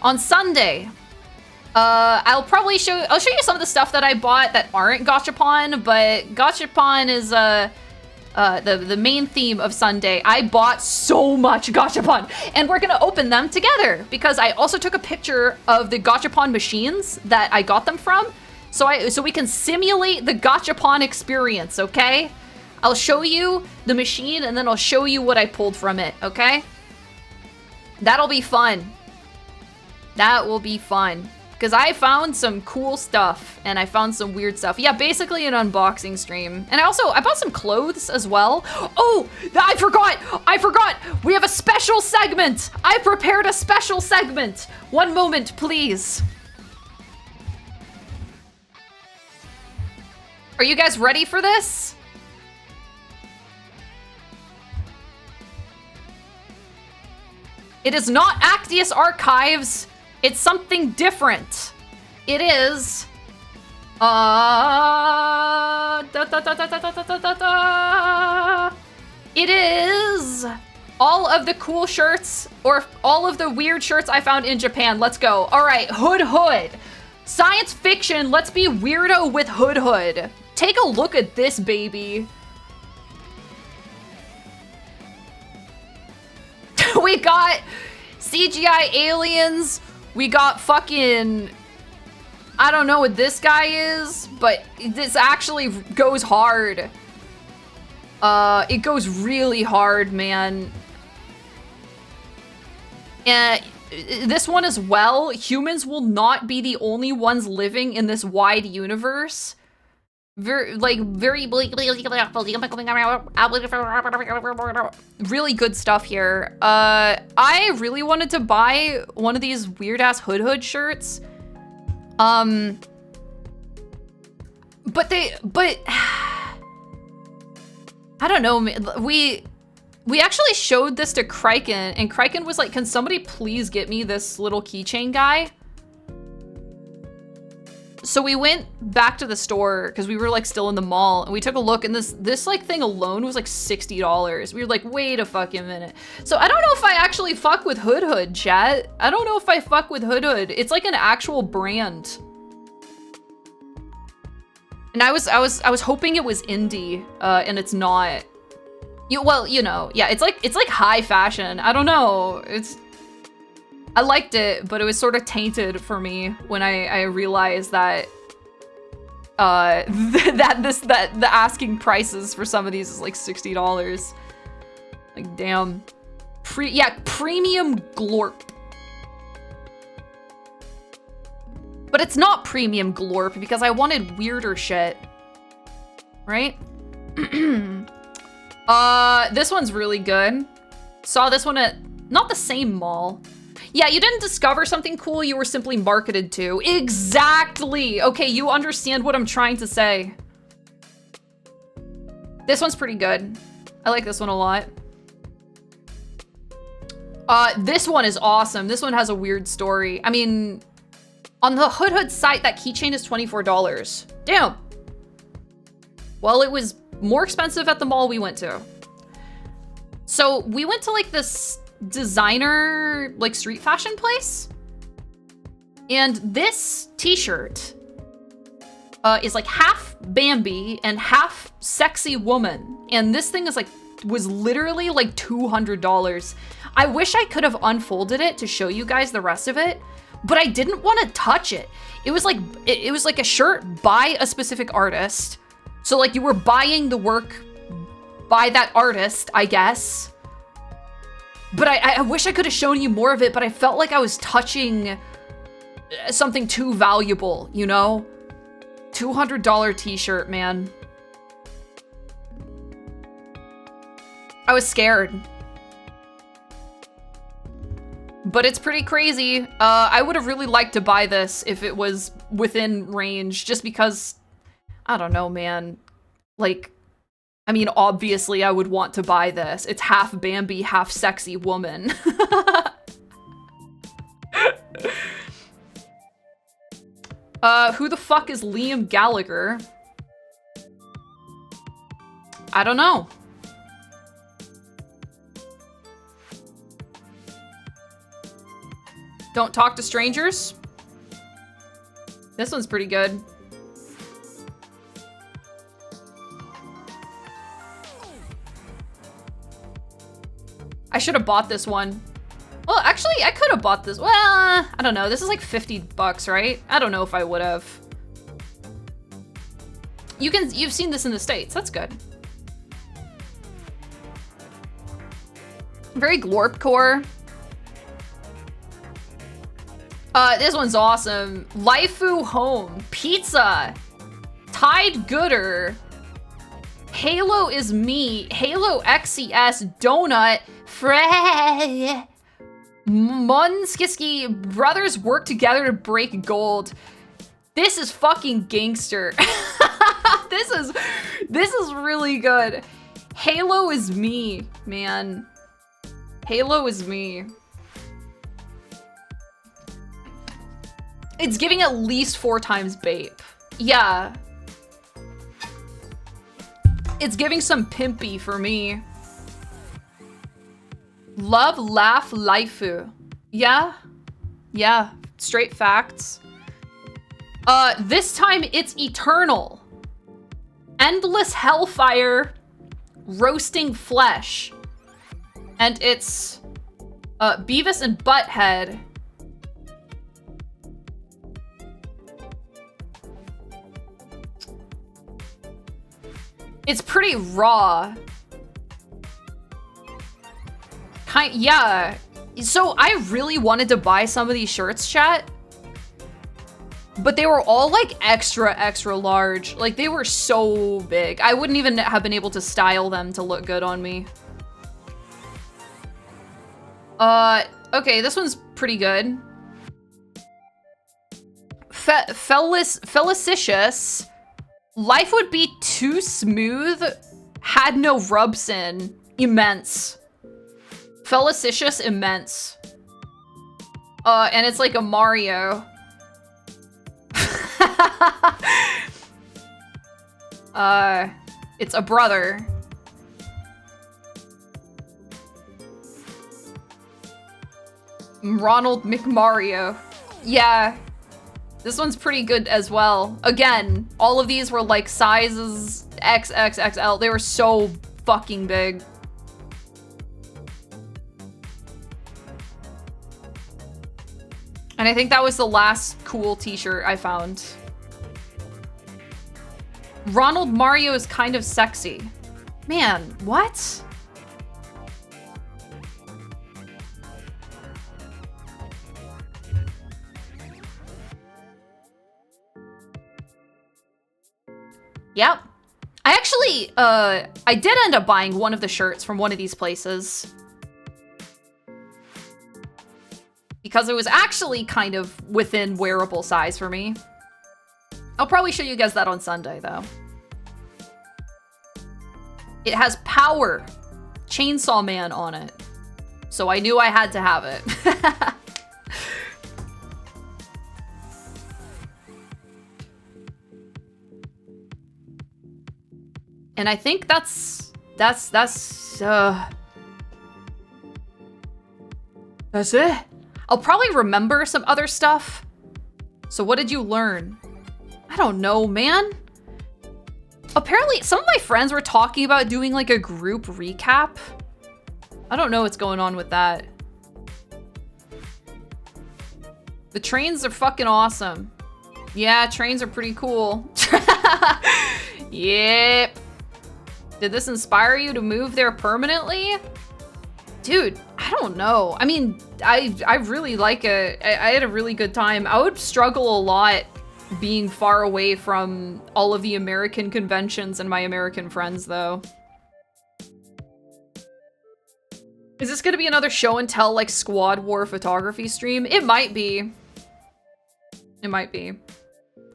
On Sunday. I'll show you some of the stuff that I bought that aren't Gachapon, but Gachapon is the main theme of Sunday. I bought so much Gachapon, and we're gonna open them together because I also took a picture of the Gachapon machines that I got them from, so we can simulate the Gachapon experience, okay? I'll show you the machine, and then I'll show you what I pulled from it, okay? That'll be fun. That will be fun. Because I found some cool stuff, and I found some weird stuff. Yeah, basically an unboxing stream. And I bought some clothes as well. Oh, I forgot! We have a special segment! I prepared a special segment! 1 moment, please. Are you guys ready for this? It is not Actius Archives. It's something different. It is... It is all of the cool shirts or all of the weird shirts I found in Japan. Let's go. All right, Hood. Science fiction, let's be weirdo with Hood. Take a look at this baby. We got CGI aliens. We got fucking... I don't know what this guy is, but this actually goes hard. It goes really hard, man. And this one as well, humans will not be the only ones living in this wide universe. Really good stuff here. I really wanted to buy one of these weird ass Hood shirts. But I don't know, we actually showed this to Kryken, and Kryken was like, can somebody please get me this little keychain guy? So we went back to the store because we were like still in the mall, and we took a look, and this like thing alone was like $60. We were like, wait a fucking minute. So I don't know if I actually fuck with Hood, chat. I don't know if I fuck with Hood. It's like an actual brand. And I was hoping it was indie, and it's not. Well, you know, yeah, it's like high fashion. I don't know. I liked it, but it was sort of tainted for me when I realized that that the asking prices for some of these is like $60. Like, damn. Premium glorp. But it's not premium glorp because I wanted weirder shit. Right? This one's really good. Saw this one at not the same mall. Yeah, you didn't discover something cool, you were simply marketed to. Exactly! Okay, you understand what I'm trying to say. This one's pretty good. I like this one a lot. This one is awesome. This one has a weird story. I mean, on the Hood site, that keychain is $24. Damn. Well, it was more expensive at the mall we went to. So we went to like this designer, like street fashion place. And this t-shirt is like half Bambi and half sexy woman. And this thing is like, was literally like $200. I wish I could have unfolded it to show you guys the rest of it, but I didn't want to touch it. It was like a shirt by a specific artist. So like you were buying the work by that artist, I guess. But I wish I could have shown you more of it, but I felt like I was touching something too valuable, you know? $200 t-shirt, man. I was scared. But it's pretty crazy. I would have really liked to buy this if it was within range, just because, I don't know, man. Like, I mean, obviously I would want to buy this. It's half Bambi, half sexy woman. Who the fuck is Liam Gallagher? I don't know. Don't talk to strangers. This one's pretty good. I should have bought this one. Well, actually, I could have bought this. Well, I don't know. This is like $50, right? I don't know if I would have. You've seen this in the States. That's good. Very glorpcore. This one's awesome. Laifu Home, Pizza, Tide Gooder, Halo is me, Halo XCS, Donut, Frey, Munskiski, brothers work together to break gold. This is fucking gangster. This is really good. Halo is me, man. Halo is me. It's giving at least 4 times Bape. Yeah. It's giving some pimpy for me. Love, laugh, laifu. Yeah. Yeah. Straight facts. This time it's eternal. Endless hellfire. Roasting flesh. And it's Beavis and Butthead. It's pretty raw. Yeah. So I really wanted to buy some of these shirts, chat. But they were all like extra large. Like they were so big. I wouldn't even have been able to style them to look good on me. Okay, this one's pretty good. Felicitious. Life would be too smooth. Had no rubs in. Immense. Felicitious immense. And it's like a Mario. It's a brother. Ronald McMario. Yeah. This one's pretty good as well. Again, all of these were like sizes XXXL. They were so fucking big. And I think that was the last cool t-shirt I found. Ronald Mario is kind of sexy. Man, what? Yep. I actually, I did end up buying one of the shirts from one of these places. Because it was actually kind of within wearable size for me. I'll probably show you guys that on Sunday, though. It has Power Chainsaw Man on it. So I knew I had to have it. And I think that's it. I'll probably remember some other stuff. So what did you learn? I don't know, man. Apparently, some of my friends were talking about doing like a group recap. I don't know what's going on with that. The trains are fucking awesome. Yeah, trains are pretty cool. Yep. Did this inspire you to move there permanently? Dude, I don't know. I mean, I really like it. I had a really good time. I would struggle a lot being far away from all of the American conventions and my American friends, though. Is this gonna be another show and tell, like, Squad War photography stream? It might be. It might be.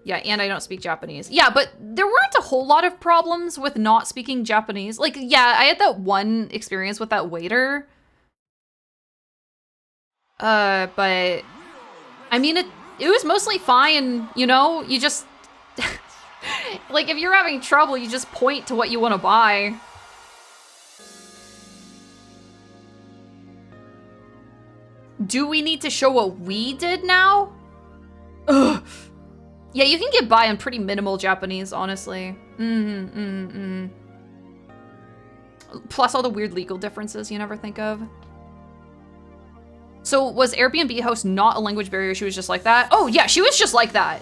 Yeah, and I don't speak Japanese. Yeah, but there weren't a whole lot of problems with not speaking Japanese. Like, yeah, I had that one experience with that waiter. But I mean, it was mostly fine, you know? You just, like, if you're having trouble, you just point to what you want to buy. Do we need to show what we did now? Ugh. Yeah, you can get by on pretty minimal Japanese, honestly. Plus all the weird legal differences you never think of. So was Airbnb host not a language barrier? She was just like that? Oh yeah, she was just like that.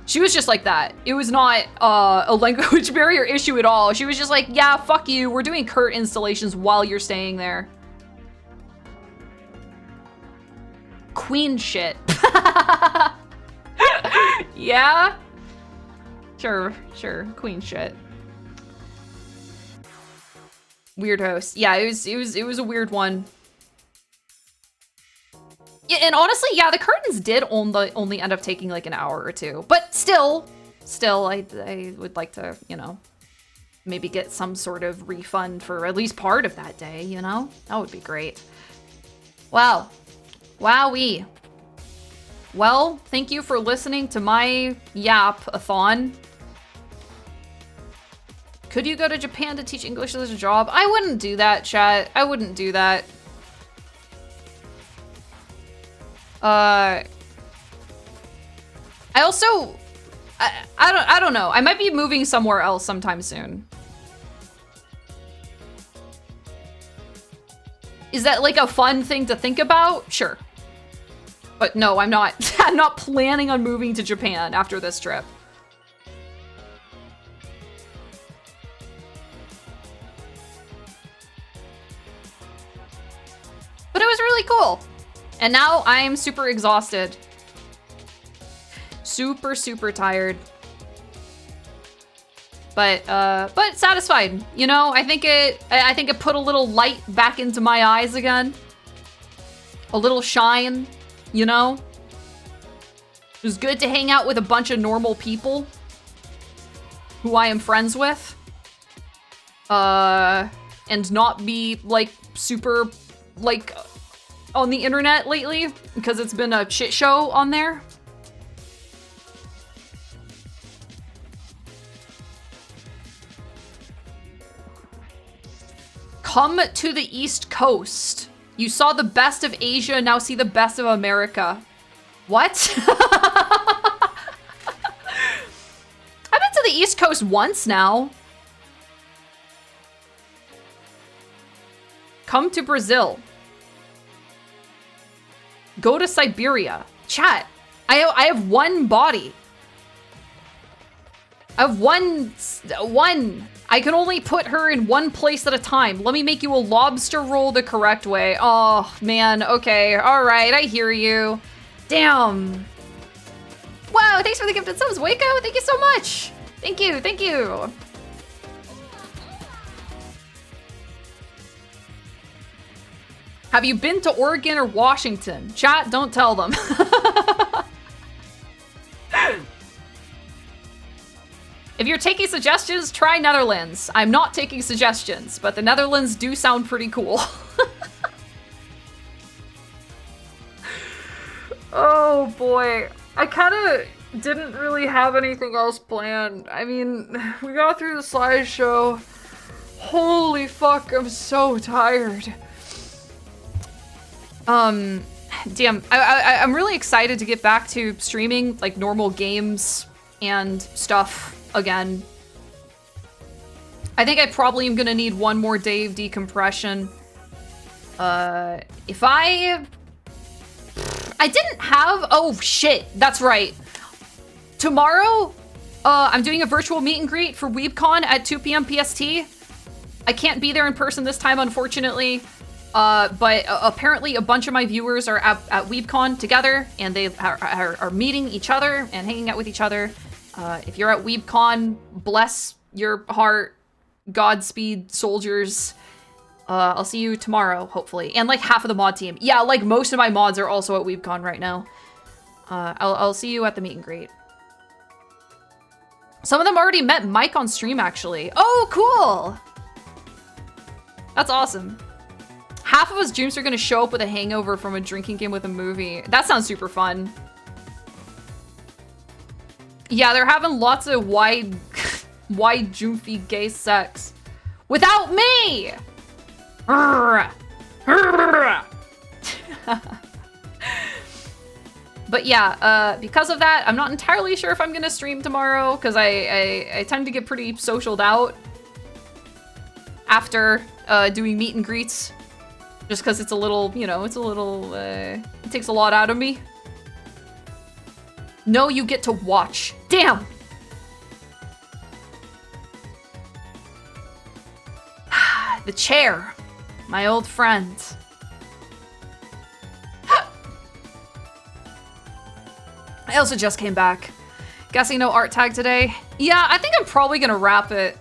She was just like that. It was not a language barrier issue at all. She was just like, yeah, fuck you. We're doing Kurt installations while you're staying there. Queen shit. Yeah? Sure, queen shit. Weird host. Yeah, it was a weird one. Yeah, and honestly, yeah, the curtains did only end up taking like an hour or two. But still, I would like to, you know, maybe get some sort of refund for at least part of that day, you know? That would be great. Wow. Wowee. Well, thank you for listening to my yap-a-thon. Could you go to Japan to teach English as a job? I wouldn't do that, chat. I wouldn't do that. I also... I don't know. I might be moving somewhere else sometime soon. Is that like a fun thing to think about? Sure. But no, I'm not. I'm not planning on moving to Japan after this trip. But it was really cool. And now I'm super exhausted. Super, super tired. But satisfied. You know, I think it put a little light back into my eyes again. A little shine, you know? It was good to hang out with a bunch of normal people who I am friends with. And not be like super like on the internet lately because it's been a shit show on there. Come to the East Coast. You saw the best of Asia, now see the best of America. What? I've been to the East Coast once now. Come to Brazil. Go to Siberia. Chat, I have one body. I have one. I can only put her in one place at a time. Let me make you a lobster roll the correct way. Oh, man. Okay. All right. I hear you. Damn. Wow. Thanks for the gifted subs, Waco. Thank you so much. Thank you. Thank you. Have you been to Oregon or Washington? Chat, don't tell them. If you're taking suggestions, try Netherlands. I'm not taking suggestions, but the Netherlands do sound pretty cool. Oh boy. I kind of didn't really have anything else planned. I mean, we got through the slideshow. Holy fuck, I'm so tired. Damn, I'm really excited to get back to streaming like normal games and stuff again. I think I probably am gonna need one more day of decompression. If I didn't have, oh shit, that's right. Tomorrow, I'm doing a virtual meet and greet for WeebCon at 2 p.m. PST. I can't be there in person this time, unfortunately. But apparently a bunch of my viewers are at WeebCon together, and they are meeting each other and hanging out with each other. If you're at WeebCon, bless your heart, Godspeed, soldiers. I'll see you tomorrow, hopefully. And like half of the mod team. Yeah, like most of my mods are also at WeebCon right now. I'll see you at the meet and greet. Some of them already met Mike on stream, actually. Oh, cool! That's awesome. Half of us Jooms are gonna show up with a hangover from a drinking game with a movie. That sounds super fun. Yeah, they're having lots of wide Joomfy gay sex. Without me! But yeah, because of that, I'm not entirely sure if I'm gonna stream tomorrow, because I tend to get pretty socialed out after doing meet and greets. Just because it's a little, you know, it takes a lot out of me. No, you get to watch. Damn! The chair. My old friend. I also just came back. Guessing no art tag today? Yeah, I think I'm probably gonna wrap it.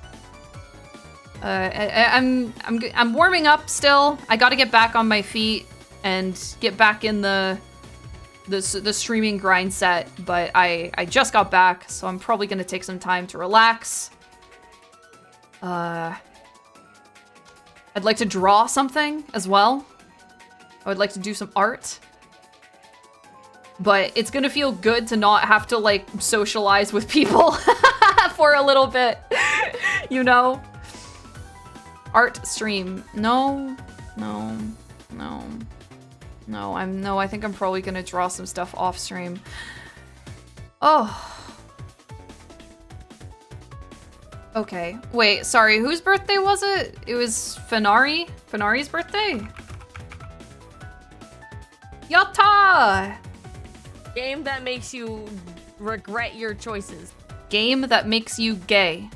I'm warming up still. I gotta get back on my feet and get back in the streaming grind set, but I just got back, so I'm probably gonna take some time to relax. I'd like to draw something as well. I would like to do some art. but it's gonna feel good to not have to like socialize with people for a little bit, you know? Art stream. No, I think I'm probably gonna draw some stuff off stream. Oh. Okay, wait, sorry, whose birthday was it? It was Fenari? Fenari's birthday? Yatta! Game that makes you regret your choices. Game that makes you gay.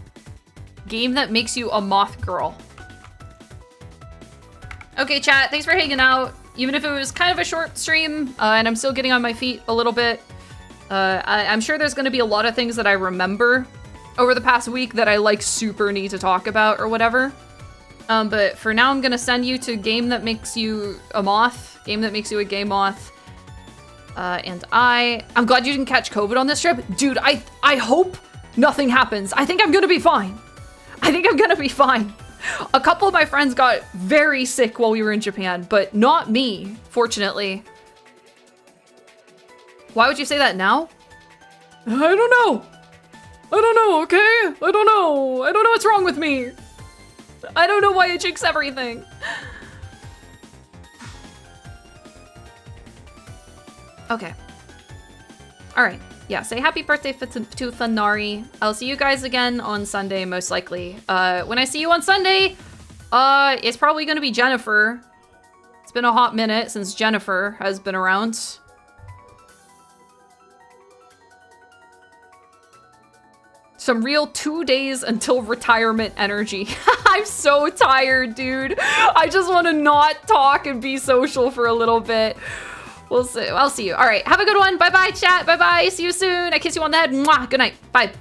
Game that makes you a moth girl. Okay, chat, thanks for hanging out. Even if it was kind of a short stream, and I'm still getting on my feet a little bit, I'm sure there's gonna be a lot of things that I remember over the past week that I like super need to talk about or whatever. But for now, I'm gonna send you to game that makes you a moth, game that makes you a gay moth. And I'm glad you didn't catch COVID on this trip. Dude, I hope nothing happens. I think I'm gonna be fine. I think I'm gonna be fine. A couple of my friends got very sick while we were in Japan, but not me, fortunately. Why would you say that now? I don't know. I don't know, okay? I don't know. I don't know what's wrong with me. I don't know why I jinx everything. Okay. All right. Yeah, say happy birthday to Fenari. I'll see you guys again on Sunday, most likely. When I see you on Sunday, it's probably gonna be Jennifer. It's been a hot minute since Jennifer has been around. Some real 2 days until retirement energy. I'm so tired, dude. I just want to not talk and be social for a little bit. We'll see. I'll see you. All right. Have a good one. Bye-bye, chat. Bye-bye. See you soon. I kiss you on the head. Mwah. Good night. Bye.